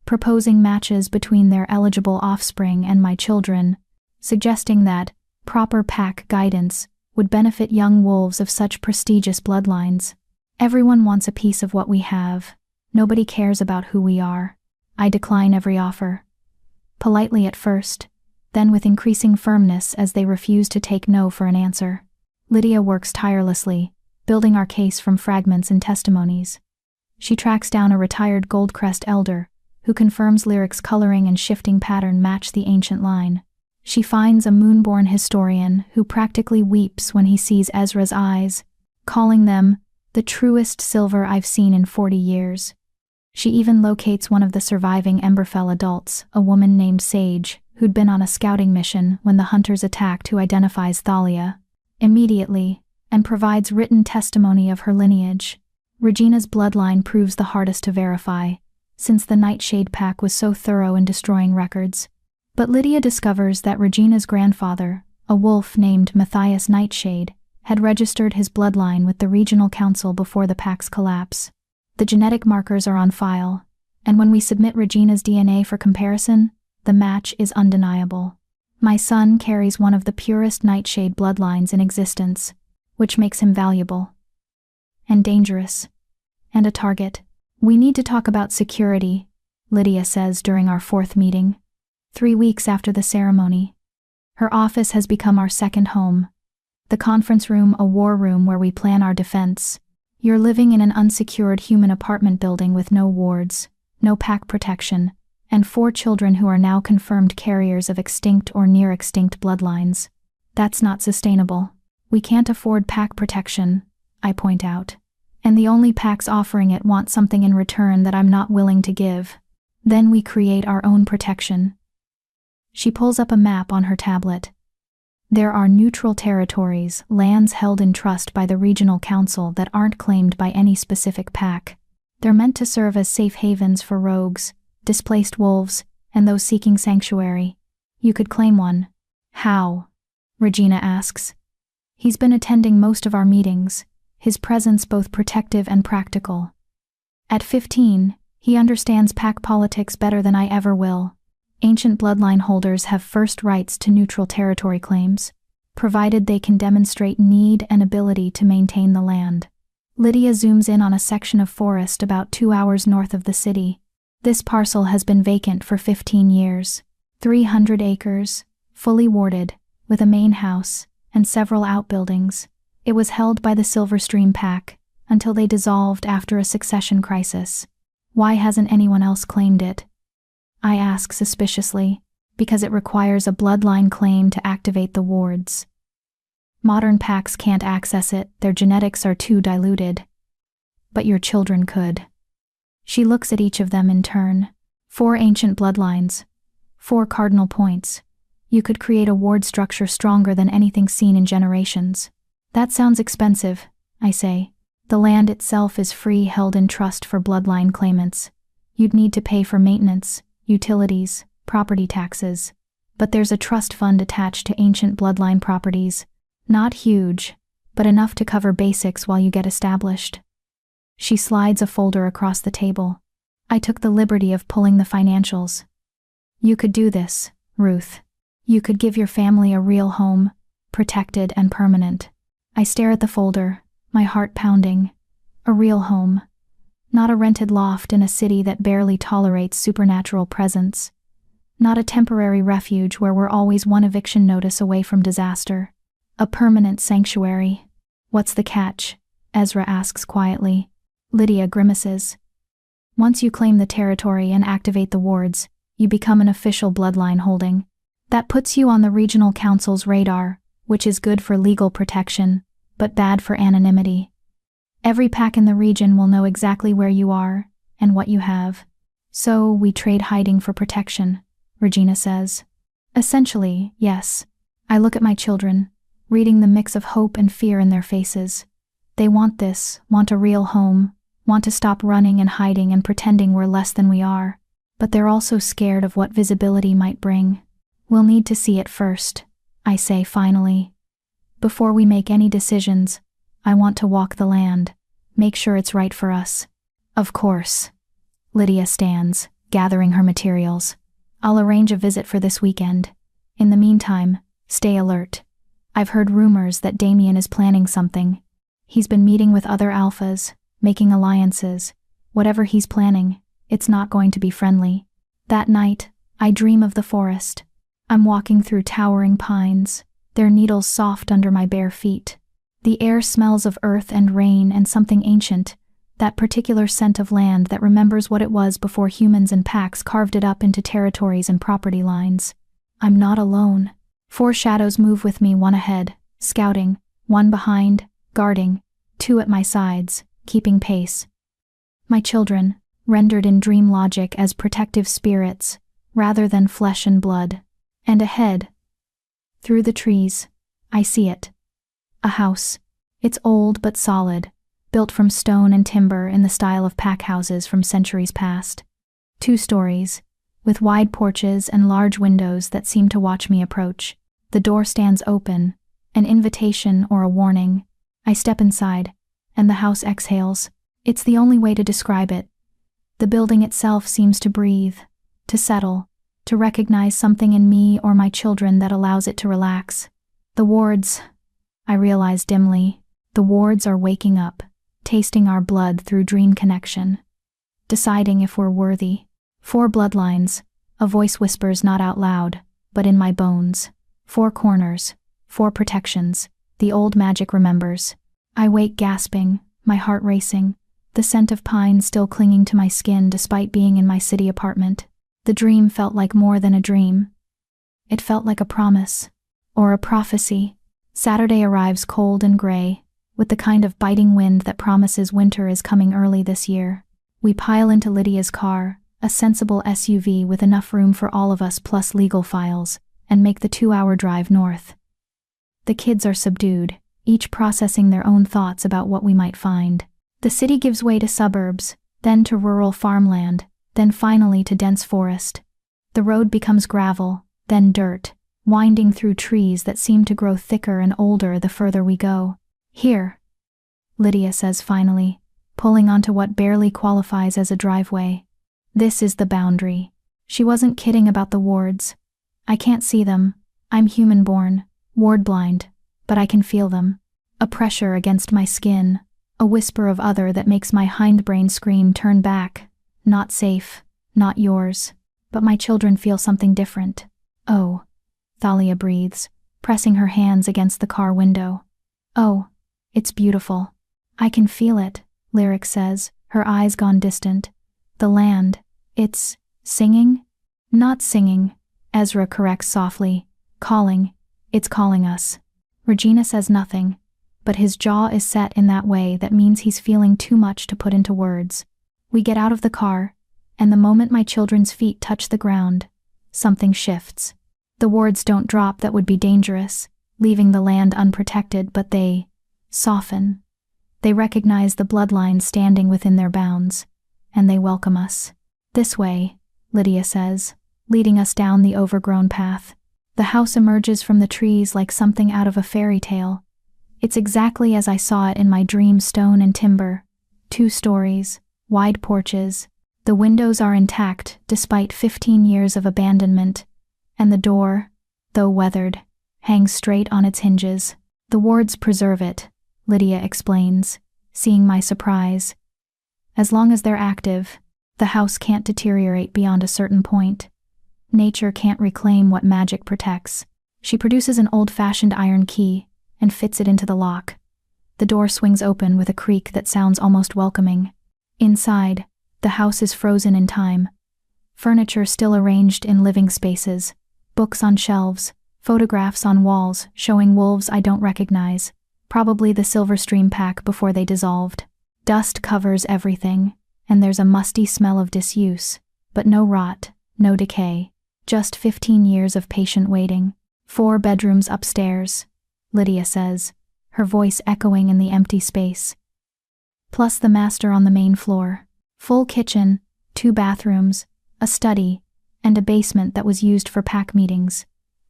proposing matches between their eligible offspring and my children, suggesting that proper pack guidance would benefit young wolves of such prestigious bloodlines. Everyone wants a piece of what we have. Nobody cares about who we are. I decline every offer. Politely at first, then with increasing firmness as they refuse to take no for an answer. Lydia works tirelessly, building our case from fragments and testimonies. She tracks down a retired Goldcrest elder, who confirms Lyric's coloring and shifting pattern match the ancient line. She finds a moonborn historian who practically weeps when he sees Ezra's eyes, calling them the truest silver I've seen in 40 years. She even locates one of the surviving Emberfell adults, a woman named Sage, who'd been on a scouting mission when the hunters attacked, who identifies Thalia. Immediately, and provides written testimony of her lineage. Regina's bloodline proves the hardest to verify, since the Nightshade pack was so thorough in destroying records. But Lydia discovers that Regina's grandfather, a wolf named Matthias Nightshade, had registered his bloodline with the regional council before the pack's collapse. The genetic markers are on file, and when we submit Regina's DNA for comparison, the match is undeniable. My son carries one of the purest Nightshade bloodlines in existence, which makes him valuable and dangerous, and a target. We need to talk about security, Lydia says during our 4th meeting, 3 weeks after the ceremony. Her office has become our second home. The conference room a war room where we plan our defense. You're living in an unsecured human apartment building with no wards, no pack protection, and 4 children who are now confirmed carriers of extinct or near-extinct bloodlines. That's not sustainable. We can't afford pack protection, I point out. And the only packs offering it want something in return that I'm not willing to give. Then we create our own protection. She pulls up a map on her tablet. There are neutral territories, lands held in trust by the regional council that aren't claimed by any specific pack. They're meant to serve as safe havens for rogues, displaced wolves, and those seeking sanctuary. You could claim one. How? Regina asks. He's been attending most of our meetings, his presence both protective and practical. At 15, he understands pack politics better than I ever will. Ancient bloodline holders have first rights to neutral territory claims, provided they can demonstrate need and ability to maintain the land. Lydia zooms in on a section of forest about 2 hours north of the city. This parcel has been vacant for 15 years. 300 acres, fully warded, with a main house and several outbuildings. It was held by the Silverstream pack until they dissolved after a succession crisis. Why hasn't anyone else claimed it? I ask suspiciously. Because it requires a bloodline claim to activate the wards. Modern packs can't access it, their genetics are too diluted. But your children could. She looks at each of them in turn. 4 ancient bloodlines. 4 cardinal points. You could create a ward structure stronger than anything seen in generations. That sounds expensive, I say. The land itself is free, held in trust for bloodline claimants. You'd need to pay for maintenance, utilities, property taxes. But there's a trust fund attached to ancient bloodline properties. Not huge, but enough to cover basics while you get established. She slides a folder across the table. I took the liberty of pulling the financials. You could do this, Ruth. You could give your family a real home, protected and permanent. I stare at the folder, my heart pounding. A real home. Not a rented loft in a city that barely tolerates supernatural presence. Not a temporary refuge where we're always one eviction notice away from disaster. A permanent sanctuary. What's the catch? Ezra asks quietly. Lydia grimaces. Once you claim the territory and activate the wards, you become an official bloodline holding. That puts you on the regional council's radar, which is good for legal protection, but bad for anonymity. Every pack in the region will know exactly where you are and what you have. So we trade hiding for protection, Regina says. Essentially, yes. I look at my children, reading the mix of hope and fear in their faces. They want this, want a real home, want to stop running and hiding and pretending we're less than we are. But they're also scared of what visibility might bring. We'll need to see it first, I say finally. Before we make any decisions, I want to walk the land, make sure it's right for us. Of course. Lydia stands, gathering her materials. I'll arrange a visit for this weekend. In the meantime, stay alert. I've heard rumors that Damien is planning something. He's been meeting with other alphas, making alliances. Whatever he's planning, it's not going to be friendly. That night, I dream of the forest. I'm walking through towering pines, their needles soft under my bare feet. The air smells of earth and rain and something ancient, that particular scent of land that remembers what it was before humans and packs carved it up into territories and property lines. I'm not alone. 4 shadows move with me, one ahead, scouting, 1 behind, guarding, 2 at my sides, keeping pace. My children, rendered in dream logic as protective spirits, rather than flesh and blood. And ahead, through the trees, I see it. A house. It's old but solid, built from stone and timber in the style of pack houses from centuries past. 2 stories, with wide porches and large windows that seem to watch me approach. The door stands open, an invitation or a warning. I step inside, and the house exhales. It's the only way to describe it. The building itself seems to breathe, to settle, to recognize something in me or my children that allows it to relax. The wards, I realize dimly, the wards are waking up, tasting our blood through dream connection, deciding if we're worthy. 4 bloodlines, a voice whispers not out loud, but in my bones. 4 corners, 4 protections, the old magic remembers. I wake gasping, my heart racing, the scent of pine still clinging to my skin despite being in my city apartment. The dream felt like more than a dream. It felt like a promise, or a prophecy. Saturday arrives cold and gray, with the kind of biting wind that promises winter is coming early this year. We pile into Lydia's car, a sensible SUV with enough room for all of us plus legal files, and make the 2-hour drive north. The kids are subdued, each processing their own thoughts about what we might find. The city gives way to suburbs, then to rural farmland, then finally to dense forest. The road becomes gravel, then dirt, winding through trees that seem to grow thicker and older the further we go. Here, Lydia says finally, pulling onto what barely qualifies as a driveway. This is the boundary. She wasn't kidding about the wards. I can't see them. I'm human-born, ward-blind, but I can feel them. A pressure against my skin, a whisper of other that makes my hindbrain scream turn back. Not safe, not yours. But my children feel something different. Oh, Thalia breathes, pressing her hands against the car window. Oh, it's beautiful. I can feel it, Lyric says, her eyes gone distant. The land, it's singing? Not singing, Ezra corrects softly. Calling, it's calling us. Regina says nothing, but his jaw is set in that way that means he's feeling too much to put into words. We get out of the car, and the moment my children's feet touch the ground, something shifts. The wards don't drop, that would be dangerous, leaving the land unprotected, but they soften. They recognize the bloodline standing within their bounds, and they welcome us. This way, Lydia says, leading us down the overgrown path. The house emerges from the trees like something out of a fairy tale. It's exactly as I saw it in my dream, stone and timber. 2 stories, wide porches. The windows are intact despite 15 years of abandonment, and the door, though weathered, hangs straight on its hinges. The wards preserve it, Lydia explains, seeing my surprise. As long as they're active, the house can't deteriorate beyond a certain point. Nature can't reclaim what magic protects. She produces an old-fashioned iron key and fits it into the lock. The door swings open with a creak that sounds almost welcoming. Inside, the house is frozen in time. Furniture still arranged in living spaces, books on shelves, photographs on walls showing wolves I don't recognize, probably the Silverstream pack before they dissolved. Dust covers everything, and there's a musty smell of disuse, but no rot, no decay, just 15 years of patient waiting. 4 bedrooms upstairs, Lydia says, her voice echoing in the empty space. Plus the master on the main floor. Full kitchen, 2 bathrooms, a study, and a basement that was used for pack meetings.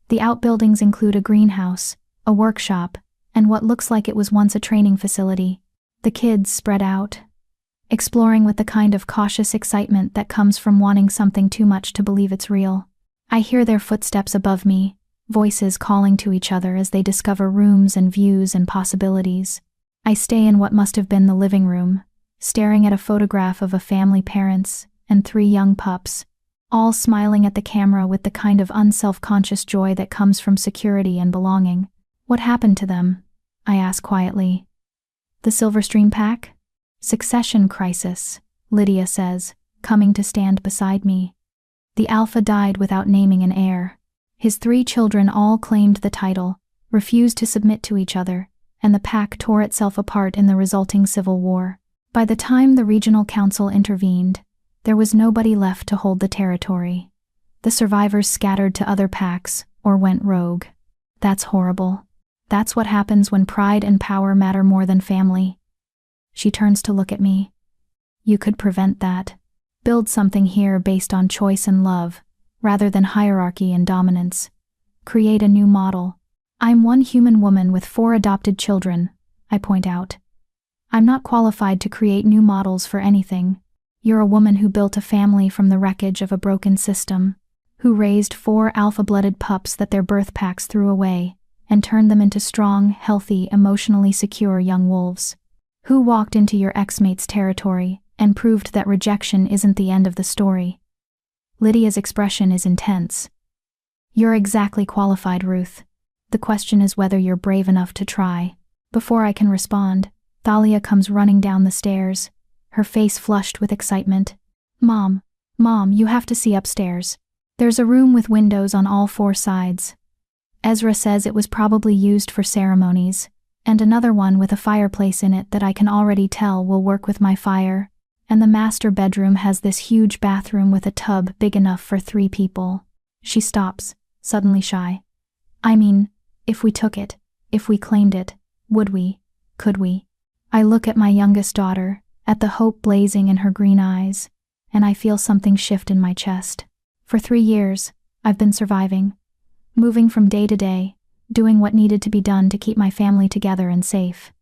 The outbuildings include a greenhouse, a workshop, and what looks like it was once a training facility. The kids spread out, exploring with the kind of cautious excitement that comes from wanting something too much to believe it's real. I hear their footsteps above me, voices calling to each other as they discover rooms and views and possibilities. I stay in what must have been the living room, staring at a photograph of a family, parents, and 3 young pups, all smiling at the camera with the kind of unself-conscious joy that comes from security and belonging. What happened to them? I ask quietly. The Silverstream pack? Succession crisis, Lydia says, coming to stand beside me. The alpha died without naming an heir. His 3 children all claimed the title, refused to submit to each other, and the pack tore itself apart in the resulting civil war. By the time the regional council intervened, there was nobody left to hold the territory. The survivors scattered to other packs or went rogue. That's horrible. That's what happens when pride and power matter more than family. She turns to look at me. You could prevent that. Build something here based on choice and love, rather than hierarchy and dominance. Create a new model. I'm one human woman with 4 adopted children, I point out. I'm not qualified to create new models for anything. You're a woman who built a family from the wreckage of a broken system, who raised 4 alpha-blooded pups that their birth packs threw away, and turned them into strong, healthy, emotionally secure young wolves. Who walked into your ex-mate's territory and proved that rejection isn't the end of the story. Lydia's expression is intense. You're exactly qualified, Ruth. The question is whether you're brave enough to try. Before I can respond, Thalia comes running down the stairs, her face flushed with excitement. Mom, you have to see upstairs. There's a room with windows on all 4 sides. Ezra says it was probably used for ceremonies, and another one with a fireplace in it that I can already tell will work with my fire, and the master bedroom has this huge bathroom with a tub big enough for 3 people. She stops, suddenly shy. I mean, if we took it, if we claimed it, would we, could we? I look at my youngest daughter, at the hope blazing in her green eyes, and I feel something shift in my chest. For 3 years, I've been surviving, moving from day to day, doing what needed to be done to keep my family together and safe.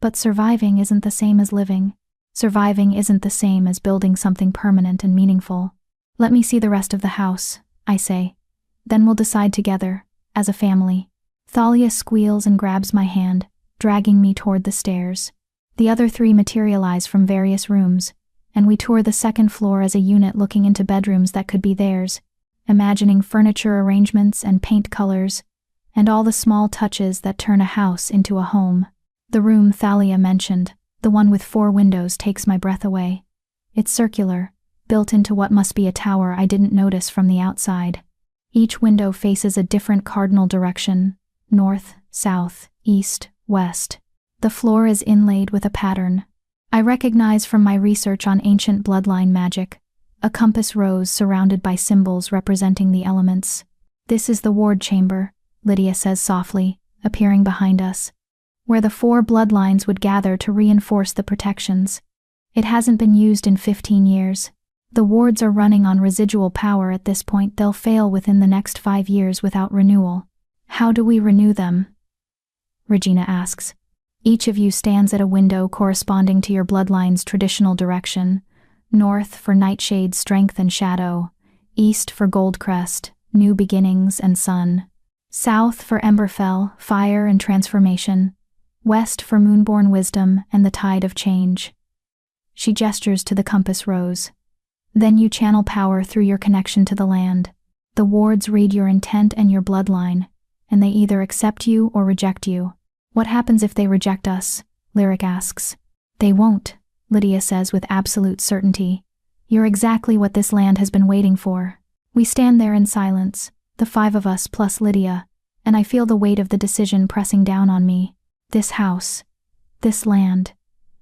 But surviving isn't the same as living. Surviving isn't the same as building something permanent and meaningful. Let me see the rest of the house, I say. Then we'll decide together, as a family. Thalia squeals and grabs my hand, dragging me toward the stairs. The other 3 materialize from various rooms, and we tour the 2nd floor as a unit looking into bedrooms that could be theirs, imagining furniture arrangements and paint colors, and all the small touches that turn a house into a home. The room Thalia mentioned, the one with 4 windows, takes my breath away. It's circular, built into what must be a tower I didn't notice from the outside. Each window faces a different cardinal direction: north, south, east, west. The floor is inlaid with a pattern I recognize from my research on ancient bloodline magic, a compass rose surrounded by symbols representing the elements. This is the ward chamber, Lydia says softly, appearing behind us, where the 4 bloodlines would gather to reinforce the protections. It hasn't been used in 15 years. The wards are running on residual power at this point. They'll fail within the next 5 years without renewal. How do we renew them? Regina asks. Each of you stands at a window corresponding to your bloodline's traditional direction: north for Nightshade, strength and shadow; east for Goldcrest, new beginnings and sun; south for Emberfell, fire and transformation; west for Moonborn, wisdom and the tide of change. She gestures to the compass rose. Then you channel power through your connection to the land. The wards read your intent and your bloodline, and they either accept you or reject you. What happens if they reject us? Lyric asks. They won't, Lydia says with absolute certainty. You're exactly what this land has been waiting for. We stand there in silence, the 5 of us plus Lydia, and I feel the weight of the decision pressing down on me. This house, this land,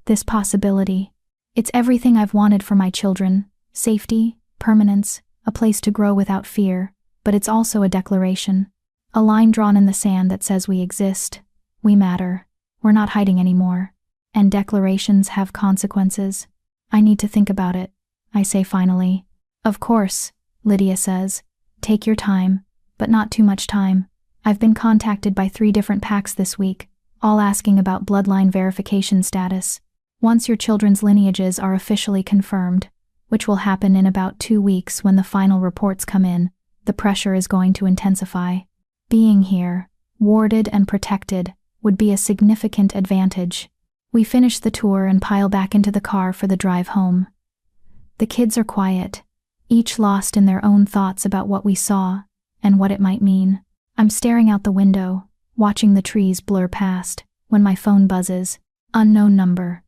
this possibility. It's everything I've wanted for my children: safety, permanence, a place to grow without fear, but it's also a declaration. A line drawn in the sand that says we exist. We matter. We're not hiding anymore. And declarations have consequences. I need to think about it, I say finally. Of course, Lydia says. Take your time, but not too much time. I've been contacted by 3 different packs this week, all asking about bloodline verification status. Once your children's lineages are officially confirmed, which will happen in about 2 weeks when the final reports come in, the pressure is going to intensify. Being here, warded and protected, would be a significant advantage. We finish the tour and pile back into the car for the drive home. The kids are quiet, each lost in their own thoughts about what we saw and what it might mean. I'm staring out the window, watching the trees blur past, when my phone buzzes. Unknown number.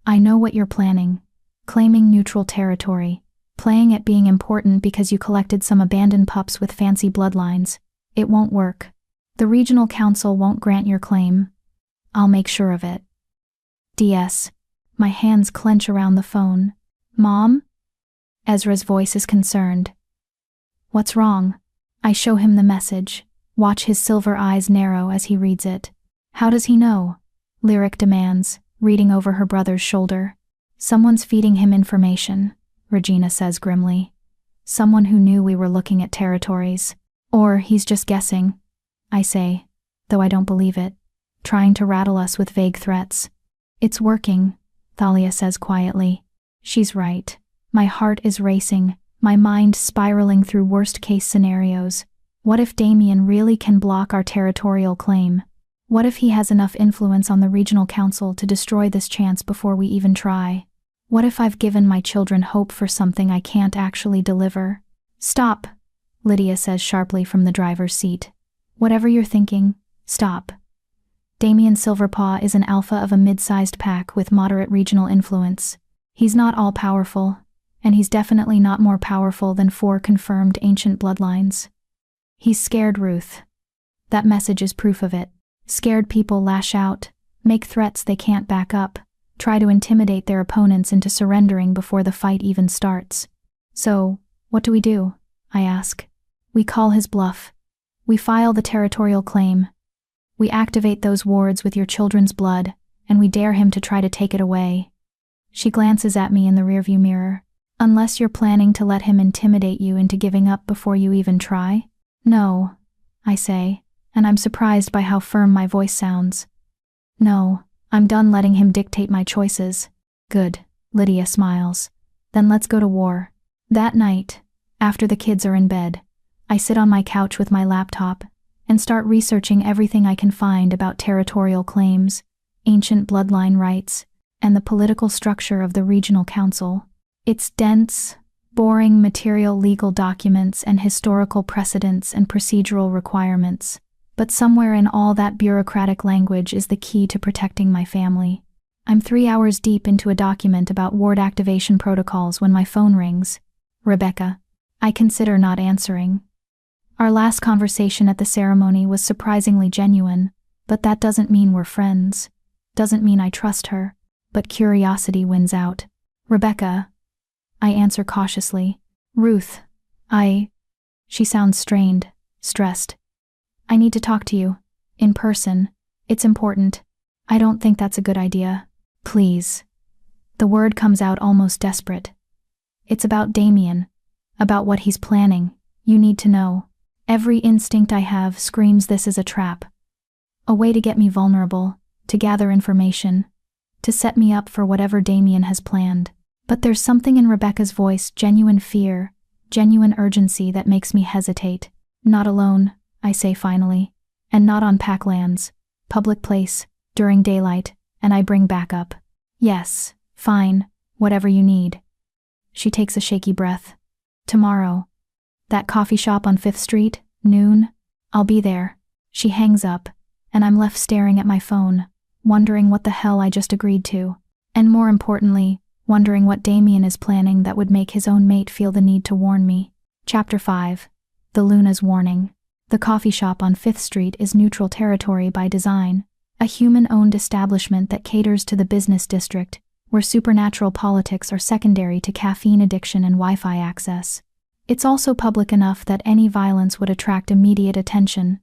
I know what you're planning. Claiming neutral territory. Playing at being important because you collected some abandoned pups with fancy bloodlines. It won't work. The regional council won't grant your claim. I'll make sure of it. DS. My hands clench around the phone. Mom? Ezra's voice is concerned. What's wrong? I show him the message, watch his silver eyes narrow as he reads it. How does he know? Lyric demands, reading over her brother's shoulder. Someone's feeding him information, Regina says grimly. Someone who knew we were looking at territories. Or he's just guessing, I say, though I don't believe it, trying to rattle us with vague threats. It's working, Thalia says quietly. She's right. My heart is racing, my mind spiraling through worst-case scenarios. What if Damien really can block our territorial claim? What if he has enough influence on the regional council to destroy this chance before we even try? What if I've given my children hope for something I can't actually deliver? Stop, Lydia says sharply from the driver's seat. Whatever you're thinking, stop. Damien Silverpaw is an alpha of a mid-sized pack with moderate regional influence. He's not all-powerful, and he's definitely not more powerful than 4 confirmed ancient bloodlines. He's scared, Ruth. That message is proof of it. Scared people lash out, make threats they can't back up, try to intimidate their opponents into surrendering before the fight even starts. So, what do? I ask. We call his bluff. We file the territorial claim. We activate those wards with your children's blood, and we dare him to try to take it away. She glances at me in the rearview mirror. Unless you're planning to let him intimidate you into giving up before you even try? No, I say, and I'm surprised by how firm my voice sounds. No, I'm done letting him dictate my choices. Good, Lydia smiles. Then let's go to war. That night, after the kids are in bed, I sit on my couch with my laptop and start researching everything I can find about territorial claims, ancient bloodline rights, and the political structure of the regional council. It's dense, boring material, legal documents and historical precedents and procedural requirements. But somewhere in all that bureaucratic language is the key to protecting my family. I'm 3 hours deep into a document about ward activation protocols when my phone rings. Rebecca. I consider not answering. Our last conversation at the ceremony was surprisingly genuine, but that doesn't mean we're friends. Doesn't mean I trust her. But curiosity wins out. Rebecca. I answer cautiously. Ruth. She sounds strained, stressed. I need to talk to you. In person. It's important. I don't think that's a good idea. Please. The word comes out almost desperate. It's about Damien. About what he's planning. You need to know. Every instinct I have screams this is a trap. A way to get me vulnerable, to gather information, to set me up for whatever Damien has planned. But there's something in Rebecca's voice, genuine fear, genuine urgency that makes me hesitate. Not alone, I say finally, and not on packlands, public place, during daylight, and I bring backup. Yes, fine, whatever you need. She takes a shaky breath. Tomorrow. That coffee shop on 5th Street, noon? I'll be there. She hangs up, and I'm left staring at my phone, wondering what the hell I just agreed to. And more importantly, wondering what Damien is planning that would make his own mate feel the need to warn me. Chapter 5. The Luna's Warning. The coffee shop on 5th Street is neutral territory by design, a human-owned establishment that caters to the business district, where supernatural politics are secondary to caffeine addiction and Wi-Fi access. It's also public enough that any violence would attract immediate attention,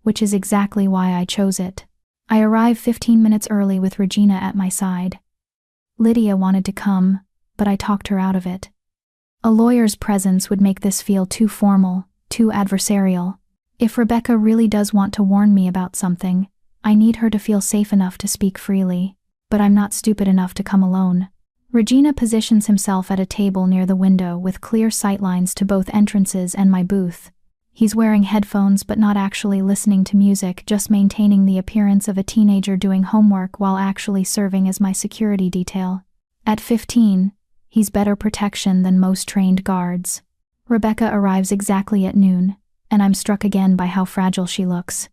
which is exactly why I chose it. I arrive 15 minutes early with Regina at my side. Lydia wanted to come, but I talked her out of it. A lawyer's presence would make this feel too formal, too adversarial. If Rebecca really does want to warn me about something, I need her to feel safe enough to speak freely, but I'm not stupid enough to come alone. Regina positions himself at a table near the window with clear sightlines to both entrances and my booth. He's wearing headphones but not actually listening to music, just maintaining the appearance of a teenager doing homework while actually serving as my security detail. At 15, he's better protection than most trained guards. Rebecca arrives exactly at noon, and I'm struck again by how fragile she looks.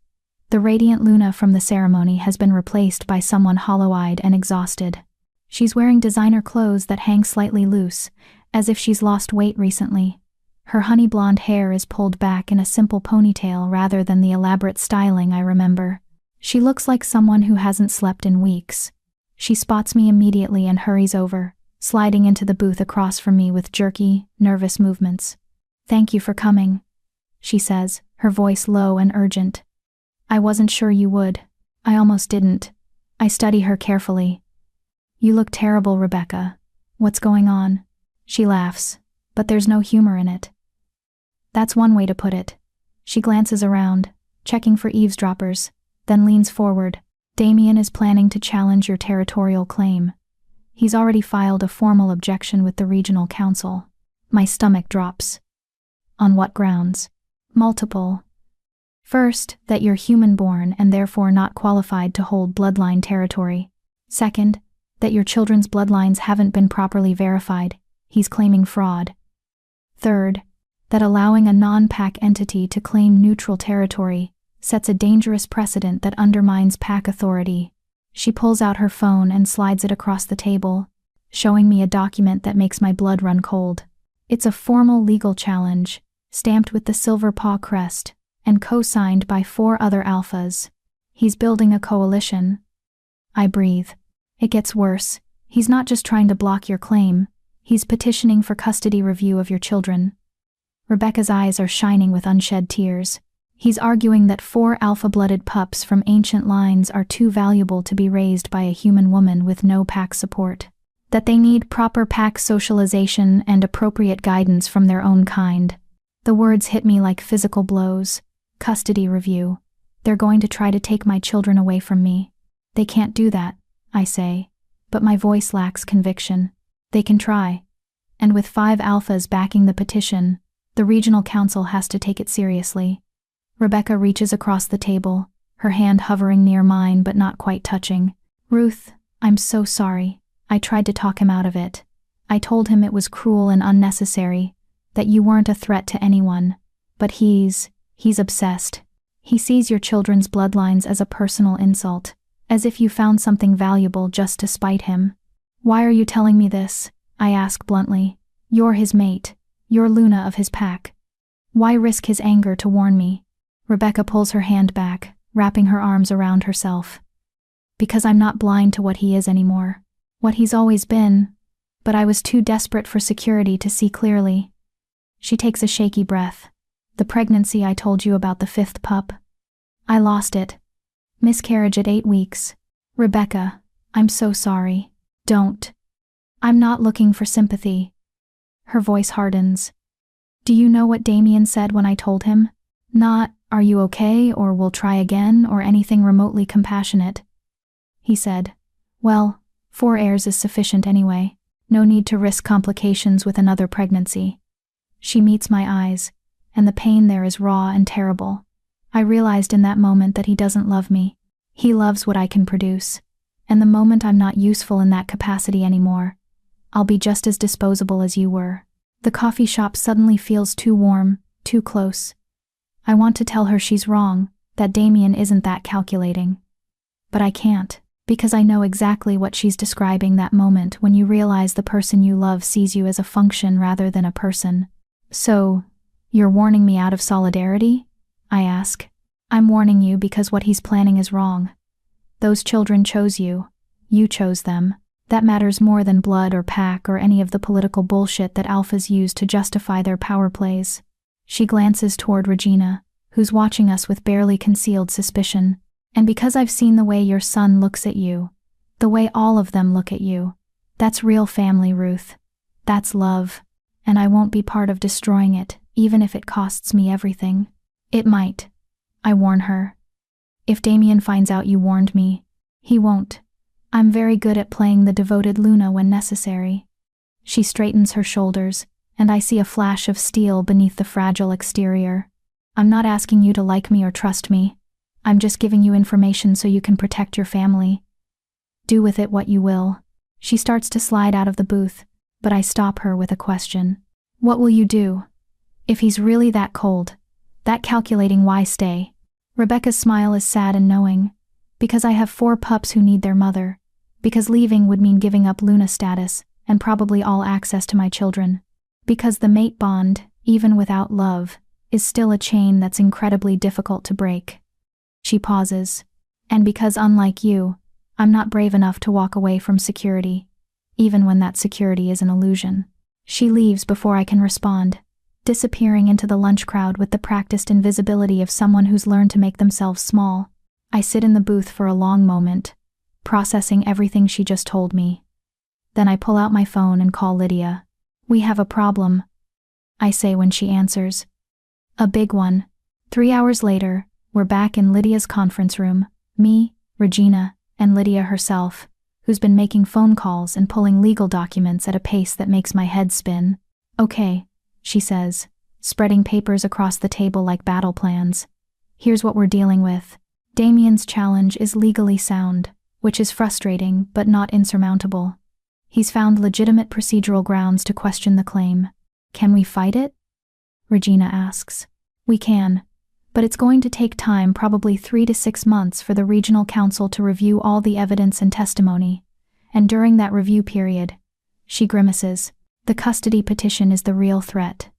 The radiant Luna from the ceremony has been replaced by someone hollow-eyed and exhausted. She's wearing designer clothes that hang slightly loose, as if she's lost weight recently. Her honey blonde hair is pulled back in a simple ponytail rather than the elaborate styling I remember. She looks like someone who hasn't slept in weeks. She spots me immediately and hurries over, sliding into the booth across from me with jerky, nervous movements. "Thank you for coming," she says, her voice low and urgent. "I wasn't sure you would." I almost didn't. I study her carefully. You look terrible, Rebecca. What's going on? She laughs, but there's no humor in it. That's one way to put it. She glances around, checking for eavesdroppers, then leans forward. Damien is planning to challenge your territorial claim. He's already filed a formal objection with the regional council. My stomach drops. On what grounds? Multiple. First, that you're human-born and therefore not qualified to hold bloodline territory. Second, that your children's bloodlines haven't been properly verified. He's claiming fraud. Third, that allowing a non-pack entity to claim neutral territory sets a dangerous precedent that undermines pack authority. She pulls out her phone and slides it across the table, showing me a document that makes my blood run cold. It's a formal legal challenge, stamped with the silver paw crest, and co-signed by 4 other alphas. He's building a coalition. I breathe. It gets worse. He's not just trying to block your claim, he's petitioning for custody review of your children. Rebecca's eyes are shining with unshed tears. He's arguing that 4 alpha-blooded pups from ancient lines are too valuable to be raised by a human woman with no pack support. That they need proper pack socialization and appropriate guidance from their own kind. The words hit me like physical blows. Custody review. They're going to try to take my children away from me. They can't do that, I say, but my voice lacks conviction. They can try. And with 5 alphas backing the petition, the regional council has to take it seriously. Rebecca reaches across the table, her hand hovering near mine but not quite touching. Ruth, I'm so sorry. I tried to talk him out of it. I told him it was cruel and unnecessary, that you weren't a threat to anyone. But he's obsessed. He sees your children's bloodlines as a personal insult, as if you found something valuable just to spite him. Why are you telling me this? I ask bluntly. You're his mate. You're Luna of his pack. Why risk his anger to warn me? Rebecca pulls her hand back, wrapping her arms around herself. Because I'm not blind to what he is anymore. What he's always been, but I was too desperate for security to see clearly. She takes a shaky breath. The pregnancy I told you about, the 5th pup. I lost it. Miscarriage at 8 weeks. Rebecca, I'm so sorry. Don't. I'm not looking for sympathy. Her voice hardens. Do you know what Damien said when I told him? Not, are you okay, or we'll try again, or anything remotely compassionate. He said, well, 4 heirs is sufficient anyway. No need to risk complications with another pregnancy. She meets my eyes, and the pain there is raw and terrible. I realized in that moment that he doesn't love me. He loves what I can produce. And the moment I'm not useful in that capacity anymore, I'll be just as disposable as you were. The coffee shop suddenly feels too warm, too close. I want to tell her she's wrong, that Damien isn't that calculating. But I can't, because I know exactly what she's describing, that moment when you realize the person you love sees you as a function rather than a person. So, you're warning me out of solidarity? I ask. I'm warning you because what he's planning is wrong. Those children chose you. You chose them. That matters more than blood or pack or any of the political bullshit that alphas use to justify their power plays. She glances toward Regina, who's watching us with barely concealed suspicion. And because I've seen the way your son looks at you, the way all of them look at you, that's real family, Ruth. That's love. And I won't be part of destroying it, even if it costs me everything. It might. I warn her. If Damien finds out you warned me, he won't. I'm very good at playing the devoted Luna when necessary. She straightens her shoulders, and I see a flash of steel beneath the fragile exterior. I'm not asking you to like me or trust me. I'm just giving you information so you can protect your family. Do with it what you will. She starts to slide out of the booth, but I stop her with a question. What will you do? If he's really that cold, that calculating, why stay? Rebecca's smile is sad and knowing. Because I have 4 pups who need their mother. Because leaving would mean giving up Luna status, and probably all access to my children. Because the mate bond, even without love, is still a chain that's incredibly difficult to break. She pauses. And because, unlike you, I'm not brave enough to walk away from security, even when that security is an illusion. She leaves before I can respond, disappearing into the lunch crowd with the practiced invisibility of someone who's learned to make themselves small. I sit in the booth for a long moment, processing everything she just told me. Then I pull out my phone and call Lydia. "We have a problem," I say when she answers. "A big one." 3 hours later, we're back in Lydia's conference room, me, Regina, and Lydia herself, who's been making phone calls and pulling legal documents at a pace that makes my head spin. "Okay," she says, spreading papers across the table like battle plans. "Here's what we're dealing with. Damien's challenge is legally sound, which is frustrating but not insurmountable. He's found legitimate procedural grounds to question the claim. Can we fight it?" Regina asks. "We can, but it's going to take time, probably 3 to 6 months, for the regional council to review all the evidence and testimony. And during that review period," she grimaces, "the custody petition is the real threat.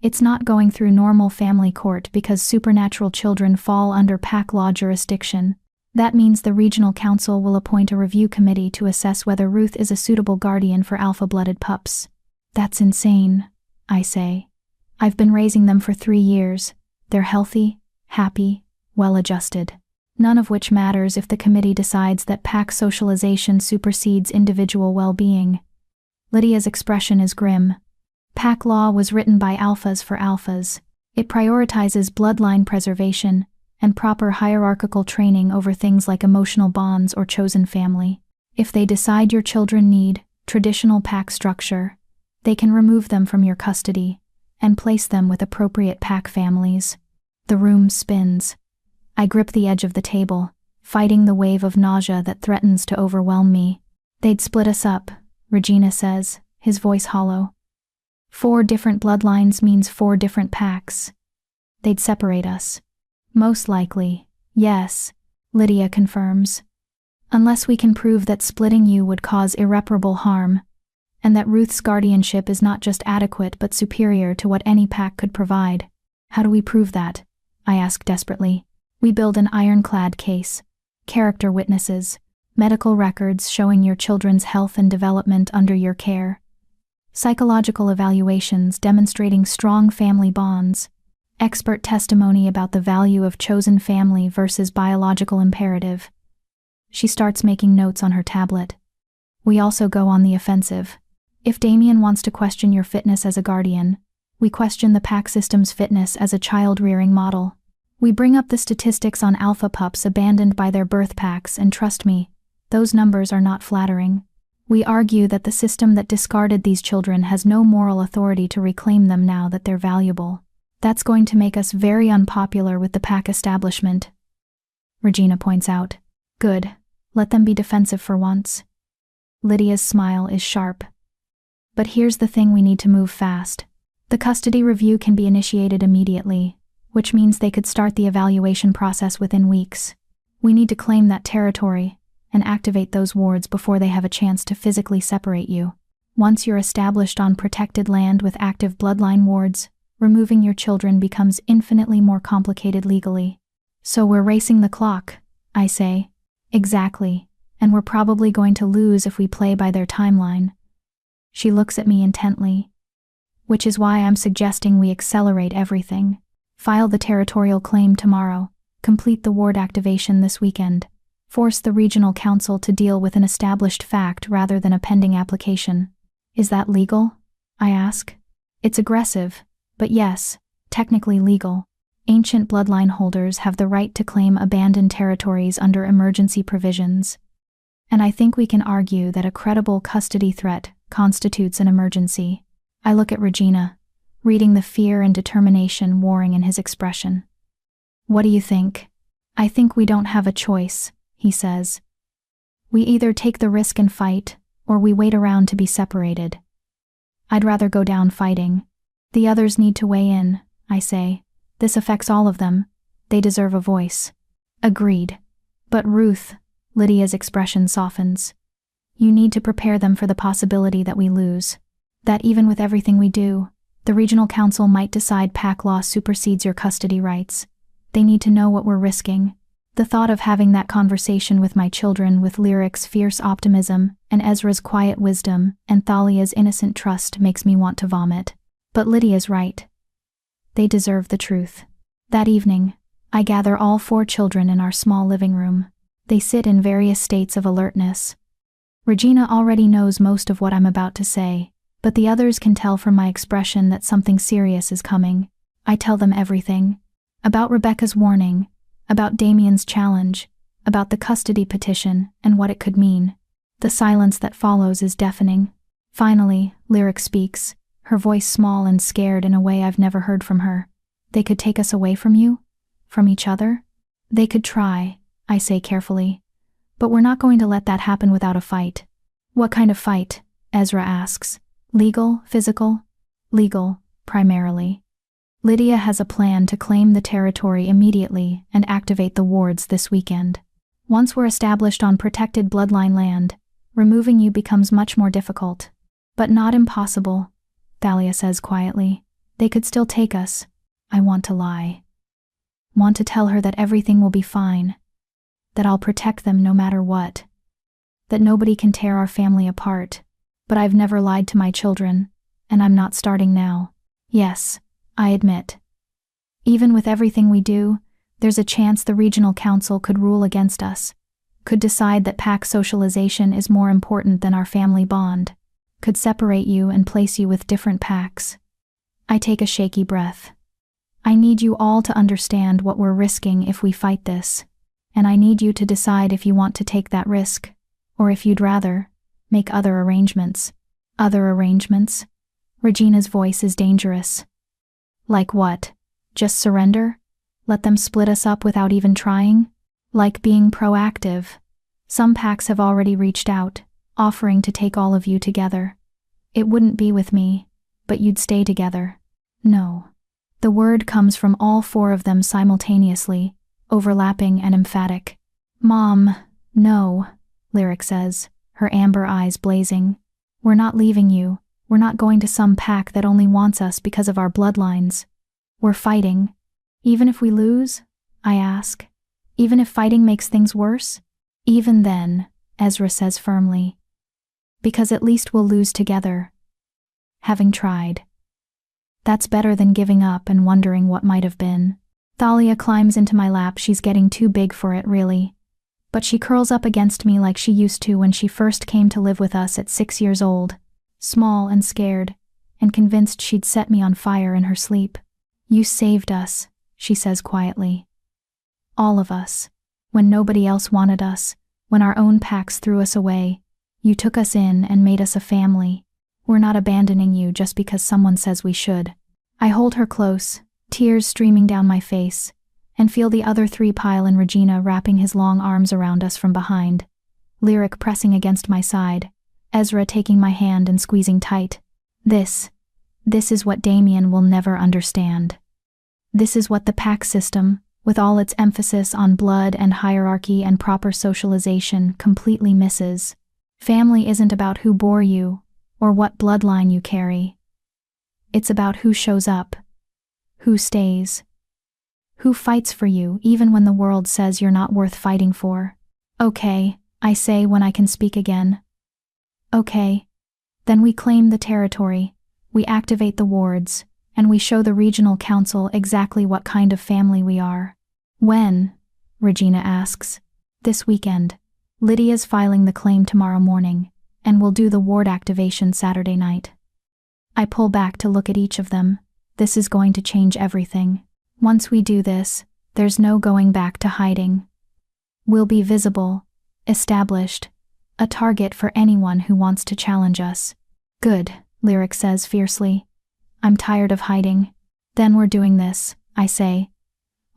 It's not going through normal family court because supernatural children fall under PAC law jurisdiction. That means the regional council will appoint a review committee to assess whether Ruth is a suitable guardian for alpha-blooded pups." "That's insane," I say. "I've been raising them for 3 years. They're healthy, happy, well-adjusted. None of which matters if the committee decides that PAC socialization supersedes individual well-being." Lydia's expression is grim. "PAC law was written by alphas for alphas. It prioritizes bloodline preservation and proper hierarchical training over things like emotional bonds or chosen family. If they decide your children need traditional PAC structure, they can remove them from your custody and place them with appropriate PAC families." The room spins. I grip the edge of the table, fighting the wave of nausea that threatens to overwhelm me. "They'd split us up," Regina says, his voice hollow. 4 different bloodlines means 4 different PACs. "They'd separate us." "Most likely, yes," Lydia confirms. "Unless we can prove that splitting you would cause irreparable harm, and that Ruth's guardianship is not just adequate but superior to what any PAC could provide." "How do we prove that?" I ask desperately. "We build an ironclad case. Character witnesses, medical records showing your children's health and development under your care, psychological evaluations demonstrating strong family bonds, expert testimony about the value of chosen family versus biological imperative." She starts making notes on her tablet. "We also go on the offensive. If Damien wants to question your fitness as a guardian, we question the PAC system's fitness as a child-rearing model. We bring up the statistics on alpha pups abandoned by their birth PACs, and trust me, those numbers are not flattering. We argue that the system that discarded these children has no moral authority to reclaim them now that they're valuable. That's going to make us very unpopular with the PAC establishment," Regina points out. "Good. Let them be defensive for once." Lydia's smile is sharp. "But here's the thing, we need to move fast. The custody review can be initiated immediately, which means they could start the evaluation process within weeks. We need to claim that territory and activate those wards before they have a chance to physically separate you. Once you're established on protected land with active bloodline wards, removing your children becomes infinitely more complicated legally." "So we're racing the clock," I say. "Exactly, and we're probably going to lose if we play by their timeline." She looks at me intently. "Which is why I'm suggesting we accelerate everything. File the territorial claim tomorrow, complete the ward activation this weekend, force the regional council to deal with an established fact rather than a pending application." "Is that legal?" I ask. "It's aggressive, but yes, technically legal. Ancient bloodline holders have the right to claim abandoned territories under emergency provisions. And I think we can argue that a credible custody threat constitutes an emergency." I look at Regina, reading the fear and determination warring in his expression. "What do you think?" "I think we don't have a choice," he says. "We either take the risk and fight, or we wait around to be separated. I'd rather go down fighting." "The others need to weigh in," I say. "This affects all of them. They deserve a voice." "Agreed. But Ruth," Lydia's expression softens, "you need to prepare them for the possibility that we lose. That even with everything we do, the regional council might decide PAC law supersedes your custody rights. They need to know what we're risking." The thought of having that conversation with my children, with Lyric's fierce optimism and Ezra's quiet wisdom and Thalia's innocent trust, makes me want to vomit. But Lydia's right. They deserve the truth. That evening, I gather all 4 children in our small living room. They sit in various states of alertness. Regina already knows most of what I'm about to say, but the others can tell from my expression that something serious is coming. I tell them everything. About Rebecca's warning, about Damien's challenge, about the custody petition and what it could mean. The silence that follows is deafening. Finally, Lyric speaks, her voice small and scared in a way I've never heard from her. They could take us away from you? From each other? They could try, I say carefully. But we're not going to let that happen without a fight. What kind of fight? Ezra asks. Legal, physical? Legal, primarily. Lydia has a plan to claim the territory immediately and activate the wards this weekend. Once we're established on protected bloodline land, removing you becomes much more difficult. But not impossible, Thalia says quietly. They could still take us. I want to lie. Want to tell her that everything will be fine. That I'll protect them no matter what. That nobody can tear our family apart. But I've never lied to my children, and I'm not starting now. Yes, I admit. Even with everything we do, there's a chance the regional council could rule against us. Could decide that pack socialization is more important than our family bond. Could separate you and place you with different packs. I take a shaky breath. I need you all to understand what we're risking if we fight this. And I need you to decide if you want to take that risk, or if you'd rather make other arrangements. Other arrangements? Regina's voice is dangerous. Like what? Just surrender? Let them split us up without even trying? Like being proactive. Some packs have already reached out, offering to take all of you together. It wouldn't be with me, but you'd stay together. No. The word comes from all 4 of them simultaneously, overlapping and emphatic. Mom, no, Lyric says, her amber eyes blazing. We're not leaving you. We're not going to some pack that only wants us because of our bloodlines. We're fighting. Even if we lose? I ask. Even if fighting makes things worse? Even then, Ezra says firmly. Because at least we'll lose together. Having tried. That's better than giving up and wondering what might have been. Thalia climbs into my lap. She's getting too big for it, really. But she curls up against me like she used to when she first came to live with us at 6 years old. Small and scared, and convinced she'd set me on fire in her sleep. You saved us, she says quietly. All of us. When nobody else wanted us, when our own packs threw us away, you took us in and made us a family. We're not abandoning you just because someone says we should. I hold her close, tears streaming down my face, and feel the other 3 pile in Regina wrapping his long arms around us from behind. Lyric pressing against my side, Ezra taking my hand and squeezing tight. This is what Damien will never understand. This is what the pack system, with all its emphasis on blood and hierarchy and proper socialization, completely misses. Family isn't about who bore you, or what bloodline you carry. It's about who shows up, who stays, who fights for you even when the world says you're not worth fighting for. Okay, I say when I can speak again. Okay. Then we claim the territory, we activate the wards, and we show the regional council exactly what kind of family we are. When? Regina asks. This weekend. Lydia's filing the claim tomorrow morning, and we'll do the ward activation Saturday night. I pull back to look at each of them. This is going to change everything. Once we do this, there's no going back to hiding. We'll be visible, established, a target for anyone who wants to challenge us. Good, Lyric says fiercely. I'm tired of hiding. Then we're doing this, I say.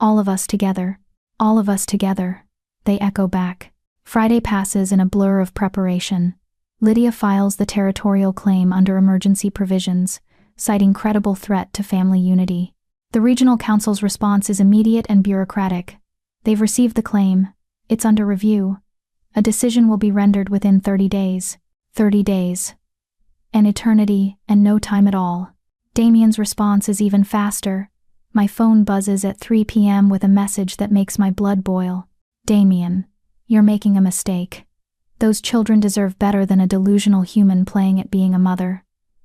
All of us together. All of us together. They echo back. Friday passes in a blur of preparation. Lydia files the territorial claim under emergency provisions, citing credible threat to family unity. The regional council's response is immediate and bureaucratic. They've received the claim. It's under review. A decision will be rendered within 30 days. 30 days. An eternity and no time at all. Damien's response is even faster. My phone buzzes at 3 p.m. with a message that makes my blood boil. Damien, you're making a mistake. Those children deserve better than a delusional human playing at being a mother.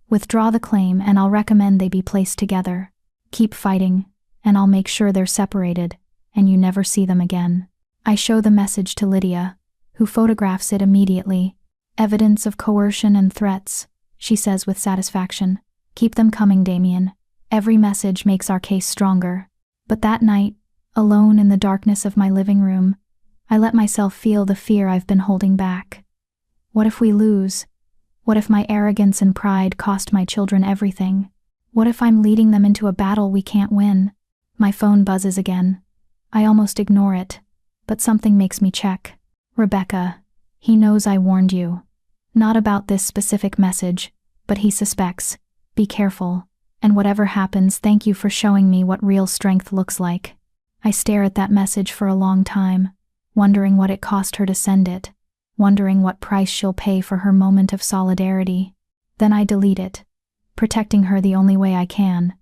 Withdraw the claim and I'll recommend they be placed together. Keep fighting, and I'll make sure they're separated, and you never see them again. I show the message to Lydia, who photographs it immediately. Evidence of coercion and threats, she says with satisfaction. Keep them coming, Damien. Every message makes our case stronger. But that night, alone in the darkness of my living room, I let myself feel the fear I've been holding back. What if we lose? What if my arrogance and pride cost my children everything? What if I'm leading them into a battle we can't win? My phone buzzes again. I almost ignore it, but something makes me check. Rebecca, he knows I warned you. Not about this specific message, but he suspects. Be careful, and whatever happens, thank you for showing me what real strength looks like. I stare at that message for a long time, wondering what it cost her to send it, wondering what price she'll pay for her moment of solidarity. Then I delete it, protecting her the only way I can,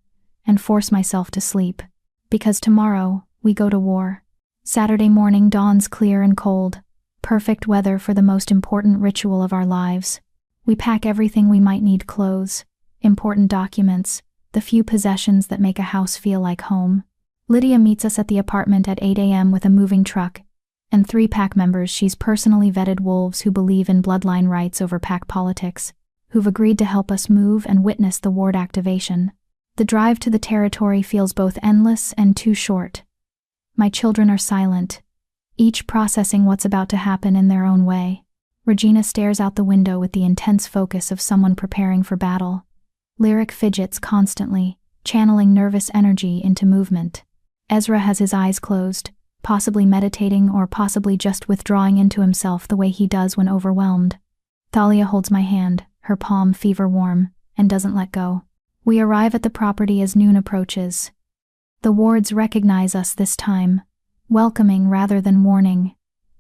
and force myself to sleep. Because tomorrow, we go to war. Saturday morning dawns clear and cold, perfect weather for the most important ritual of our lives. We pack everything we might need: clothes, important documents, the few possessions that make a house feel like home. Lydia meets us at the apartment at 8 a.m. with a moving truck, and 3 pack members she's personally vetted, wolves who believe in bloodline rights over pack politics, who've agreed to help us move and witness the ward activation. The drive to the territory feels both endless and too short. My children are silent, each processing what's about to happen in their own way. Regina stares out the window with the intense focus of someone preparing for battle. Lyric fidgets constantly, channeling nervous energy into movement. Ezra has his eyes closed, possibly meditating or possibly just withdrawing into himself the way he does when overwhelmed. Thalia holds my hand, her palm fever-warm, and doesn't let go. We arrive at the property as noon approaches. The wards recognize us this time, welcoming rather than warning,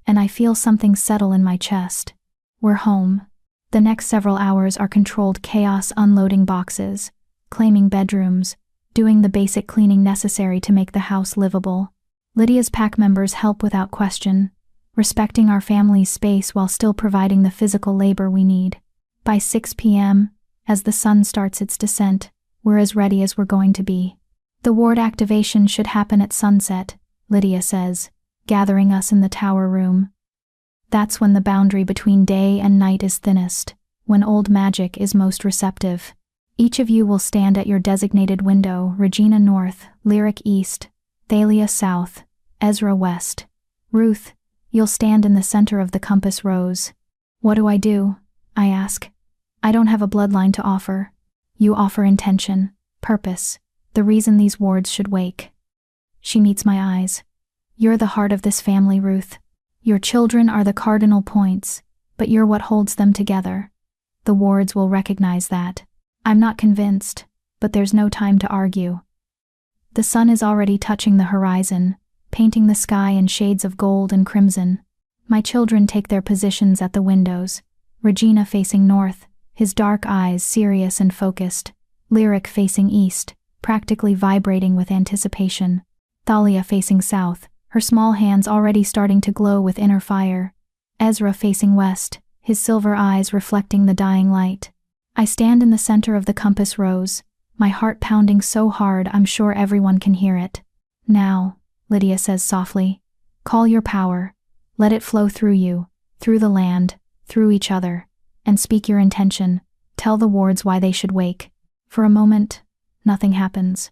and I feel something settle in my chest. We're home. The next several hours are controlled chaos, unloading boxes, claiming bedrooms, doing the basic cleaning necessary to make the house livable. Lydia's pack members help without question, respecting our family's space while still providing the physical labor we need. By 6 p.m., as the sun starts its descent, we're as ready as we're going to be. The ward activation should happen at sunset, Lydia says, gathering us in the tower room. That's when the boundary between day and night is thinnest, when old magic is most receptive. Each of you will stand at your designated window: Regina north, Lyric east, Thalia south, Ezra west. Ruth, you'll stand in the center of the compass rose. What do I do? I ask. I don't have a bloodline to offer. You offer intention, purpose, the reason these wards should wake. She meets my eyes. You're the heart of this family, Ruth. Your children are the cardinal points, but you're what holds them together. The wards will recognize that. I'm not convinced, but there's no time to argue. The sun is already touching the horizon, painting the sky in shades of gold and crimson. My children take their positions at the windows, Regina facing north, his dark eyes serious and focused, Lyric facing east, practically vibrating with anticipation, Thalia facing south, her small hands already starting to glow with inner fire, Ezra facing west, his silver eyes reflecting the dying light. I stand in the center of the compass rose, my heart pounding so hard I'm sure everyone can hear it. Now, Lydia says softly, call your power, let it flow through you, through the land, through each other, and speak your intention, tell the wards why they should wake. For a moment, nothing happens.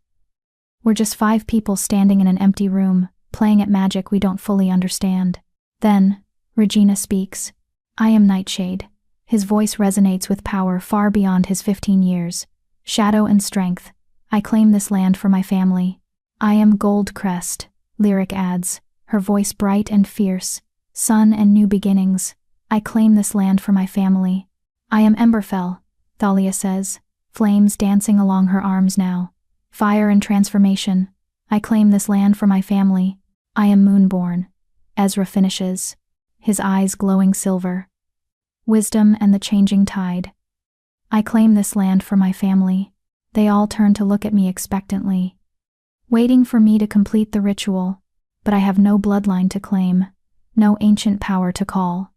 We're just 5 people standing in an empty room, playing at magic we don't fully understand. Then, Regina speaks. I am Nightshade. His voice resonates with power far beyond his 15 years. Shadow and strength. I claim this land for my family. I am Goldcrest, Lyric adds, her voice bright and fierce. Sun and new beginnings. I claim this land for my family. I am Emberfell, Thalia says, flames dancing along her arms now. Fire and transformation. I claim this land for my family. I am Moonborn, Ezra finishes, his eyes glowing silver. Wisdom and the changing tide. I claim this land for my family. They all turn to look at me expectantly, waiting for me to complete the ritual, but I have no bloodline to claim, no ancient power to call.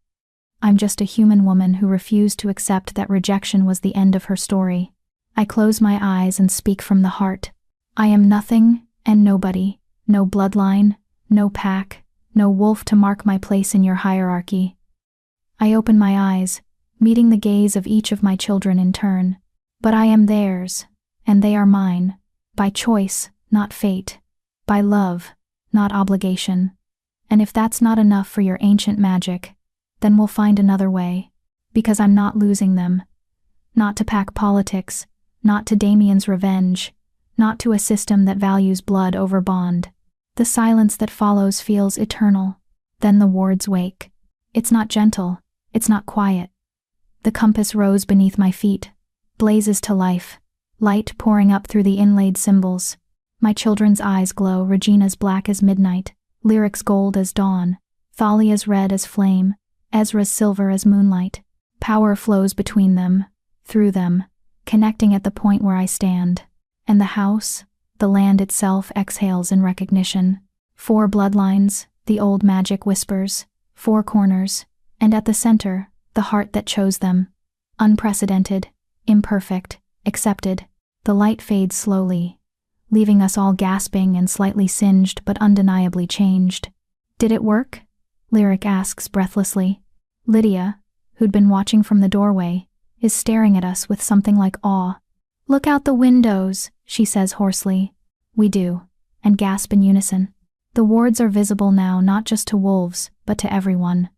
I'm just a human woman who refused to accept that rejection was the end of her story. I close my eyes and speak from the heart. I am nothing and nobody, no bloodline, No pack, no wolf to mark my place in your hierarchy. I open my eyes, meeting the gaze of each of my children in turn. But I am theirs, and they are mine. By choice, not fate. By love, not obligation. And if that's not enough for your ancient magic, then we'll find another way. Because I'm not losing them. Not to pack politics, not to Damien's revenge, not to a system that values blood over bond. The silence that follows feels eternal. Then the wards wake. It's not gentle, it's not quiet. The compass rose beneath my feet, blazes to life, light pouring up through the inlaid symbols. My children's eyes glow, Regina's black as midnight, Lyric's gold as dawn, Thalia's red as flame, Ezra's silver as moonlight. Power flows between them, through them, connecting at the point where I stand. And the house, the land itself, exhales in recognition. 4 bloodlines, the old magic whispers, 4 corners, and at the center, the heart that chose them. Unprecedented, imperfect, accepted. The light fades slowly, leaving us all gasping and slightly singed but undeniably changed. Did it work? Lyric asks breathlessly. Lydia, who'd been watching from the doorway, is staring at us with something like awe. Look out the windows, she says hoarsely. We do, and gasp in unison. The wards are visible now, not just to wolves, but to everyone.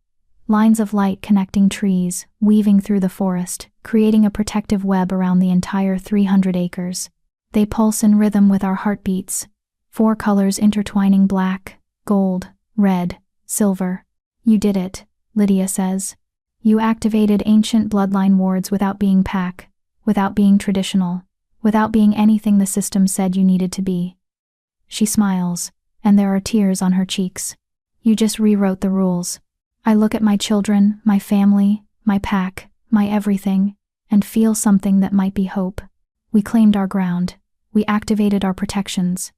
Lines of light connecting trees, weaving through the forest, creating a protective web around the entire 300 acres. They pulse in rhythm with our heartbeats, 4 colors intertwining: black, gold, red, silver. You did it, Lydia says. You activated ancient bloodline wards without being pack, without being traditional, without being anything the system said you needed to be. She smiles, and there are tears on her cheeks. You just rewrote the rules. I look at my children, my family, my pack, my everything, and feel something that might be hope. We claimed our ground. We activated our protections.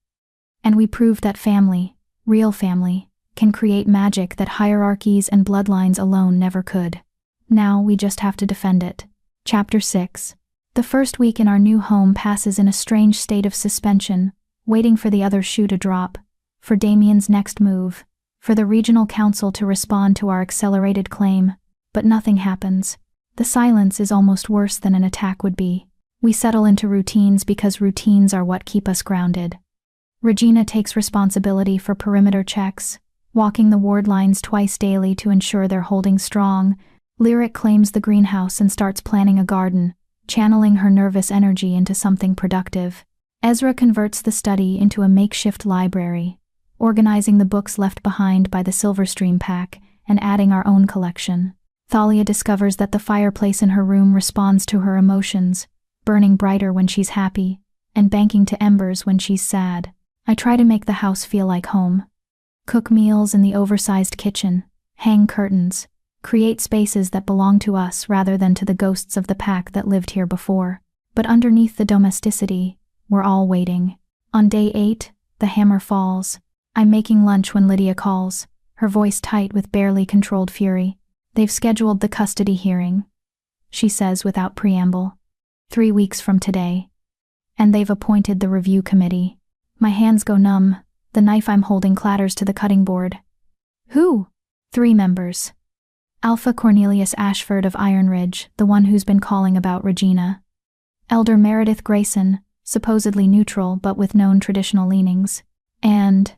And we proved that family, real family, can create magic that hierarchies and bloodlines alone never could. Now we just have to defend it. Chapter 6. The first week in our new home passes in a strange state of suspension, waiting for the other shoe to drop, for Damien's next move, for the regional council to respond to our accelerated claim. But nothing happens. The silence is almost worse than an attack would be. We settle into routines because routines are what keep us grounded. Regina takes responsibility for perimeter checks, walking the ward lines twice daily to ensure they're holding strong. Lyric claims the greenhouse and starts planning a garden, channeling her nervous energy into something productive. Ezra converts the study into a makeshift library, organizing the books left behind by the Silverstream pack and adding our own collection. Thalia discovers that the fireplace in her room responds to her emotions, burning brighter when she's happy, and banking to embers when she's sad. I try to make the house feel like home. Cook meals in the oversized kitchen, hang curtains, create spaces that belong to us rather than to the ghosts of the pack that lived here before. But underneath the domesticity, we're all waiting. On day 8, the hammer falls. I'm making lunch when Lydia calls, her voice tight with barely controlled fury. They've scheduled the custody hearing, she says without preamble. 3 weeks from today. And they've appointed the review committee. My hands go numb, the knife I'm holding clatters to the cutting board. Who? 3 members. Alpha Cornelius Ashford of Iron Ridge, the one who's been calling about Regina. Elder Meredith Grayson, supposedly neutral but with known traditional leanings. And...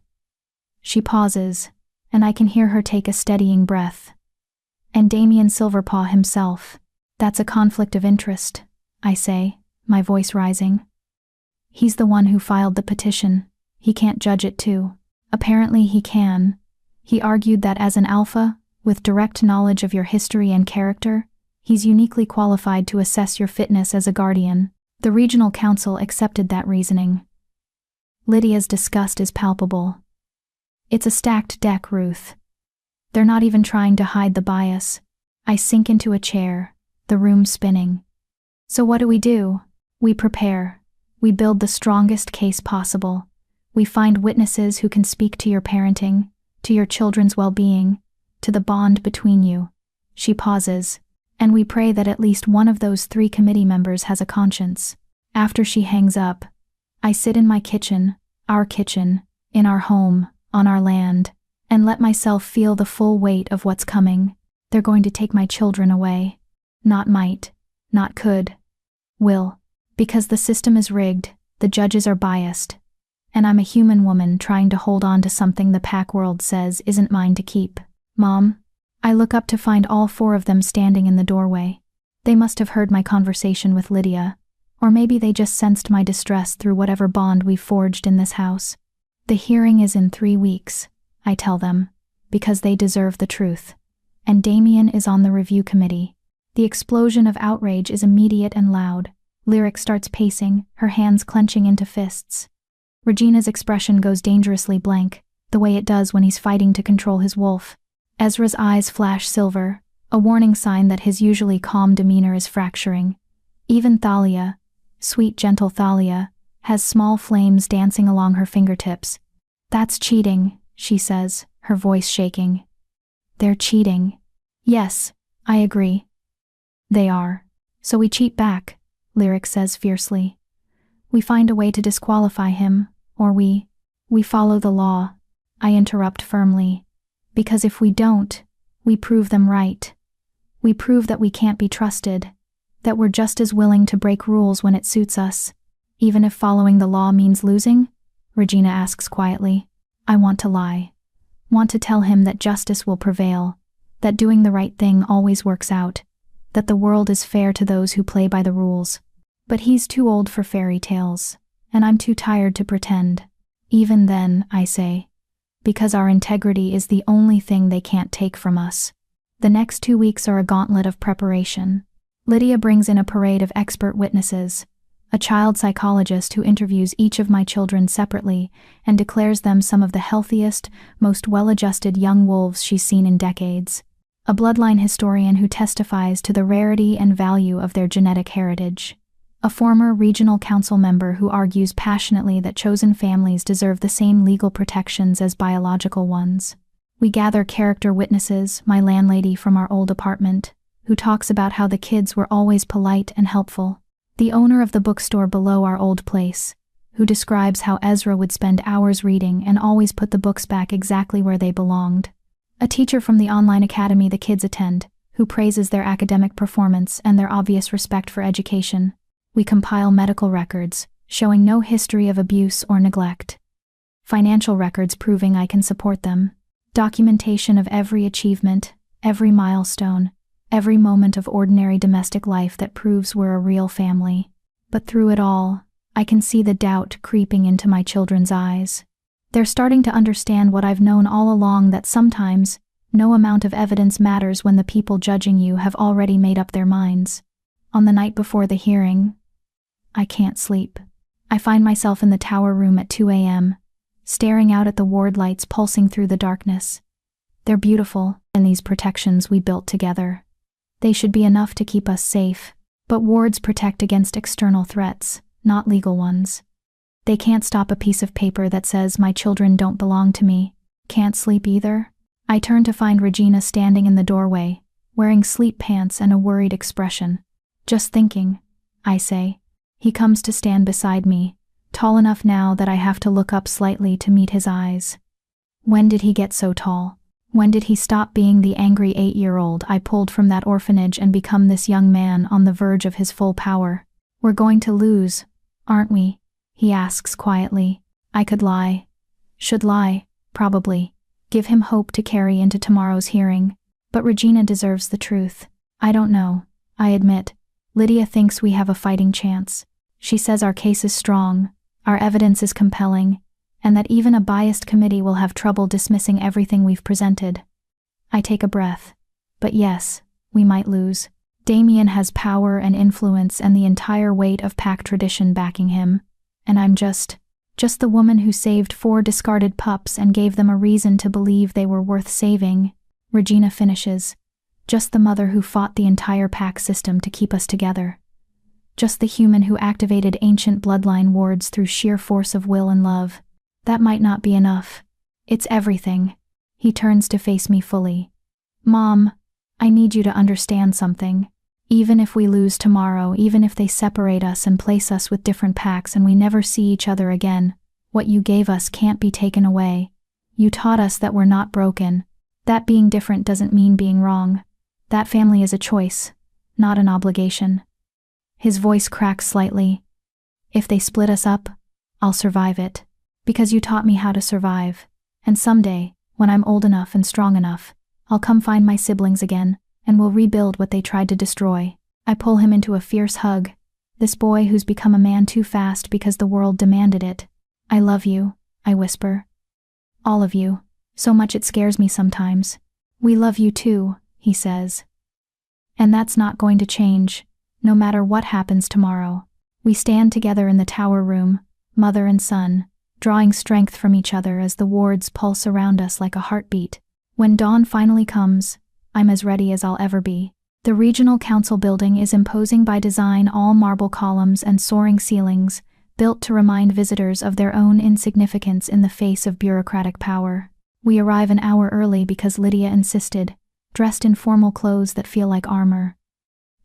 She pauses, and I can hear her take a steadying breath. And Damien Silverpaw himself. That's a conflict of interest, I say, my voice rising. He's the one who filed the petition. He can't judge it too. Apparently he can. He argued that as an alpha, with direct knowledge of your history and character, he's uniquely qualified to assess your fitness as a guardian. The regional council accepted that reasoning. Lydia's disgust is palpable. It's a stacked deck, Ruth. They're not even trying to hide the bias. I sink into a chair, the room spinning. So what do? We prepare. We build the strongest case possible. We find witnesses who can speak to your parenting, to your children's well-being, to the bond between you. She pauses, and we pray that at least one of those 3 committee members has a conscience. After she hangs up, I sit in my kitchen, our kitchen, in our home, on our land, and let myself feel the full weight of what's coming. They're going to take my children away. Not might, not could, will. Because the system is rigged, the judges are biased, and I'm a human woman trying to hold on to something the pack world says isn't mine to keep. Mom, I look up to find all 4 of them standing in the doorway. They must have heard my conversation with Lydia, or maybe they just sensed my distress through whatever bond we've forged in this house. The hearing is in 3 weeks, I tell them, because they deserve the truth. And Damien is on the review committee. The explosion of outrage is immediate and loud. Lyric starts pacing, her hands clenching into fists. Regina's expression goes dangerously blank, the way it does when he's fighting to control his wolf. Ezra's eyes flash silver, a warning sign that his usually calm demeanor is fracturing. Even Thalia, sweet gentle Thalia, has small flames dancing along her fingertips. That's cheating, she says, her voice shaking. They're cheating. Yes, I agree. They are. So we cheat back, Lyric says fiercely. We find a way to disqualify him, or we follow the law, I interrupt firmly. Because if we don't, we prove them right. We prove that we can't be trusted, that we're just as willing to break rules when it suits us, even if following the law means losing? Regina asks quietly. I want to lie. Want to tell him that justice will prevail, that doing the right thing always works out, that the world is fair to those who play by the rules. But he's too old for fairy tales, and I'm too tired to pretend. Even then, I say, because our integrity is the only thing they can't take from us. The next 2 weeks are a gauntlet of preparation. Lydia brings in a parade of expert witnesses, a child psychologist who interviews each of my children separately and declares them some of the healthiest, most well-adjusted young wolves she's seen in decades. A bloodline historian who testifies to the rarity and value of their genetic heritage. A former regional council member who argues passionately that chosen families deserve the same legal protections as biological ones. We gather character witnesses, my landlady from our old apartment, who talks about how the kids were always polite and helpful. The owner of the bookstore below our old place, who describes how Ezra would spend hours reading and always put the books back exactly where they belonged. A teacher from the online academy the kids attend, who praises their academic performance and their obvious respect for education. We compile medical records, showing no history of abuse or neglect. Financial records proving I can support them. Documentation of every achievement, every milestone, every moment of ordinary domestic life that proves we're a real family. But through it all, I can see the doubt creeping into my children's eyes. They're starting to understand what I've known all along, that sometimes, no amount of evidence matters when the people judging you have already made up their minds. On the night before the hearing, I can't sleep. I find myself in the tower room at 2 a.m., staring out at the ward lights pulsing through the darkness. They're beautiful, and these protections we built together. They should be enough to keep us safe, but wards protect against external threats, not legal ones. They can't stop a piece of paper that says my children don't belong to me. Can't sleep either? I turn to find Regina standing in the doorway, wearing sleep pants and a worried expression. Just thinking, I say. He comes to stand beside me, tall enough now that I have to look up slightly to meet his eyes. When did he get so tall? When did he stop being the angry 8-year-old I pulled from that orphanage and become this young man on the verge of his full power? We're going to lose, aren't we? He asks quietly. I could lie. Should lie, probably. Give him hope to carry into tomorrow's hearing. But Regina deserves the truth. I don't know, I admit. Lydia thinks we have a fighting chance. She says our case is strong, our evidence is compelling, and that even a biased committee will have trouble dismissing everything we've presented. I take a breath. But yes, we might lose. Damien has power and influence and the entire weight of pack tradition backing him, and I'm just the woman who saved 4 discarded pups and gave them a reason to believe they were worth saving. Regina finishes. Just the mother who fought the entire pack system to keep us together. Just the human who activated ancient bloodline wards through sheer force of will and love. That might not be enough. It's everything. He turns to face me fully. Mom, I need you to understand something. Even if we lose tomorrow, even if they separate us and place us with different packs and we never see each other again, what you gave us can't be taken away. You taught us that we're not broken. That being different doesn't mean being wrong. That family is a choice, not an obligation." His voice cracks slightly. "If they split us up, I'll survive it. Because you taught me how to survive. And someday, when I'm old enough and strong enough, I'll come find my siblings again, and we'll rebuild what they tried to destroy." I pull him into a fierce hug. This boy who's become a man too fast because the world demanded it. "I love you," I whisper. "All of you. So much it scares me sometimes." "We love you too," he says. "And that's not going to change, no matter what happens tomorrow." We stand together in the tower room, mother and son, drawing strength from each other as the wards pulse around us like a heartbeat. When dawn finally comes, I'm as ready as I'll ever be. The regional council building is imposing by design, all marble columns and soaring ceilings, built to remind visitors of their own insignificance in the face of bureaucratic power. We arrive an hour early because Lydia insisted, dressed in formal clothes that feel like armor.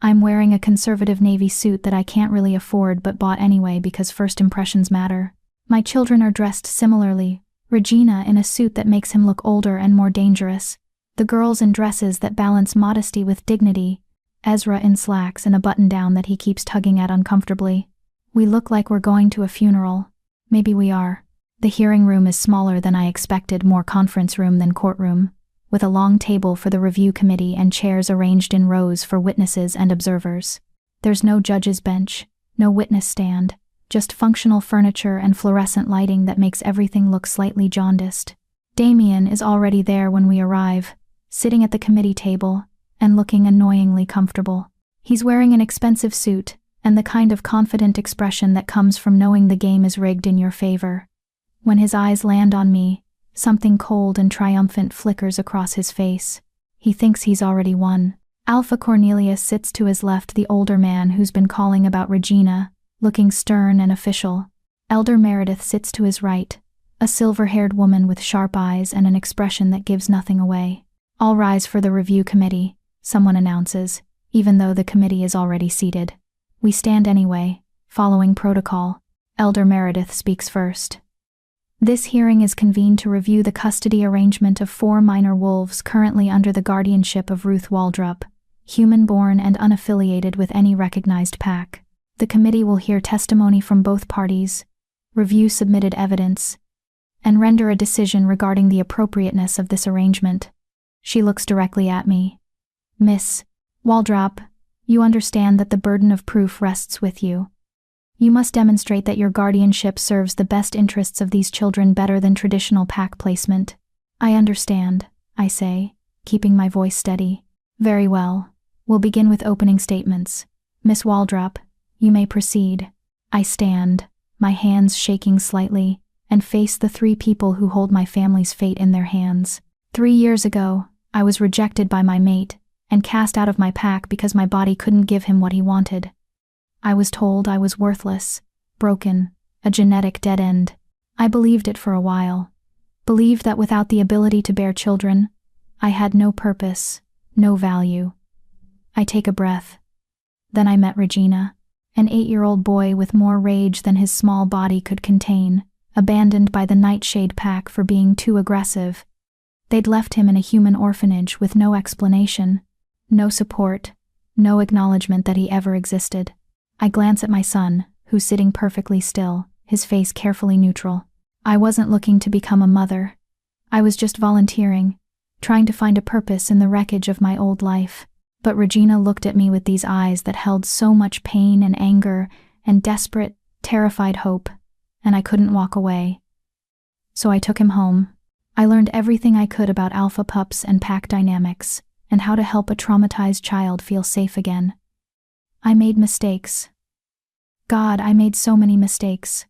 I'm wearing a conservative navy suit that I can't really afford but bought anyway because first impressions matter. My children are dressed similarly, Regina in a suit that makes him look older and more dangerous, the girls in dresses that balance modesty with dignity, Ezra in slacks and a button-down that he keeps tugging at uncomfortably. We look like we're going to a funeral. Maybe we are. The hearing room is smaller than I expected, more conference room than courtroom, with a long table for the review committee and chairs arranged in rows for witnesses and observers. There's no judge's bench, no witness stand, just functional furniture and fluorescent lighting that makes everything look slightly jaundiced. Damien is already there when we arrive, sitting at the committee table and looking annoyingly comfortable. He's wearing an expensive suit and the kind of confident expression that comes from knowing the game is rigged in your favor. When his eyes land on me, something cold and triumphant flickers across his face. He thinks he's already won. Alpha Cornelius sits to his left, the older man who's been calling about Regina, looking stern and official. Elder Meredith sits to his right, a silver-haired woman with sharp eyes and an expression that gives nothing away. "All rise for the review committee," someone announces, even though the committee is already seated. We stand anyway, following protocol. Elder Meredith speaks first. "This hearing is convened to review the custody arrangement of 4 minor wolves currently under the guardianship of Ruth Waldrop, human-born and unaffiliated with any recognized pack. The committee will hear testimony from both parties, review submitted evidence, and render a decision regarding the appropriateness of this arrangement." She looks directly at me. "Miss Waldrop, you understand that the burden of proof rests with you. You must demonstrate that your guardianship serves the best interests of these children better than traditional pack placement." "I understand," I say, keeping my voice steady. "Very well. We'll begin with opening statements. Miss Waldrop, you may proceed." I stand, my hands shaking slightly, and face the 3 people who hold my family's fate in their hands. 3 years ago, I was rejected by my mate and cast out of my pack because my body couldn't give him what he wanted. I was told I was worthless, broken, a genetic dead end. I believed it for a while. Believed that without the ability to bear children, I had no purpose, no value. I take a breath. Then I met Regina, an 8-year-old boy with more rage than his small body could contain, abandoned by the Nightshade pack for being too aggressive. They'd left him in a human orphanage with no explanation, no support, no acknowledgement that he ever existed. I glance at my son, who's sitting perfectly still, his face carefully neutral. I wasn't looking to become a mother. I was just volunteering, trying to find a purpose in the wreckage of my old life. But Regina looked at me with these eyes that held so much pain and anger and desperate, terrified hope, and I couldn't walk away. So I took him home. I learned everything I could about alpha pups and pack dynamics, and how to help a traumatized child feel safe again. I made mistakes. God, I made so many mistakes.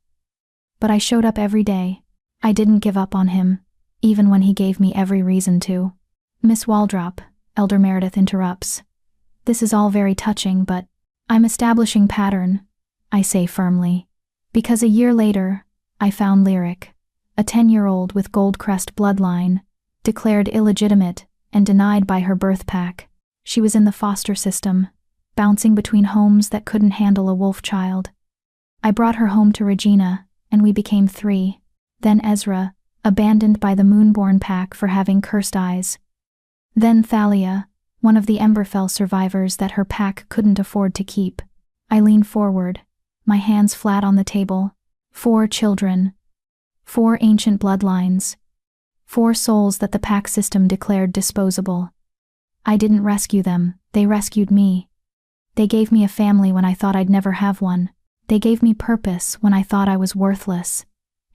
But I showed up every day. I didn't give up on him, even when he gave me every reason to. "Miss Waldrop," Elder Meredith interrupts. "This is all very touching, but I'm establishing pattern," I say firmly. Because a year later, I found Lyric, a 10-year-old with Goldcrest bloodline, declared illegitimate and denied by her birth pack. She was in the foster system, bouncing between homes that couldn't handle a wolf child. I brought her home to Regina, and we became 3. Then Ezra, abandoned by the Moonborn pack for having cursed eyes. Then Thalia, one of the Emberfell survivors that her pack couldn't afford to keep. I lean forward, my hands flat on the table. 4 children. 4 ancient bloodlines. 4 souls that the pack system declared disposable. I didn't rescue them, they rescued me. They gave me a family when I thought I'd never have one. They gave me purpose when I thought I was worthless.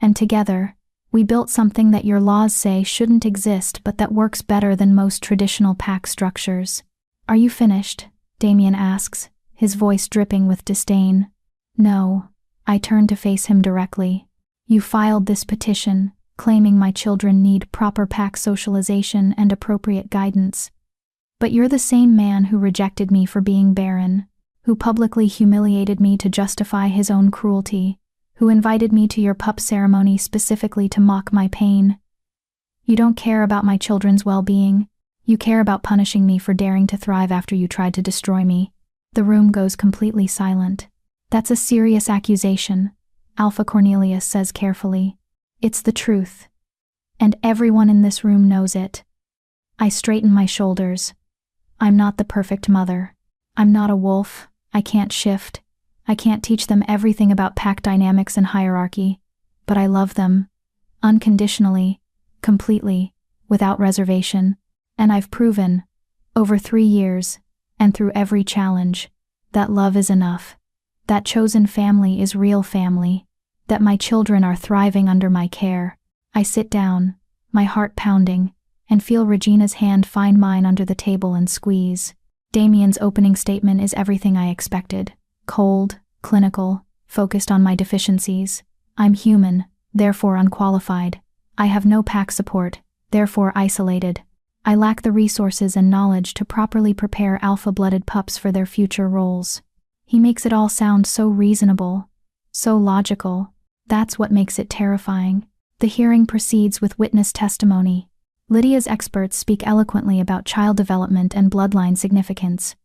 And together, we built something that your laws say shouldn't exist but that works better than most traditional pack structures. Are you finished? Damien asks, his voice dripping with disdain. No. I turn to face him directly. You filed this petition, claiming my children need proper pack socialization and appropriate guidance. But you're the same man who rejected me for being barren, who publicly humiliated me to justify his own cruelty, who invited me to your pup ceremony specifically to mock my pain. You don't care about my children's well-being. You care about punishing me for daring to thrive after you tried to destroy me. The room goes completely silent. That's a serious accusation, Alpha Cornelius says carefully. It's the truth. And everyone in this room knows it. I straighten my shoulders. I'm not the perfect mother. I'm not a wolf. I can't shift. I can't teach them everything about pack dynamics and hierarchy. But I love them. Unconditionally. Completely. Without reservation. And I've proven, over 3 years, and through every challenge, that love is enough. That chosen family is real family. That my children are thriving under my care. I sit down, my heart pounding, and feel Regina's hand find mine under the table and squeeze. Damien's opening statement is everything I expected. Cold, clinical, focused on my deficiencies. I'm human, therefore unqualified. I have no pack support, therefore isolated. I lack the resources and knowledge to properly prepare alpha-blooded pups for their future roles. He makes it all sound so reasonable, so logical. That's what makes it terrifying. The hearing proceeds with witness testimony. Lydia's experts speak eloquently about child development and bloodline significance.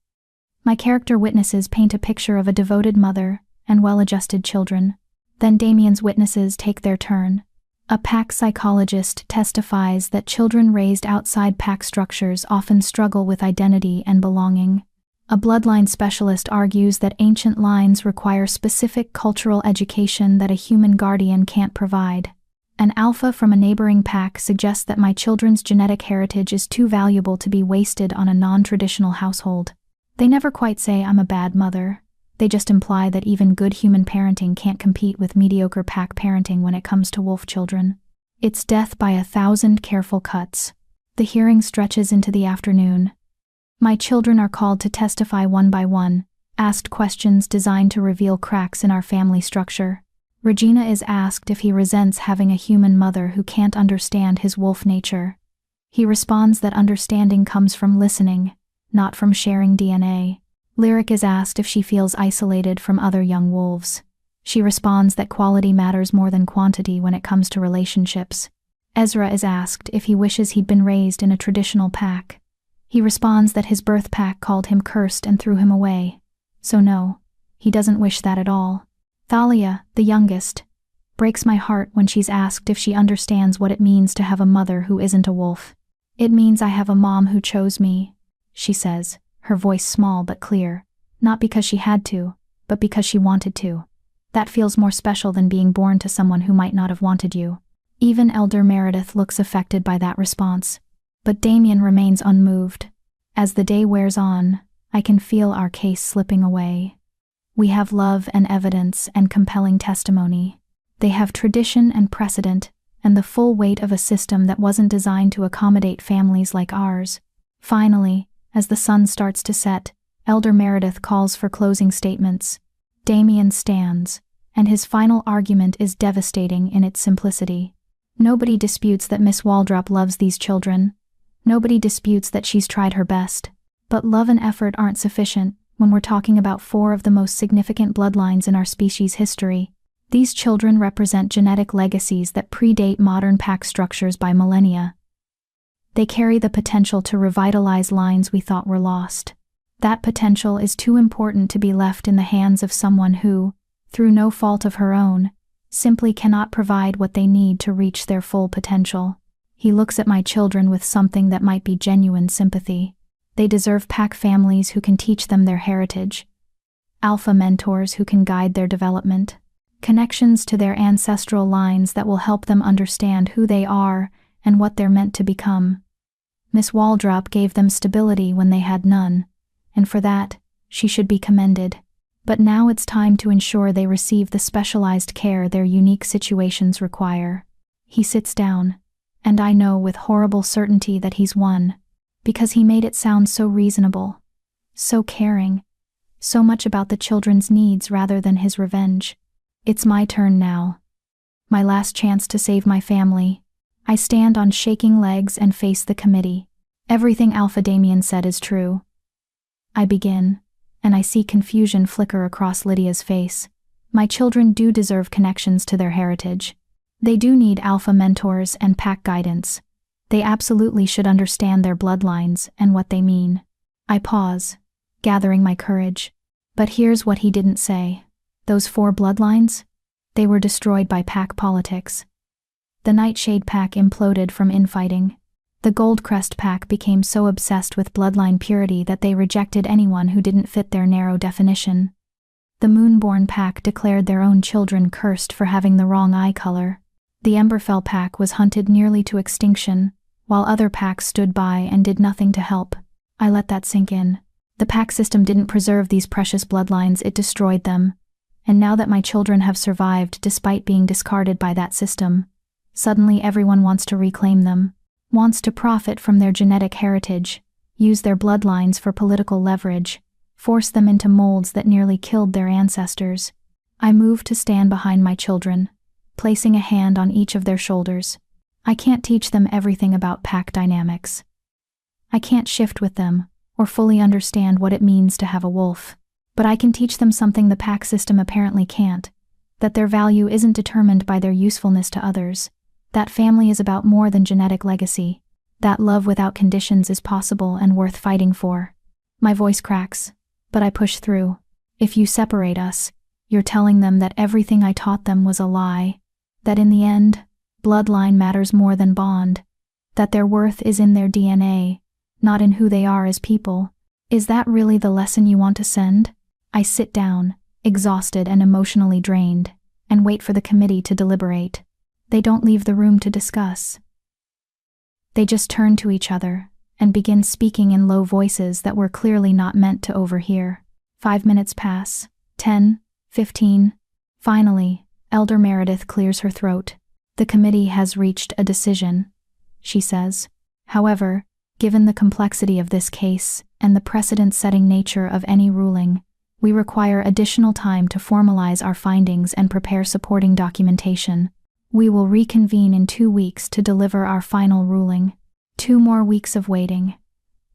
My character witnesses paint a picture of a devoted mother and well-adjusted children. Then Damien's witnesses take their turn. A pack psychologist testifies that children raised outside pack structures often struggle with identity and belonging. A bloodline specialist argues that ancient lines require specific cultural education that a human guardian can't provide. An alpha from a neighboring pack suggests that my children's genetic heritage is too valuable to be wasted on a non-traditional household. They never quite say I'm a bad mother. They just imply that even good human parenting can't compete with mediocre pack parenting when it comes to wolf children. It's death by 1,000 careful cuts. The hearing stretches into the afternoon. My children are called to testify one by one, asked questions designed to reveal cracks in our family structure. Regina is asked if he resents having a human mother who can't understand his wolf nature. He responds that understanding comes from listening, not from sharing DNA. Lyric is asked if she feels isolated from other young wolves. She responds that quality matters more than quantity when it comes to relationships. Ezra is asked if he wishes he'd been raised in a traditional pack. He responds that his birth pack called him cursed and threw him away. So no, he doesn't wish that at all. Thalia, the youngest, breaks my heart when she's asked if she understands what it means to have a mother who isn't a wolf. It means I have a mom who chose me, she says, her voice small but clear, not because she had to, but because she wanted to. That feels more special than being born to someone who might not have wanted you. Even Elder Meredith looks affected by that response. But Damien remains unmoved. As the day wears on, I can feel our case slipping away. We have love and evidence and compelling testimony. They have tradition and precedent, and the full weight of a system that wasn't designed to accommodate families like ours. Finally, as the sun starts to set, Elder Meredith calls for closing statements. Damien stands, and his final argument is devastating in its simplicity. Nobody disputes that Miss Waldrop loves these children. Nobody disputes that she's tried her best. But love and effort aren't sufficient when we're talking about 4 of the most significant bloodlines in our species' history. These children represent genetic legacies that predate modern pack structures by millennia. They carry the potential to revitalize lines we thought were lost. That potential is too important to be left in the hands of someone who, through no fault of her own, simply cannot provide what they need to reach their full potential. He looks at my children with something that might be genuine sympathy. They deserve pack families who can teach them their heritage, alpha mentors who can guide their development, connections to their ancestral lines that will help them understand who they are and what they're meant to become. Miss Waldrop gave them stability when they had none, and for that, she should be commended. But now it's time to ensure they receive the specialized care their unique situations require. He sits down, and I know with horrible certainty that he's won, because he made it sound so reasonable, so caring, so much about the children's needs rather than his revenge. It's my turn now. My last chance to save my family. I stand on shaking legs and face the committee. Everything Alpha Damien said is true. I begin, and I see confusion flicker across Lydia's face. My children do deserve connections to their heritage. They do need alpha mentors and pack guidance. They absolutely should understand their bloodlines and what they mean. I pause, gathering my courage. But here's what he didn't say. Those 4 bloodlines? They were destroyed by pack politics. The Nightshade pack imploded from infighting. The Goldcrest pack became so obsessed with bloodline purity that they rejected anyone who didn't fit their narrow definition. The Moonborn pack declared their own children cursed for having the wrong eye color. The Emberfell pack was hunted nearly to extinction, while other packs stood by and did nothing to help. I let that sink in. The pack system didn't preserve these precious bloodlines, it destroyed them. And now that my children have survived despite being discarded by that system, suddenly everyone wants to reclaim them, wants to profit from their genetic heritage, use their bloodlines for political leverage, force them into molds that nearly killed their ancestors. I move to stand behind my children, placing a hand on each of their shoulders. I can't teach them everything about pack dynamics. I can't shift with them, or fully understand what it means to have a wolf. But I can teach them something the pack system apparently can't, that their value isn't determined by their usefulness to others, that family is about more than genetic legacy, that love without conditions is possible and worth fighting for. My voice cracks, but I push through. If you separate us, you're telling them that everything I taught them was a lie, that in the end, bloodline matters more than bond, that their worth is in their DNA, not in who they are as people. Is that really the lesson you want to send? I sit down, exhausted and emotionally drained, and wait for the committee to deliberate. They don't leave the room to discuss. They just turn to each other and begin speaking in low voices that were clearly not meant to overhear. 5 minutes pass, 10, 15. Finally, Elder Meredith clears her throat. The committee has reached a decision, she says. However, given the complexity of this case and the precedent-setting nature of any ruling, we require additional time to formalize our findings and prepare supporting documentation. We will reconvene in 2 weeks to deliver our final ruling. 2 more weeks of waiting.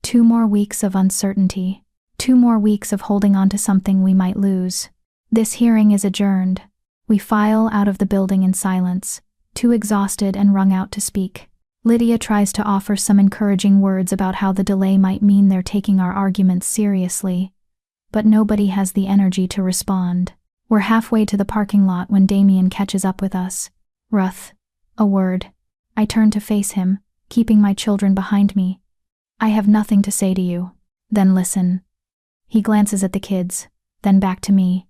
2 more weeks of uncertainty. 2 more weeks of holding on to something we might lose. This hearing is adjourned. We file out of the building in silence, too exhausted and wrung out to speak. Lydia tries to offer some encouraging words about how the delay might mean they're taking our arguments seriously, but nobody has the energy to respond. We're halfway to the parking lot when Damien catches up with us. Ruth, a word. I turn to face him, keeping my children behind me. I have nothing to say to you. Then listen. He glances at the kids, then back to me.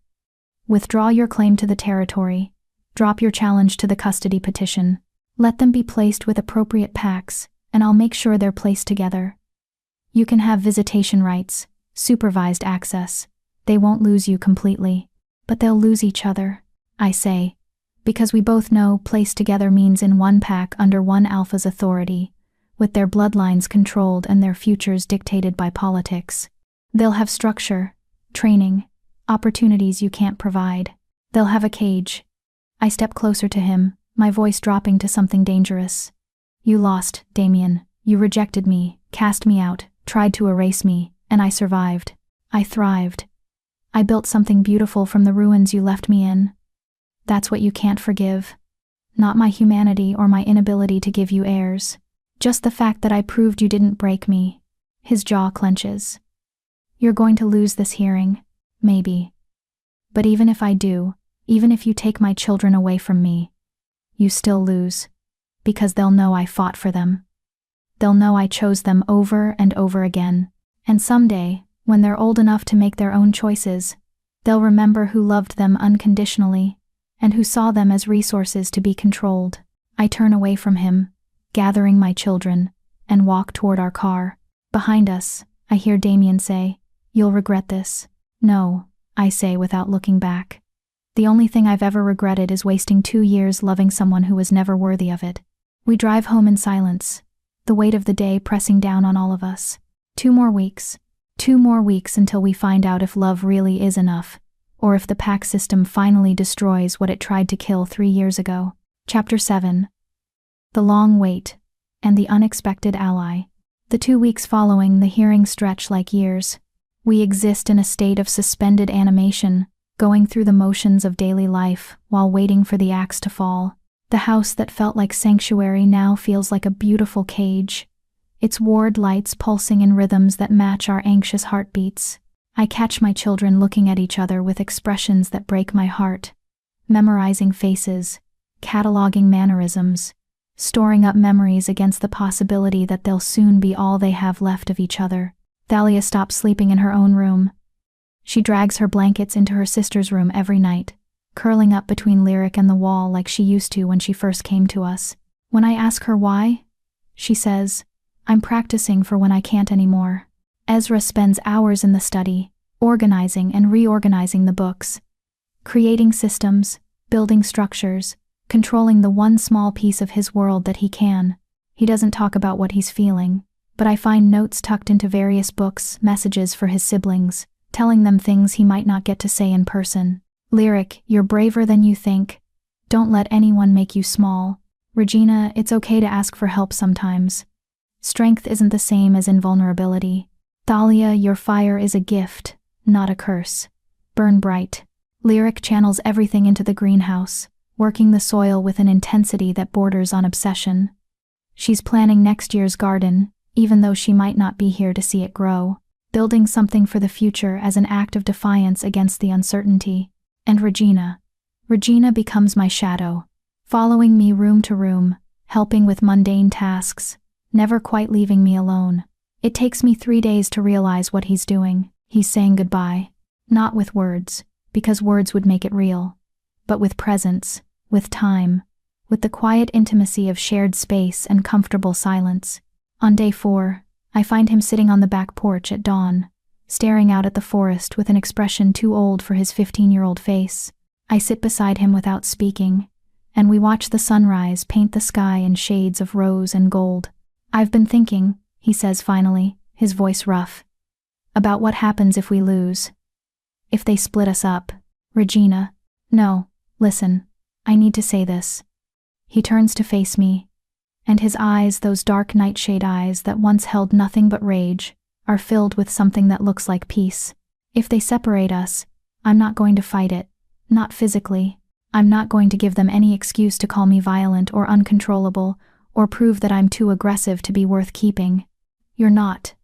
Withdraw your claim to the territory. Drop your challenge to the custody petition. Let them be placed with appropriate packs, and I'll make sure they're placed together. You can have visitation rights, supervised access. They won't lose you completely, but they'll lose each other, I say, because we both know placed together means in one pack under one alpha's authority, with their bloodlines controlled and their futures dictated by politics. They'll have structure, training, opportunities you can't provide. They'll have a cage. I step closer to him, my voice dropping to something dangerous. You lost, Damien. You rejected me, cast me out, tried to erase me, and I survived. I thrived. I built something beautiful from the ruins you left me in. That's what you can't forgive. Not my humanity or my inability to give you heirs. Just the fact that I proved you didn't break me. His jaw clenches. You're going to lose this hearing. Maybe. But even if I do, Even if you take my children away from me, you still lose. Because they'll know I fought for them. They'll know I chose them over and over again. And someday, when they're old enough to make their own choices, they'll remember who loved them unconditionally, and who saw them as resources to be controlled. I turn away from him, gathering my children, and walk toward our car. Behind us, I hear Damien say, "You'll regret this." "No," I say without looking back. The only thing I've ever regretted is wasting 2 years loving someone who was never worthy of it. We drive home in silence, the weight of the day pressing down on all of us. 2 more weeks. 2 more weeks until we find out if love really is enough, or if the pack system finally destroys what it tried to kill 3 years ago. Chapter 7. The Long Wait, and the Unexpected Ally. The 2 weeks following the hearing stretch like years. We exist in a state of suspended animation, going through the motions of daily life while waiting for the axe to fall. The house that felt like sanctuary now feels like a beautiful cage, its ward lights pulsing in rhythms that match our anxious heartbeats. I catch my children looking at each other with expressions that break my heart, memorizing faces, cataloging mannerisms, storing up memories against the possibility that they'll soon be all they have left of each other. Thalia stops sleeping in her own room. She drags her blankets into her sister's room every night, curling up between Lyric and the wall like she used to when she first came to us. When I ask her why, she says, "I'm practicing for when I can't anymore." Ezra spends hours in the study, organizing and reorganizing the books, creating systems, building structures, controlling the one small piece of his world that he can. He doesn't talk about what he's feeling, but I find notes tucked into various books, messages for his siblings, telling them things he might not get to say in person. "Lyric, you're braver than you think. Don't let anyone make you small. Regina, it's okay to ask for help sometimes. Strength isn't the same as invulnerability. Thalia, your fire is a gift, not a curse. Burn bright." Lyric channels everything into the greenhouse, working the soil with an intensity that borders on obsession. She's planning next year's garden, even though she might not be here to see it grow, building something for the future as an act of defiance against the uncertainty. And Regina becomes my shadow, following me room to room, helping with mundane tasks, never quite leaving me alone. It takes me 3 days to realize what he's doing. He's saying goodbye, not with words, because words would make it real, but with presence, with time, with the quiet intimacy of shared space and comfortable silence. On day 4, I find him sitting on the back porch at dawn, staring out at the forest with an expression too old for his 15-year-old face. I sit beside him without speaking, and we watch the sunrise paint the sky in shades of rose and gold. "I've been thinking," he says finally, his voice rough, "about what happens if we lose. If they split us up." "Regina." "No, listen, I need to say this." He turns to face me, and his eyes, those dark nightshade eyes that once held nothing but rage, are filled with something that looks like peace. "If they separate us, I'm not going to fight it, not physically. I'm not going to give them any excuse to call me violent or uncontrollable, or prove that I'm too aggressive to be worth keeping. You're not.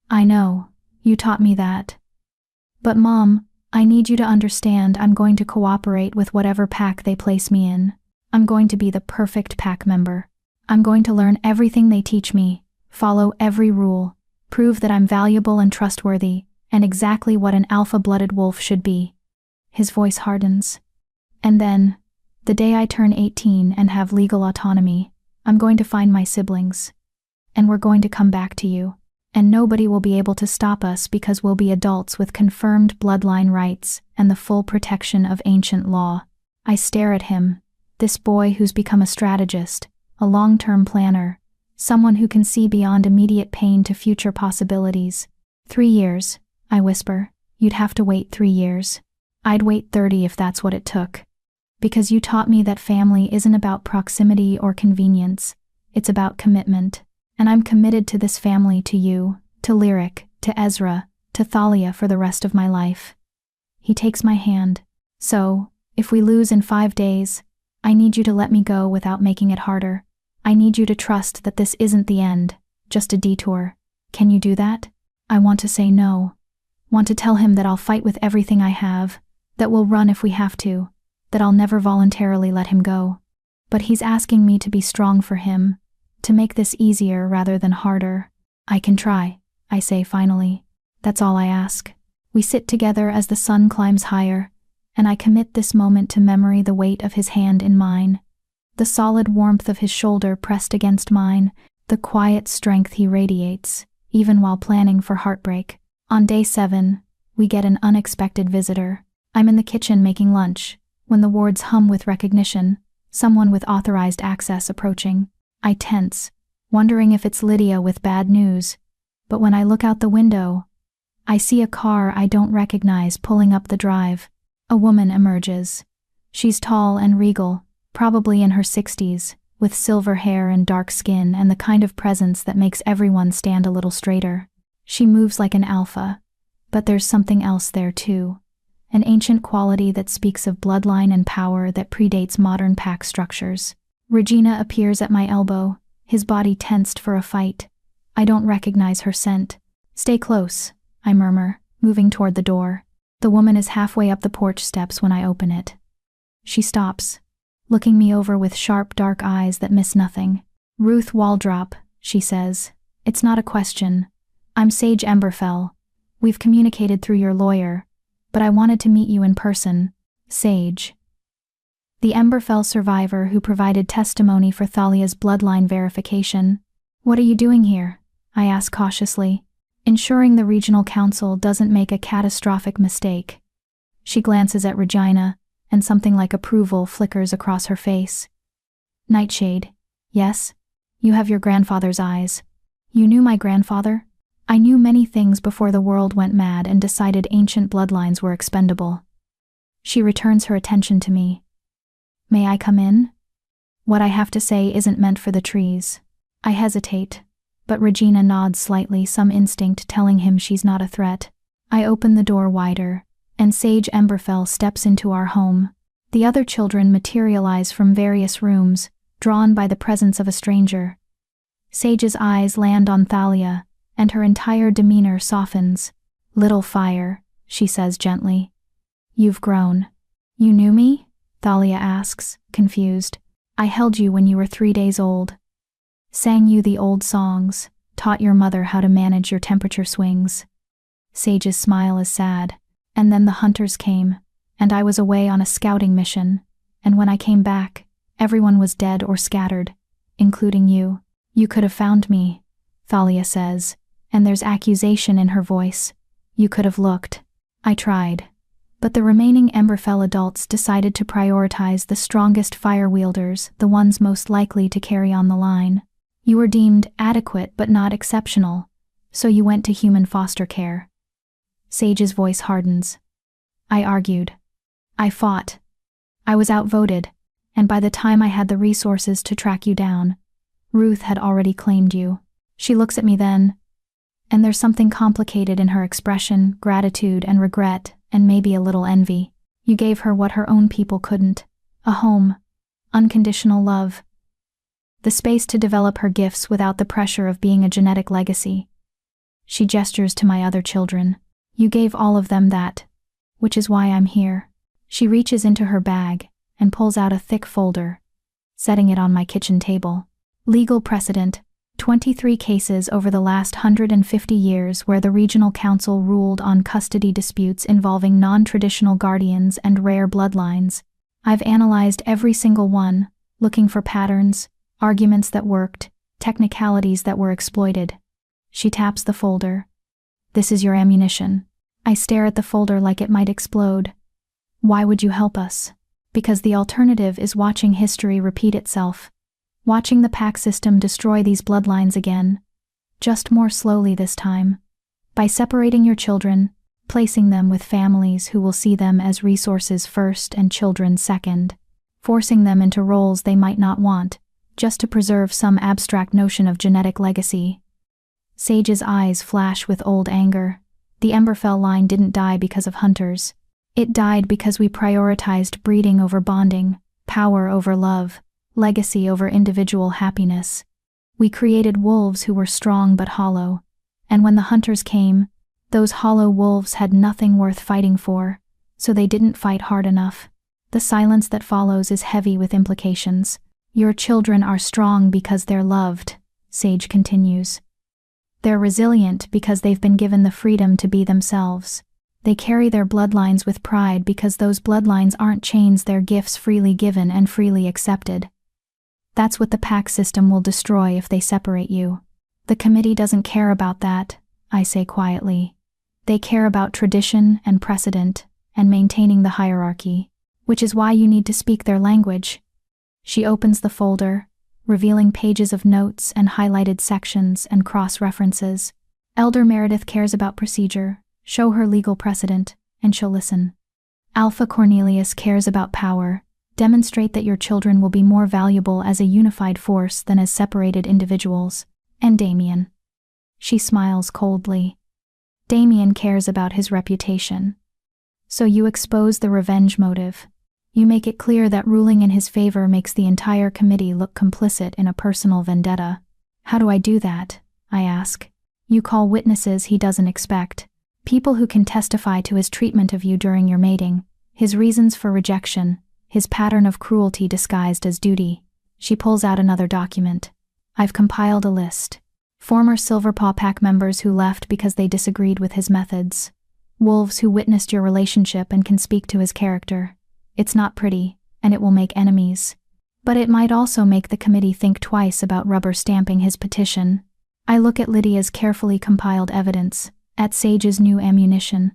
I know, you taught me that. But Mom, I need you to understand I'm going to cooperate with whatever pack they place me in. I'm going to be the perfect pack member. I'm going to learn everything they teach me, follow every rule, prove that I'm valuable and trustworthy, and exactly what an alpha-blooded wolf should be." His voice hardens. "And then, the day I turn 18 and have legal autonomy, I'm going to find my siblings. And we're going to come back to you. And nobody will be able to stop us because we'll be adults with confirmed bloodline rights and the full protection of ancient law." I stare at him, this boy who's become a strategist, a long-term planner, someone who can see beyond immediate pain to future possibilities. 3 years, I whisper. "You'd have to wait 3 years. I'd wait 30 if that's what it took. Because you taught me that family isn't about proximity or convenience, it's about commitment. And I'm committed to this family, to you, to Lyric, to Ezra, to Thalia for the rest of my life." He takes my hand. "So, if we lose in 5 days, I need you to let me go without making it harder. I need you to trust that this isn't the end, just a detour. Can you do that?" I want to say no. Want to tell him that I'll fight with everything I have, that we'll run if we have to, that I'll never voluntarily let him go. But he's asking me to be strong for him, to make this easier rather than harder. I can try, I say finally. That's all I ask. We sit together as the sun climbs higher, and I commit this moment to memory, the weight of his hand in mine, the solid warmth of his shoulder pressed against mine, the quiet strength he radiates, even while planning for heartbreak. On day 7, we get an unexpected visitor. I'm in the kitchen making lunch, when the wards hum with recognition, someone with authorized access approaching. I tense, wondering if it's Lydia with bad news, but when I look out the window, I see a car I don't recognize pulling up the drive. A woman emerges. She's tall and regal, probably in her 60s, with silver hair and dark skin and the kind of presence that makes everyone stand a little straighter. She moves like an alpha, but there's something else there too. An ancient quality that speaks of bloodline and power that predates modern pack structures. Regina appears at my elbow, his body tensed for a fight. I don't recognize her scent. Stay close, I murmur, moving toward the door. The woman is halfway up the porch steps when I open it. She stops, looking me over with sharp, dark eyes that miss nothing. Ruth Waldrop, she says. It's not a question. I'm Sage Emberfell. We've communicated through your lawyer, but I wanted to meet you in person. Sage. The Emberfell survivor who provided testimony for Thalia's bloodline verification. What are you doing here? I ask cautiously, ensuring the regional council doesn't make a catastrophic mistake. She glances at Regina, and something like approval flickers across her face. Nightshade. Yes? You have your grandfather's eyes. You knew my grandfather? I knew many things before the world went mad and decided ancient bloodlines were expendable. She returns her attention to me. May I come in? What I have to say isn't meant for the trees. I hesitate, but Regina nods slightly, some instinct telling him she's not a threat. I open the door wider, and Sage Emberfell steps into our home. The other children materialize from various rooms, drawn by the presence of a stranger. Sage's eyes land on Thalia, and her entire demeanor softens. Little fire, she says gently. You've grown. You knew me? Thalia asks, confused. I held you when you were 3 days old. Sang you the old songs, taught your mother how to manage your temperature swings. Sage's smile is sad. And then the hunters came, and I was away on a scouting mission, and when I came back, everyone was dead or scattered, including you. You could have found me, Thalia says, and there's accusation in her voice. You could have looked. I tried. But the remaining Emberfell adults decided to prioritize the strongest fire wielders, the ones most likely to carry on the line. You were deemed adequate but not exceptional, so you went to human foster care. Sage's voice hardens. I argued. I fought. I was outvoted, and by the time I had the resources to track you down, Ruth had already claimed you. She looks at me then, and there's something complicated in her expression, gratitude and regret, and maybe a little envy. You gave her what her own people couldn't. A home. Unconditional love. The space to develop her gifts without the pressure of being a genetic legacy. She gestures to my other children. You gave all of them that, which is why I'm here. She reaches into her bag and pulls out a thick folder, setting it on my kitchen table. Legal precedent. 23 cases over the last 150 years where the regional council ruled on custody disputes involving non-traditional guardians and rare bloodlines. I've analyzed every single one, looking for patterns, arguments that worked, technicalities that were exploited. She taps the folder. This is your ammunition. I stare at the folder like it might explode. Why would you help us? Because the alternative is watching history repeat itself. Watching the pack system destroy these bloodlines again. Just more slowly this time. By separating your children, placing them with families who will see them as resources first and children second. Forcing them into roles they might not want, just to preserve some abstract notion of genetic legacy. Sage's eyes flash with old anger. The Emberfell line didn't die because of hunters. It died because we prioritized breeding over bonding, power over love, legacy over individual happiness. We created wolves who were strong but hollow, and when the hunters came, those hollow wolves had nothing worth fighting for, so they didn't fight hard enough. The silence that follows is heavy with implications. Your children are strong because they're loved, Sage continues. They're resilient because they've been given the freedom to be themselves. They carry their bloodlines with pride because those bloodlines aren't chains, they're gifts freely given and freely accepted. That's what the pack system will destroy if they separate you. The committee doesn't care about that, I say quietly. They care about tradition and precedent and maintaining the hierarchy, which is why you need to speak their language. She opens the folder, revealing pages of notes and highlighted sections and cross-references. Elder Meredith cares about procedure. Show her legal precedent, and she'll listen. Alpha Cornelius cares about power. Demonstrate that your children will be more valuable as a unified force than as separated individuals. And Damien. She smiles coldly. Damien cares about his reputation. So you expose the revenge motive. You make it clear that ruling in his favor makes the entire committee look complicit in a personal vendetta. How do I do that? I ask. You call witnesses he doesn't expect. People who can testify to his treatment of you during your mating, his reasons for rejection, his pattern of cruelty disguised as duty. She pulls out another document. I've compiled a list. Former Silverpaw Pack members who left because they disagreed with his methods. Wolves who witnessed your relationship and can speak to his character. It's not pretty, and it will make enemies. But it might also make the committee think twice about rubber stamping his petition. I look at Lydia's carefully compiled evidence, at Sage's new ammunition,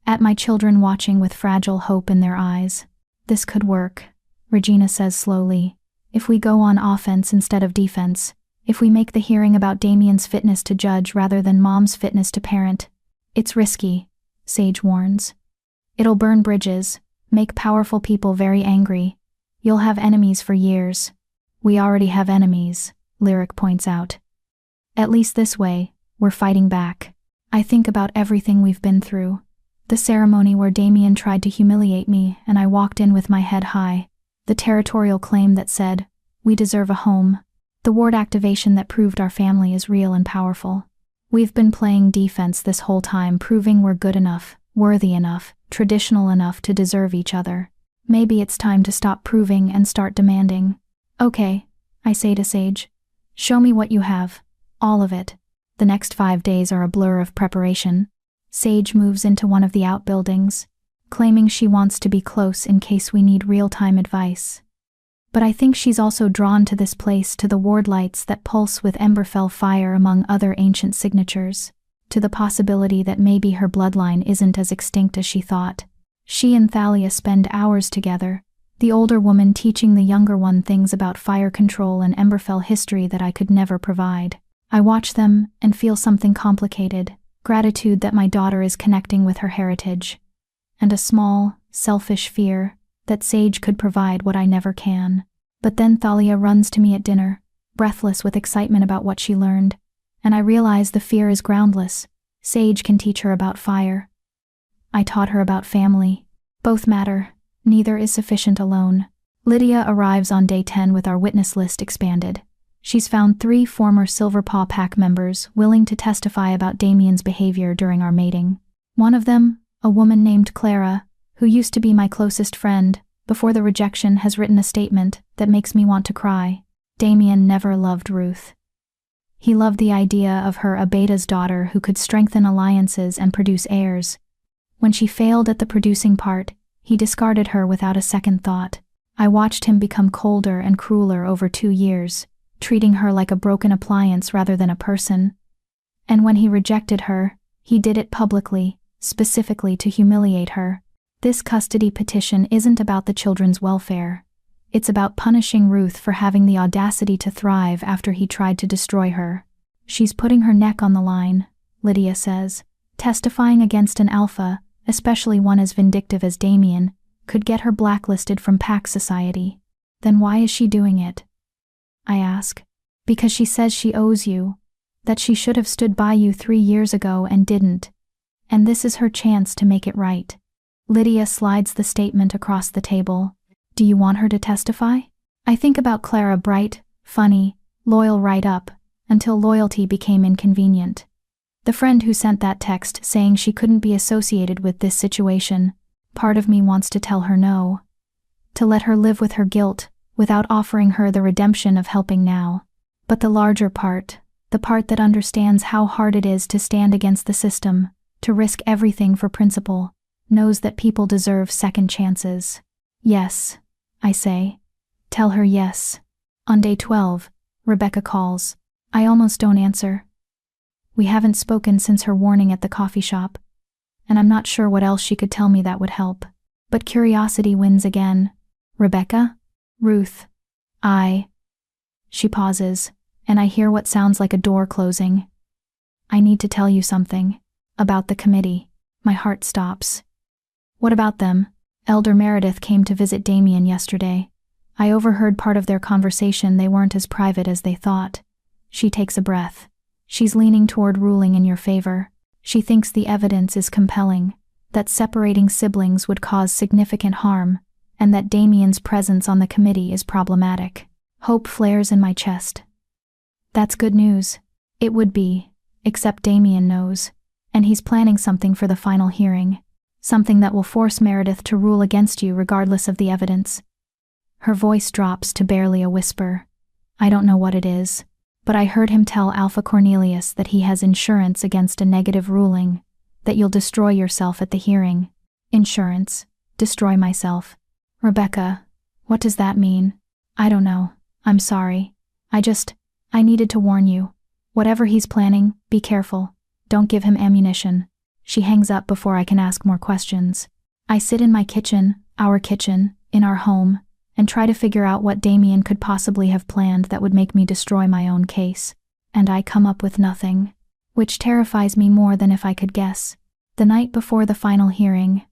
at my children watching with fragile hope in their eyes. This could work, Regina says slowly, if we go on offense instead of defense, if we make the hearing about Damien's fitness to judge rather than Mom's fitness to parent. It's risky, Sage warns. It'll burn bridges, make powerful people very angry. You'll have enemies for years. We already have enemies, Lyric points out. At least this way, we're fighting back. I think about everything we've been through. The ceremony where Damien tried to humiliate me and I walked in with my head high. The territorial claim that said, we deserve a home. The ward activation that proved our family is real and powerful. We've been playing defense this whole time, proving we're good enough, worthy enough, traditional enough to deserve each other. Maybe it's time to stop proving and start demanding. Okay, I say to Sage. Show me what you have. All of it. The next 5 days are a blur of preparation. Sage moves into one of the outbuildings, claiming she wants to be close in case we need real-time advice. But I think she's also drawn to this place, to the ward lights that pulse with Emberfell fire among other ancient signatures, to the possibility that maybe her bloodline isn't as extinct as she thought. She and Thalia spend hours together, the older woman teaching the younger one things about fire control and Emberfell history that I could never provide. I watch them and feel something complicated, gratitude that my daughter is connecting with her heritage, and a small, selfish fear that Sage could provide what I never can. But then Thalia runs to me at dinner, breathless with excitement about what she learned, and I realize the fear is groundless. Sage can teach her about fire. I taught her about family. Both matter, neither is sufficient alone. Lydia arrives on day 10 with our witness list expanded. She's found 3 former Silverpaw Pack members willing to testify about Damien's behavior during our mating. One of them, a woman named Clara, who used to be my closest friend, before the rejection has written a statement that makes me want to cry. Damien never loved Ruth. He loved the idea of her Abeda's daughter who could strengthen alliances and produce heirs. When she failed at the producing part, he discarded her without a second thought. I watched him become colder and crueler over 2 years, treating her like a broken appliance rather than a person. And when he rejected her, he did it publicly, specifically to humiliate her. This custody petition isn't about the children's welfare. It's about punishing Ruth for having the audacity to thrive after he tried to destroy her. She's putting her neck on the line, Lydia says. Testifying against an alpha, especially one as vindictive as Damien, could get her blacklisted from Pack Society. Then why is she doing it? I ask. Because she says she owes you, that she should have stood by you 3 years ago and didn't. And this is her chance to make it right. Lydia slides the statement across the table. Do you want her to testify? I think about Clara, bright, funny, loyal right up, until loyalty became inconvenient. The friend who sent that text saying she couldn't be associated with this situation. Part of me wants to tell her no. to let her live with her guilt, without offering her the redemption of helping now. But the larger part, the part that understands how hard it is to stand against the system, to risk everything for principle, knows that people deserve second chances. Yes, I say. Tell her yes. On day 12, Rebecca calls. I almost don't answer. We haven't spoken since her warning at the coffee shop, and I'm not sure what else she could tell me that would help. But curiosity wins again. Rebecca? Ruth. She pauses, and I hear what sounds like a door closing. I need to tell you something. About the committee. My heart stops. What about them? Elder Meredith came to visit Damien yesterday. I overheard part of their conversation. They weren't as private as they thought. She takes a breath. She's leaning toward ruling in your favor. She thinks the evidence is compelling, that separating siblings would cause significant harm, and that Damien's presence on the committee is problematic. Hope flares in my chest. That's good news. It would be, except Damien knows, and he's planning something for the final hearing. Something that will force Meredith to rule against you regardless of the evidence. Her voice drops to barely a whisper. I don't know what it is, but I heard him tell Alpha Cornelius that he has insurance against a negative ruling, that you'll destroy yourself at the hearing. Insurance? Destroy myself? Rebecca, what does that mean? I don't know. I'm sorry. I needed to warn you. Whatever he's planning, be careful. Don't give him ammunition. She hangs up before I can ask more questions. I sit in my kitchen, our kitchen, in our home, and try to figure out what Damien could possibly have planned that would make me destroy my own case. And I come up with nothing, which terrifies me more than if I could guess. The night before the final hearing,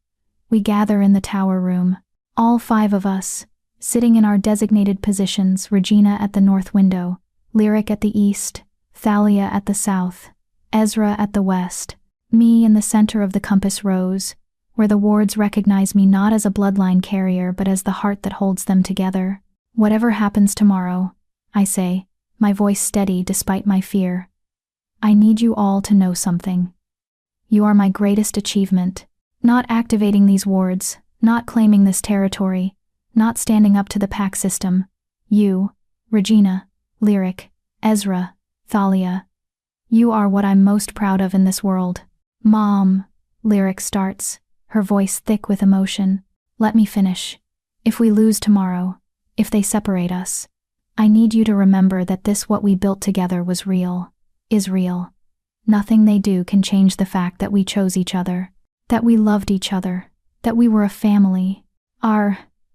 we gather in the tower room, all 5 of us, sitting in our designated positions, Regina at the north window, Lyric at the east, Thalia at the south, Ezra at the west, me in the center of the compass rose, where the wards recognize me not as a bloodline carrier but as the heart that holds them together. Whatever happens tomorrow, I say, my voice steady despite my fear. I need you all to know something. You are my greatest achievement. Not activating these wards, not claiming this territory, not standing up to the pack system. You, Regina, Lyric, Ezra, Thalia. You are what I'm most proud of in this world. Mom, Lyric starts, her voice thick with emotion. Let me finish. If we lose tomorrow, if they separate us, I need you to remember that what we built together was real, is real. Nothing they do can change the fact that we chose each other, that we loved each other, that we were a family.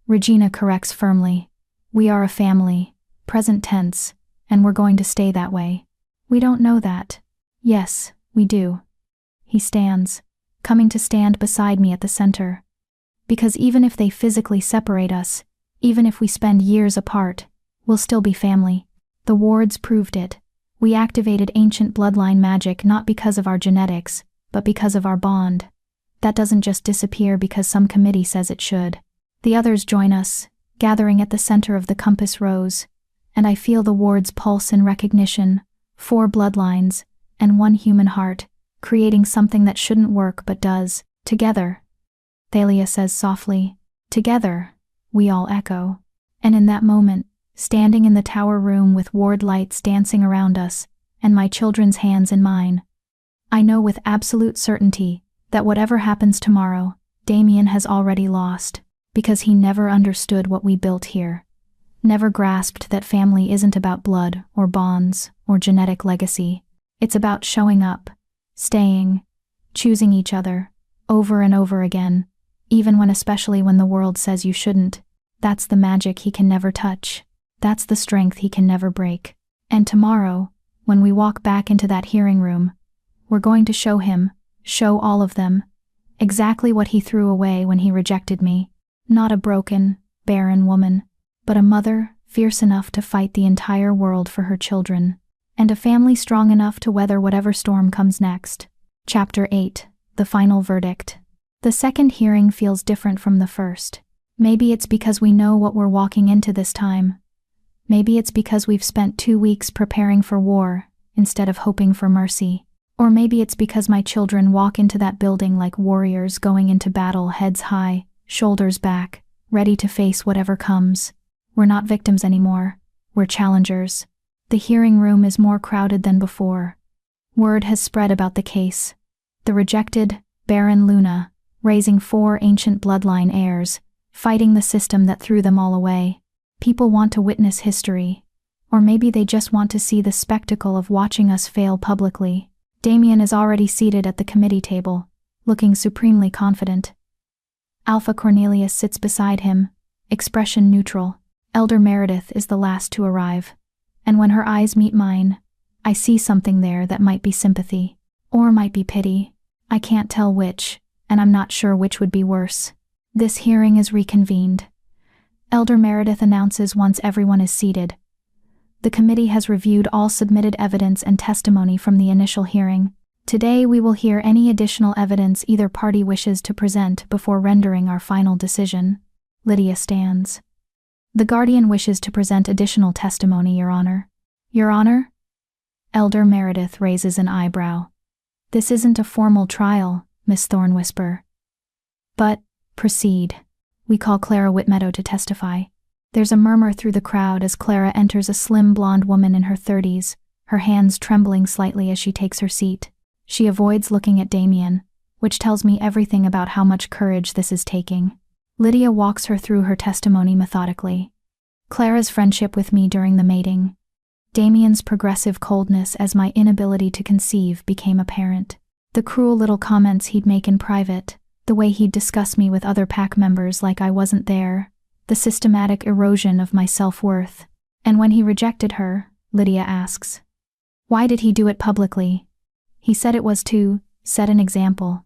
Regina corrects firmly. We are a family, present tense, and we're going to stay that way. We don't know that. Yes, we do. He stands, coming to stand beside me at the center. Because even if they physically separate us, even if we spend years apart, we'll still be family. The wards proved it. We activated ancient bloodline magic not because of our genetics, but because of our bond. That doesn't just disappear because some committee says it should. The others join us, gathering at the center of the compass rose, and I feel the wards pulse in recognition, 4 bloodlines, and 1 human heart, creating something that shouldn't work but does. Together, Thalia says softly. Together, we all echo. And in that moment, standing in the tower room with ward lights dancing around us, and my children's hands in mine, I know with absolute certainty that whatever happens tomorrow, Damien has already lost, because he never understood what we built here. Never grasped that family isn't about blood or bonds or genetic legacy. It's about showing up, staying, choosing each other, over and over again, especially when the world says you shouldn't. That's the magic he can never touch. That's the strength he can never break. And tomorrow, when we walk back into that hearing room, we're going to show him, show all of them, exactly what he threw away when he rejected me. Not a broken, barren woman, but a mother fierce enough to fight the entire world for her children, and a family strong enough to weather whatever storm comes next. Chapter 8, The Final Verdict. The second hearing feels different from the first. Maybe it's because we know what we're walking into this time. Maybe it's because we've spent 2 weeks preparing for war instead of hoping for mercy. Or maybe it's because my children walk into that building like warriors going into battle, heads high, shoulders back, ready to face whatever comes. We're not victims anymore, we're challengers. The hearing room is more crowded than before. Word has spread about the case. The rejected, Barren Luna, raising 4 ancient bloodline heirs, fighting the system that threw them all away. People want to witness history. Or maybe they just want to see the spectacle of watching us fail publicly. Damien is already seated at the committee table, looking supremely confident. Alpha Cornelius sits beside him, expression neutral. Elder Meredith is the last to arrive. And when her eyes meet mine, I see something there that might be sympathy, or might be pity. I can't tell which, and I'm not sure which would be worse. This hearing is reconvened. Elder Meredith announces once everyone is seated. The committee has reviewed all submitted evidence and testimony from the initial hearing. Today we will hear any additional evidence either party wishes to present before rendering our final decision. Lydia stands. The guardian wishes to present additional testimony, Your Honor. Your Honor? Elder Meredith raises an eyebrow. This isn't a formal trial, Miss Thorne whisper. But, proceed. We call Clara Whitmeadow to testify. There's a murmur through the crowd as Clara enters, a slim blonde woman in her 30s, her hands trembling slightly as she takes her seat. She avoids looking at Damien, which tells me everything about how much courage this is taking. Lydia walks her through her testimony methodically. Clara's friendship with me during the mating. Damien's progressive coldness as my inability to conceive became apparent. The cruel little comments he'd make in private, the way he'd discuss me with other pack members like I wasn't there, the systematic erosion of my self-worth. And when he rejected her, Lydia asks, why did he do it publicly? He said it was to set an example.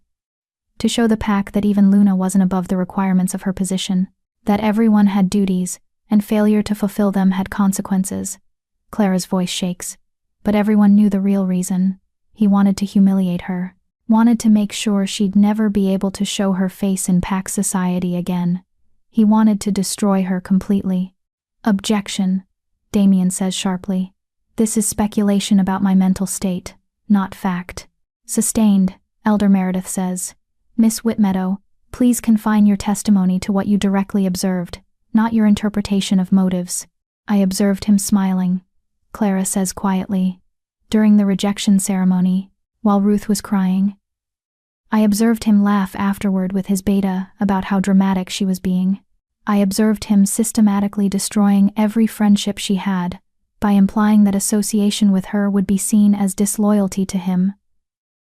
To show the pack that even Luna wasn't above the requirements of her position, that everyone had duties, and failure to fulfill them had consequences. Clara's voice shakes. But everyone knew the real reason. He wanted to humiliate her. Wanted to make sure she'd never be able to show her face in pack society again. He wanted to destroy her completely. Objection, Damien says sharply. This is speculation about my mental state, not fact. Sustained, Elder Meredith says. Miss Whitmeadow, please confine your testimony to what you directly observed, not your interpretation of motives. I observed him smiling, Clara says quietly, during the rejection ceremony, while Ruth was crying. I observed him laugh afterward with his beta about how dramatic she was being. I observed him systematically destroying every friendship she had, by implying that association with her would be seen as disloyalty to him.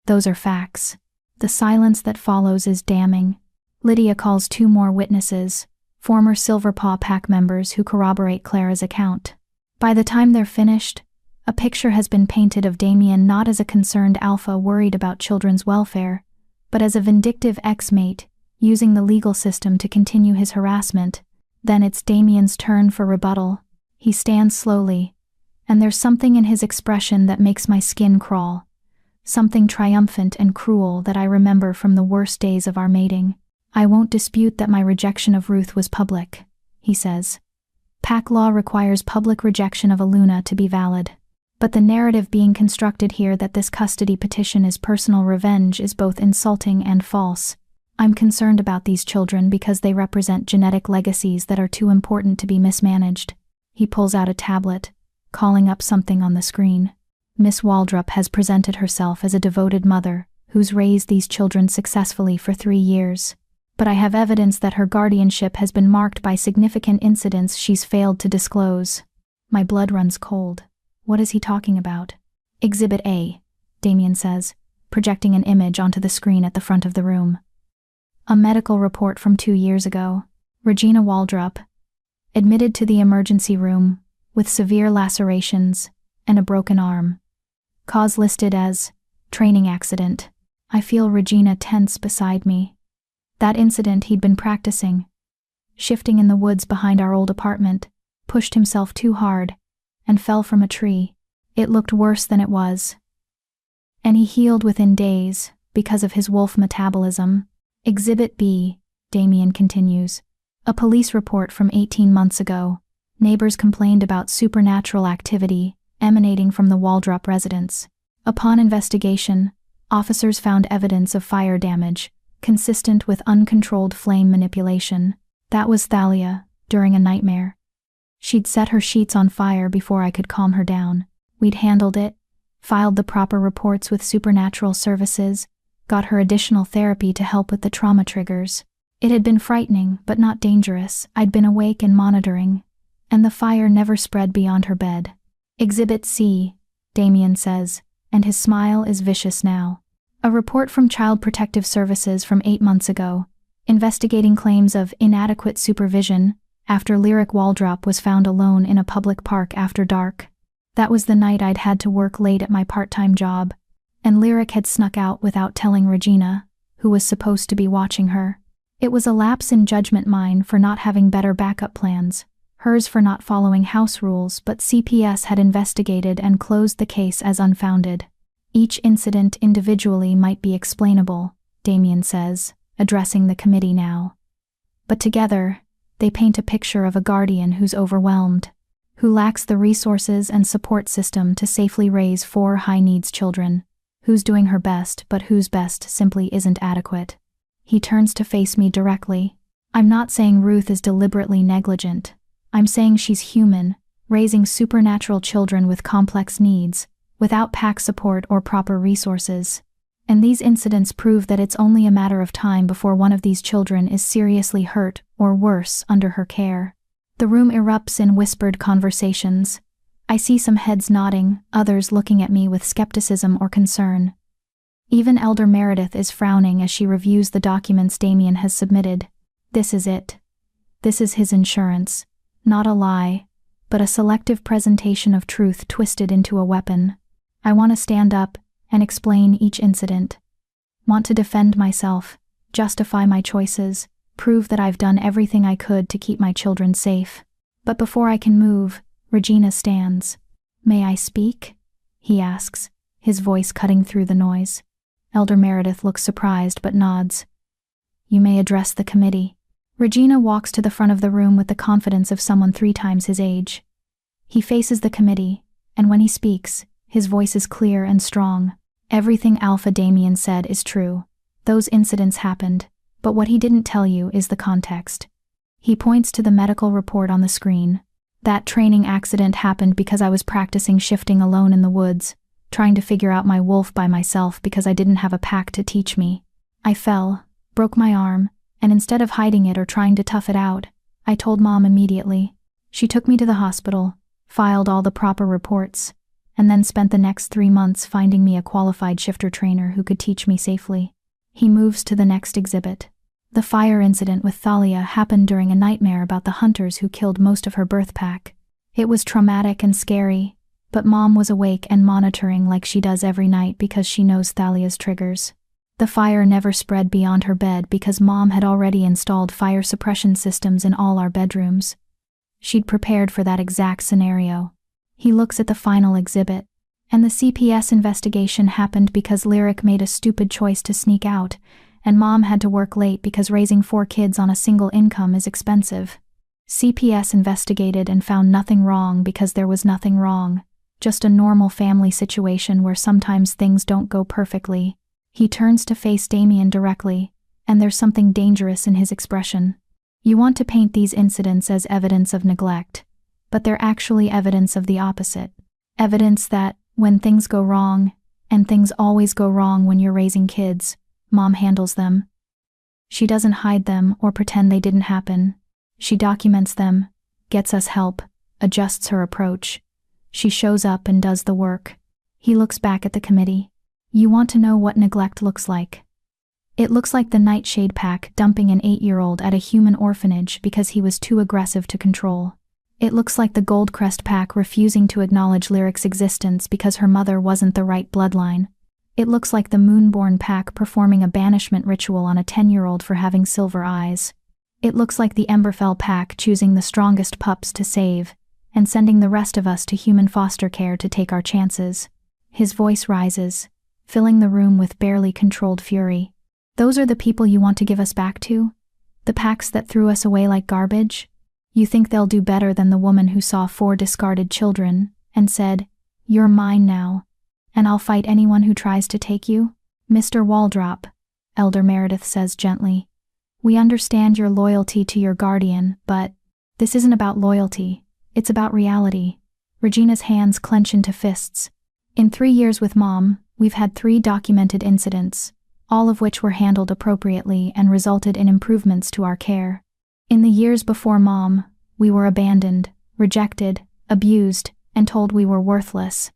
Those are facts. The silence that follows is damning. Lydia calls 2 more witnesses, former Silverpaw Pack members who corroborate Clara's account. By the time they're finished, a picture has been painted of Damien not as a concerned alpha worried about children's welfare, but as a vindictive ex-mate, using the legal system to continue his harassment. Then it's Damien's turn for rebuttal. He stands slowly, and there's something in his expression that makes my skin crawl. Something triumphant and cruel that I remember from the worst days of our mating. I won't dispute that my rejection of Ruth was public, he says. Pack law requires public rejection of a Luna to be valid. But the narrative being constructed here that this custody petition is personal revenge is both insulting and false. I'm concerned about these children because they represent genetic legacies that are too important to be mismanaged. He pulls out a tablet, calling up something on the screen. Miss Waldrop has presented herself as a devoted mother who's raised these children successfully for 3 years. But I have evidence that her guardianship has been marked by significant incidents she's failed to disclose. My blood runs cold. What is he talking about? Exhibit A, Damien says, projecting an image onto the screen at the front of the room. A medical report from 2 years ago. Regina Waldrop, admitted to the emergency room with severe lacerations and a broken arm. Cause listed as training accident. I feel Regina tense beside me. That incident he'd been practicing. Shifting in the woods behind our old apartment, pushed himself too hard, and fell from a tree. It looked worse than it was. And he healed within days, because of his wolf metabolism. Exhibit B, Damien continues. A police report from 18 months ago. Neighbors complained about supernatural activity emanating from the Waldrop residence. Upon investigation, officers found evidence of fire damage, consistent with uncontrolled flame manipulation. That was Thalia, during a nightmare. She'd set her sheets on fire before I could calm her down. We'd handled it, filed the proper reports with supernatural services, got her additional therapy to help with the trauma triggers. It had been frightening, but not dangerous. I'd been awake and monitoring, and the fire never spread beyond her bed. Exhibit C, Damien says, and his smile is vicious now. A report from Child Protective Services from 8 months ago, investigating claims of inadequate supervision after Lyric Waldrop was found alone in a public park after dark. That was the night I'd had to work late at my part-time job, and Lyric had snuck out without telling Regina, who was supposed to be watching her. It was a lapse in judgment, mine for not having better backup plans, hers for not following house rules, but CPS had investigated and closed the case as unfounded. Each incident individually might be explainable, Damien says, addressing the committee now. But together, they paint a picture of a guardian who's overwhelmed, who lacks the resources and support system to safely raise 4 high-needs children, who's doing her best but whose best simply isn't adequate. He turns to face me directly. I'm not saying Ruth is deliberately negligent. I'm saying she's human, raising supernatural children with complex needs, without PAC support or proper resources. And these incidents prove that it's only a matter of time before one of these children is seriously hurt, or worse, under her care. The room erupts in whispered conversations. I see some heads nodding, others looking at me with skepticism or concern. Even Elder Meredith is frowning as she reviews the documents Damien has submitted. This is it. This is his insurance. Not a lie, but a selective presentation of truth twisted into a weapon. I want to stand up and explain each incident. Want to defend myself, justify my choices, prove that I've done everything I could to keep my children safe. But before I can move, Regina stands. May I speak? He asks, his voice cutting through the noise. Elder Meredith looks surprised but nods. You may address the committee. Regina walks to the front of the room with the confidence of someone 3 times his age. He faces the committee, and when he speaks, his voice is clear and strong. Everything Alpha Damien said is true. Those incidents happened, but what he didn't tell you is the context. He points to the medical report on the screen. That training accident happened because I was practicing shifting alone in the woods, trying to figure out my wolf by myself because I didn't have a pack to teach me. I fell, broke my arm, and instead of hiding it or trying to tough it out, I told Mom immediately. She took me to the hospital, filed all the proper reports, and then spent the next 3 months finding me a qualified shifter trainer who could teach me safely. He moves to the next exhibit. The fire incident with Thalia happened during a nightmare about the hunters who killed most of her birth pack. It was traumatic and scary, but Mom was awake and monitoring like she does every night because she knows Thalia's triggers. The fire never spread beyond her bed because Mom had already installed fire suppression systems in all our bedrooms. She'd prepared for that exact scenario. He looks at the final exhibit, and the CPS investigation happened because Lyric made a stupid choice to sneak out, and Mom had to work late because raising 4 kids on a single income is expensive. CPS investigated and found nothing wrong because there was nothing wrong, just a normal family situation where sometimes things don't go perfectly. He turns to face Damien directly, and there's something dangerous in his expression. You want to paint these incidents as evidence of neglect, but they're actually evidence of the opposite. Evidence that, when things go wrong, and things always go wrong when you're raising kids, Mom handles them. She doesn't hide them or pretend they didn't happen. She documents them, gets us help, adjusts her approach. She shows up and does the work. He looks back at the committee. You want to know what neglect looks like? It looks like the Nightshade Pack dumping an 8-year-old at a human orphanage because he was too aggressive to control. It looks like the Goldcrest Pack refusing to acknowledge Lyric's existence because her mother wasn't the right bloodline. It looks like the Moonborn Pack performing a banishment ritual on a 10-year-old for having silver eyes. It looks like the Emberfell Pack choosing the strongest pups to save, and sending the rest of us to human foster care to take our chances. His voice rises, filling the room with barely controlled fury. Those are the people you want to give us back to? The packs that threw us away like garbage? You think they'll do better than the woman who saw 4 discarded children, and said, "You're mine now, and I'll fight anyone who tries to take you"? Mr. Waldrop, Elder Meredith says gently, We understand your loyalty to your guardian, but this isn't about loyalty, it's about reality. Regina's hands clench into fists. In 3 years with Mom, we've had 3 documented incidents, all of which were handled appropriately and resulted in improvements to our care. In the years before Mom, we were abandoned, rejected, abused, and told we were worthless.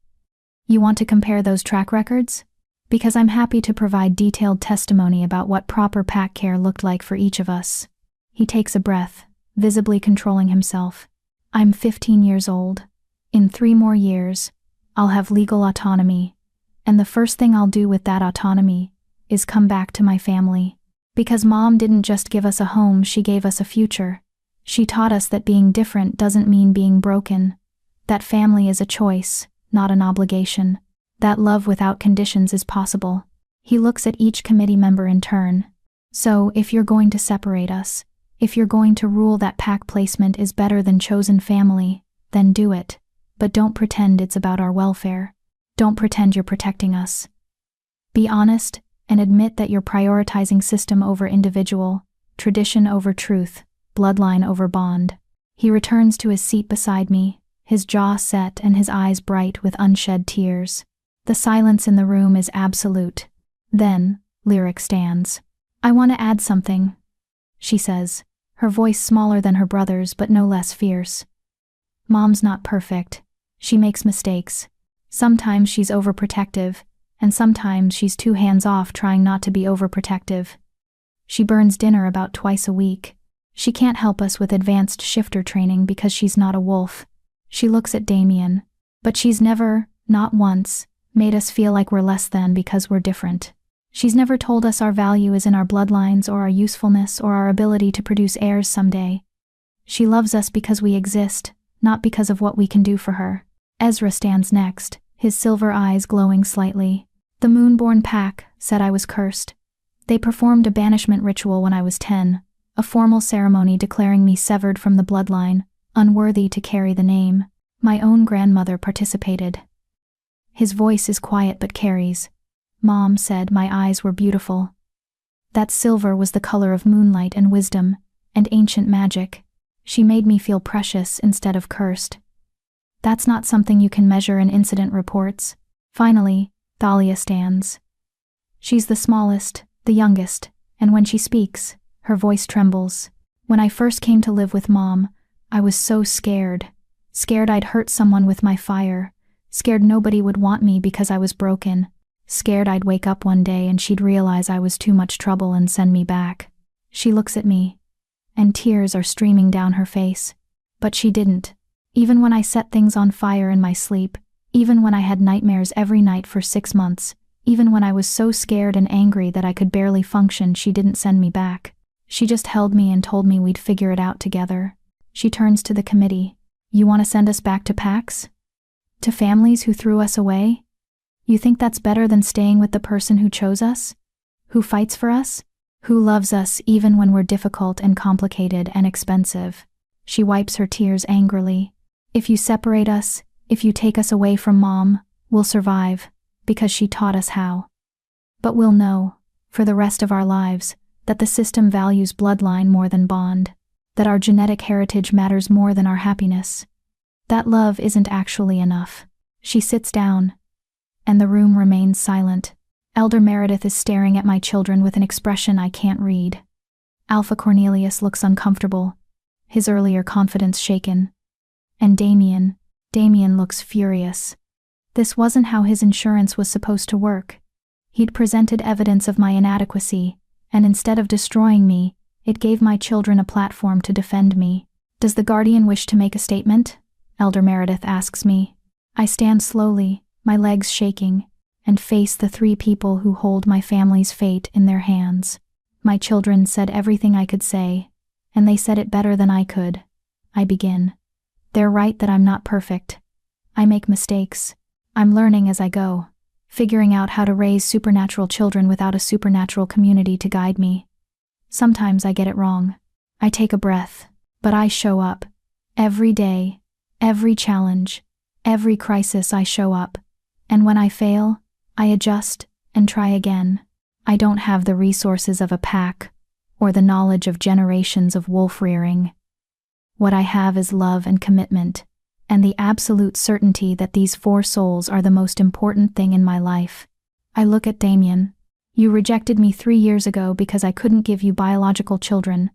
You want to compare those track records? Because I'm happy to provide detailed testimony about what proper pack care looked like for each of us. He takes a breath, visibly controlling himself. I'm 15 years old. In 3 more years, I'll have legal autonomy, and the first thing I'll do with that autonomy is come back to my family. Because Mom didn't just give us a home, she gave us a future. She taught us that being different doesn't mean being broken, that family is a choice, not an obligation, that love without conditions is possible. He looks at each committee member in turn. So, if you're going to separate us, if you're going to rule that pack placement is better than chosen family, then do it. But don't pretend it's about our welfare. Don't pretend you're protecting us. Be honest and admit that you're prioritizing system over individual, tradition over truth, bloodline over bond. He returns to his seat beside me, his jaw set and his eyes bright with unshed tears. The silence in the room is absolute. Then, Lyric stands. I want to add something, she says, her voice smaller than her brother's but no less fierce. Mom's not perfect. She makes mistakes. Sometimes she's overprotective, and sometimes she's too hands-off trying not to be overprotective. She burns dinner about twice a week. She can't help us with advanced shifter training because she's not a wolf. She looks at Damien. But she's never, not once, made us feel like we're less than because we're different. She's never told us our value is in our bloodlines or our usefulness or our ability to produce heirs someday. She loves us because we exist, not because of what we can do for her. Ezra stands next, his silver eyes glowing slightly. The Moonborn Pack said I was cursed. They performed a banishment ritual when I was 10, a formal ceremony declaring me severed from the bloodline, unworthy to carry the name. My own grandmother participated. His voice is quiet but carries. Mom said my eyes were beautiful. That silver was the color of moonlight and wisdom, and ancient magic. She made me feel precious instead of cursed. That's not something you can measure in incident reports. Finally, Thalia stands. She's the smallest, the youngest, and when she speaks, her voice trembles. When I first came to live with Mom, I was so scared. Scared I'd hurt someone with my fire. Scared nobody would want me because I was broken. Scared I'd wake up one day and she'd realize I was too much trouble and send me back. She looks at me, and tears are streaming down her face. But she didn't. Even when I set things on fire in my sleep, even when I had nightmares every night for 6 months, even when I was so scared and angry that I could barely function, she didn't send me back. She just held me and told me we'd figure it out together. She turns to the committee. You want to send us back to packs? To families who threw us away? You think that's better than staying with the person who chose us? Who fights for us? Who loves us even when we're difficult and complicated and expensive? She wipes her tears angrily. If you separate us, if you take us away from Mom, we'll survive, because she taught us how. But we'll know, for the rest of our lives, that the system values bloodline more than bond, that our genetic heritage matters more than our happiness. That love isn't actually enough. She sits down, and the room remains silent. Elder Meredith is staring at my children with an expression I can't read. Alpha Cornelius looks uncomfortable, his earlier confidence shaken. And Damien looks furious. This wasn't how his insurance was supposed to work. He'd presented evidence of my inadequacy, and instead of destroying me, it gave my children a platform to defend me. Does the guardian wish to make a statement? Elder Meredith asks me. I stand slowly, my legs shaking, and face the 3 people who hold my family's fate in their hands. My children said everything I could say, and they said it better than I could. I begin. They're right that I'm not perfect. I make mistakes. I'm learning as I go, figuring out how to raise supernatural children without a supernatural community to guide me. Sometimes I get it wrong. I take a breath, but I show up. Every day, every challenge, every crisis I show up. And when I fail, I adjust and try again. I don't have the resources of a pack, or the knowledge of generations of wolf rearing. What I have is love and commitment, and the absolute certainty that these 4 souls are the most important thing in my life. I look at Damien. You rejected me 3 years ago because I couldn't give you biological children.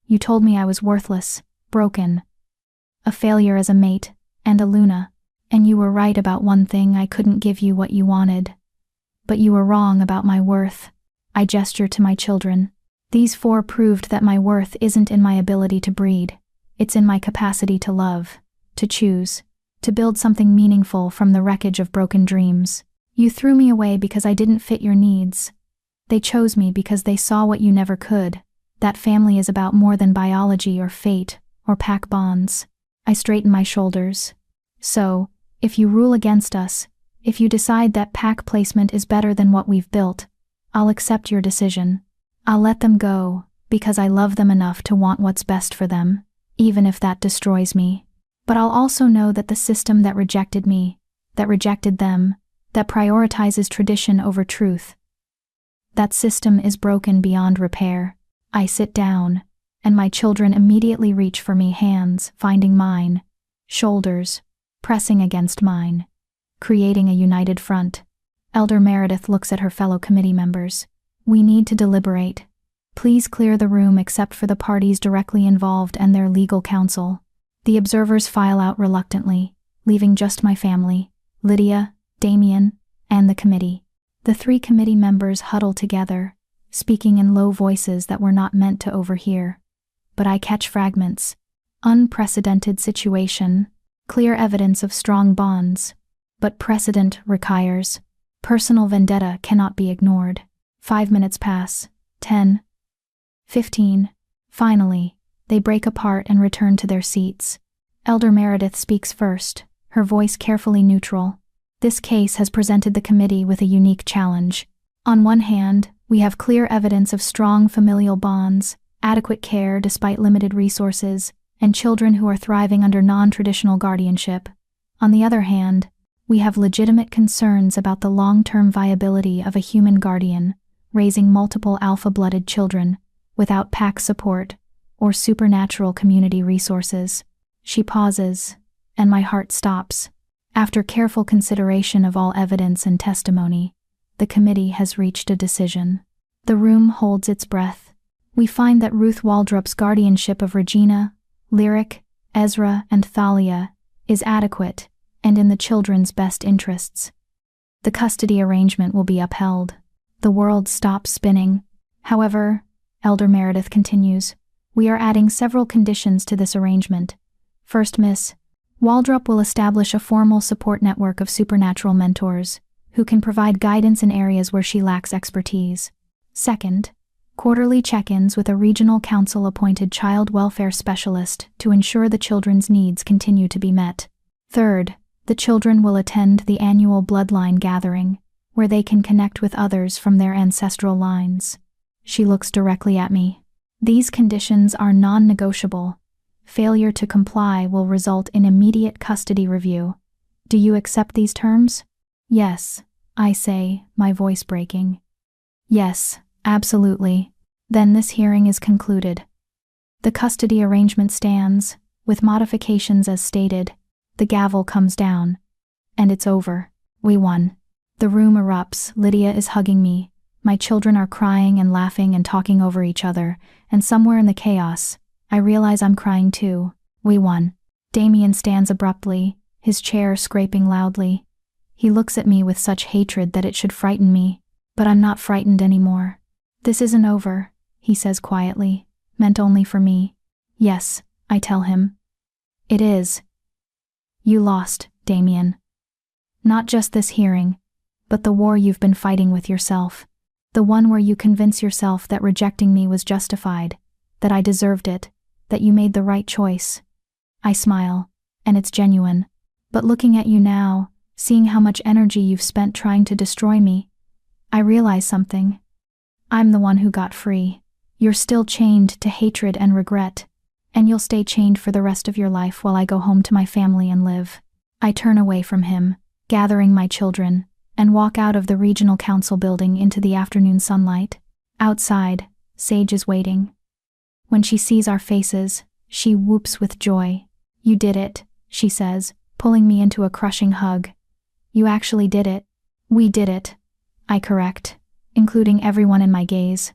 You told me I was worthless, broken, a failure as a mate, and a Luna. And you were right about one thing: I couldn't give you what you wanted. But you were wrong about my worth. I gesture to my children. These 4 proved that my worth isn't in my ability to breed. It's in my capacity to love, to choose, to build something meaningful from the wreckage of broken dreams. You threw me away because I didn't fit your needs. They chose me because they saw what you never could. That family is about more than biology or fate or pack bonds. I straighten my shoulders. So, if you rule against us, if you decide that pack placement is better than what we've built, I'll accept your decision. I'll let them go, because I love them enough to want what's best for them, even if that destroys me. But I'll also know that the system that rejected me, that rejected them, that prioritizes tradition over truth, that system is broken beyond repair. I sit down, and my children immediately reach for me, hands finding mine, shoulders pressing against mine, creating a united front. Elder Meredith looks at her fellow committee members. We need to deliberate. Please clear the room except for the parties directly involved and their legal counsel. The observers file out reluctantly, leaving just my family, Lydia, Damien, and the committee. The 3 committee members huddle together, speaking in low voices that were not meant to overhear. But I catch fragments. Unprecedented situation, clear evidence of strong bonds, but precedent requires. Personal vendetta cannot be ignored. 5 minutes pass, 10, 15. Finally, they break apart and return to their seats. Elder Meredith speaks first, her voice carefully neutral. This case has presented the committee with a unique challenge. On one hand, we have clear evidence of strong familial bonds, adequate care despite limited resources, and children who are thriving under non-traditional guardianship. On the other hand, we have legitimate concerns about the long-term viability of a human guardian, raising multiple alpha-blooded children, without pack support or supernatural community resources. She pauses, and my heart stops. After careful consideration of all evidence and testimony, the committee has reached a decision. The room holds its breath. We find that Ruth Waldrop's guardianship of Regina, Lyric, Ezra, and Thalia is adequate and in the children's best interests. The custody arrangement will be upheld. The world stops spinning. However, Elder Meredith continues, we are adding several conditions to this arrangement. First, Miss Waldrop will establish a formal support network of supernatural mentors who can provide guidance in areas where she lacks expertise. Second, quarterly check-ins with a regional council-appointed child welfare specialist to ensure the children's needs continue to be met. Third, the children will attend the annual bloodline gathering, where they can connect with others from their ancestral lines. She looks directly at me. These conditions are non-negotiable. Failure to comply will result in immediate custody review. Do you accept these terms? Yes, I say, my voice breaking. Yes, absolutely. Then this hearing is concluded. The custody arrangement stands, with modifications as stated. The gavel comes down. And it's over. We won. The room erupts. Lydia is hugging me. My children are crying and laughing and talking over each other, and somewhere in the chaos, I realize I'm crying too. We won. Damien stands abruptly, his chair scraping loudly. He looks at me with such hatred that it should frighten me, but I'm not frightened anymore. This isn't over, he says quietly, meant only for me. Yes, I tell him. It is. You lost, Damien. Not just this hearing, but the war you've been fighting with yourself. The one where you convince yourself that rejecting me was justified, that I deserved it, that you made the right choice. I smile, and it's genuine. But looking at you now, seeing how much energy you've spent trying to destroy me, I realize something. I'm the one who got free. You're still chained to hatred and regret, and you'll stay chained for the rest of your life while I go home to my family and live. I turn away from him, gathering my children, and walk out of the regional council building into the afternoon sunlight. Outside, Sage is waiting. When she sees our faces, she whoops with joy. You did it, she says, pulling me into a crushing hug. You actually did it. We did it, I correct, including everyone in my gaze.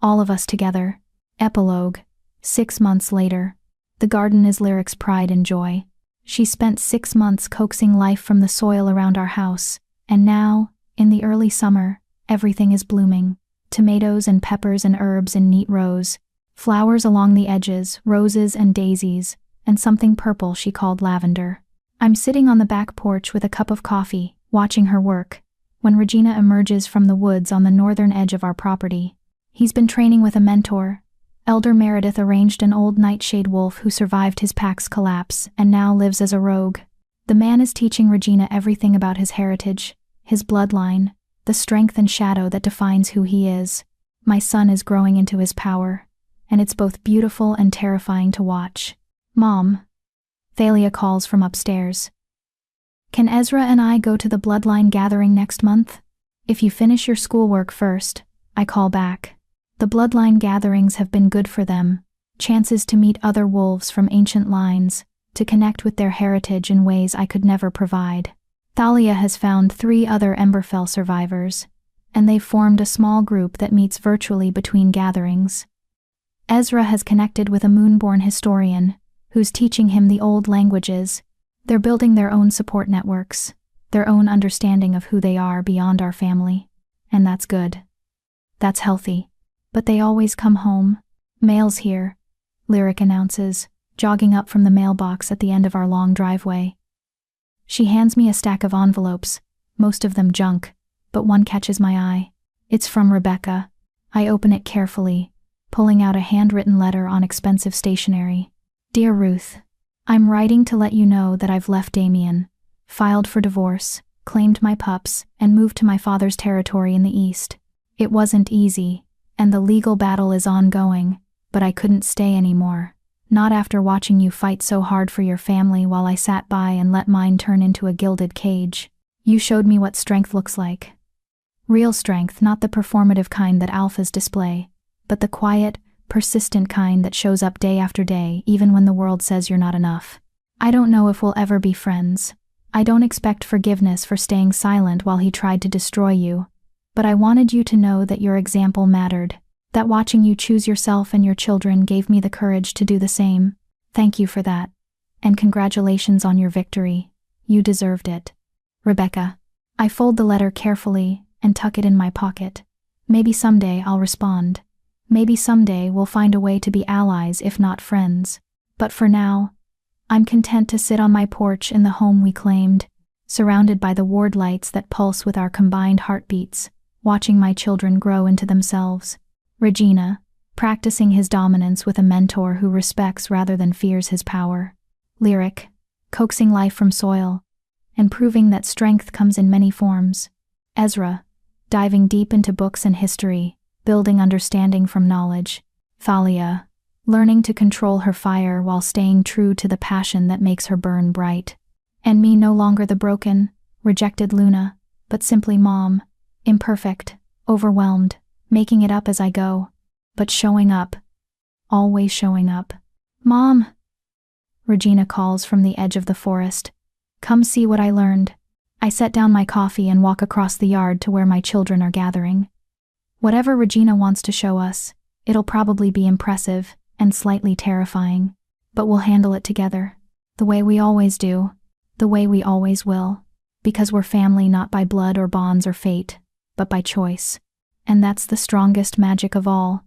All of us together. Epilogue. 6 months later. The garden is Lyric's pride and joy. She spent 6 months coaxing life from the soil around our house, and now, in the early summer, everything is blooming. Tomatoes and peppers and herbs in neat rows, flowers along the edges, roses and daisies, and something purple she called lavender. I'm sitting on the back porch with a cup of coffee, watching her work, when Regina emerges from the woods on the northern edge of our property. He's been training with a mentor. Elder Meredith arranged an old nightshade wolf who survived his pack's collapse and now lives as a rogue. The man is teaching Regina everything about his heritage, his bloodline, the strength and shadow that defines who he is. My son is growing into his power, and it's both beautiful and terrifying to watch. Mom. Thalia calls from upstairs. Can Ezra and I go to the bloodline gathering next month? If you finish your schoolwork first, I call back. The bloodline gatherings have been good for them, chances to meet other wolves from ancient lines, to connect with their heritage in ways I could never provide. Thalia has found 3 other Emberfell survivors, and they've formed a small group that meets virtually between gatherings. Ezra has connected with a Moonborn historian, who's teaching him the old languages. They're building their own support networks, their own understanding of who they are beyond our family. And that's good. That's healthy. But they always come home. Mail's here, Lyric announces, jogging up from the mailbox at the end of our long driveway. She hands me a stack of envelopes, most of them junk, but one catches my eye. It's from Rebecca. I open it carefully, pulling out a handwritten letter on expensive stationery. Dear Ruth, I'm writing to let you know that I've left Damien, filed for divorce, claimed my pups, and moved to my father's territory in the east. It wasn't easy, and the legal battle is ongoing, but I couldn't stay anymore. Not after watching you fight so hard for your family while I sat by and let mine turn into a gilded cage. You showed me what strength looks like. Real strength, not the performative kind that alphas display, but the quiet, persistent kind that shows up day after day, even when the world says you're not enough. I don't know if we'll ever be friends. I don't expect forgiveness for staying silent while he tried to destroy you, but I wanted you to know that your example mattered, that watching you choose yourself and your children gave me the courage to do the same. Thank you for that. And congratulations on your victory. You deserved it. Rebecca. I fold the letter carefully and tuck it in my pocket. Maybe someday I'll respond. Maybe someday we'll find a way to be allies if not friends. But for now, I'm content to sit on my porch in the home we claimed, surrounded by the ward lights that pulse with our combined heartbeats, watching my children grow into themselves. Regina, practicing his dominance with a mentor who respects rather than fears his power. Lyric, coaxing life from soil, and proving that strength comes in many forms. Ezra, diving deep into books and history, building understanding from knowledge. Thalia, learning to control her fire while staying true to the passion that makes her burn bright. And me, no longer the broken, rejected Luna, but simply Mom, imperfect, overwhelmed, making it up as I go, but showing up. Always showing up. Mom! Regina calls from the edge of the forest. Come see what I learned. I set down my coffee and walk across the yard to where my children are gathering. Whatever Regina wants to show us, it'll probably be impressive and slightly terrifying, but we'll handle it together. The way we always do. The way we always will. Because we're family not by blood or bonds or fate, but by choice. And that's the strongest magic of all.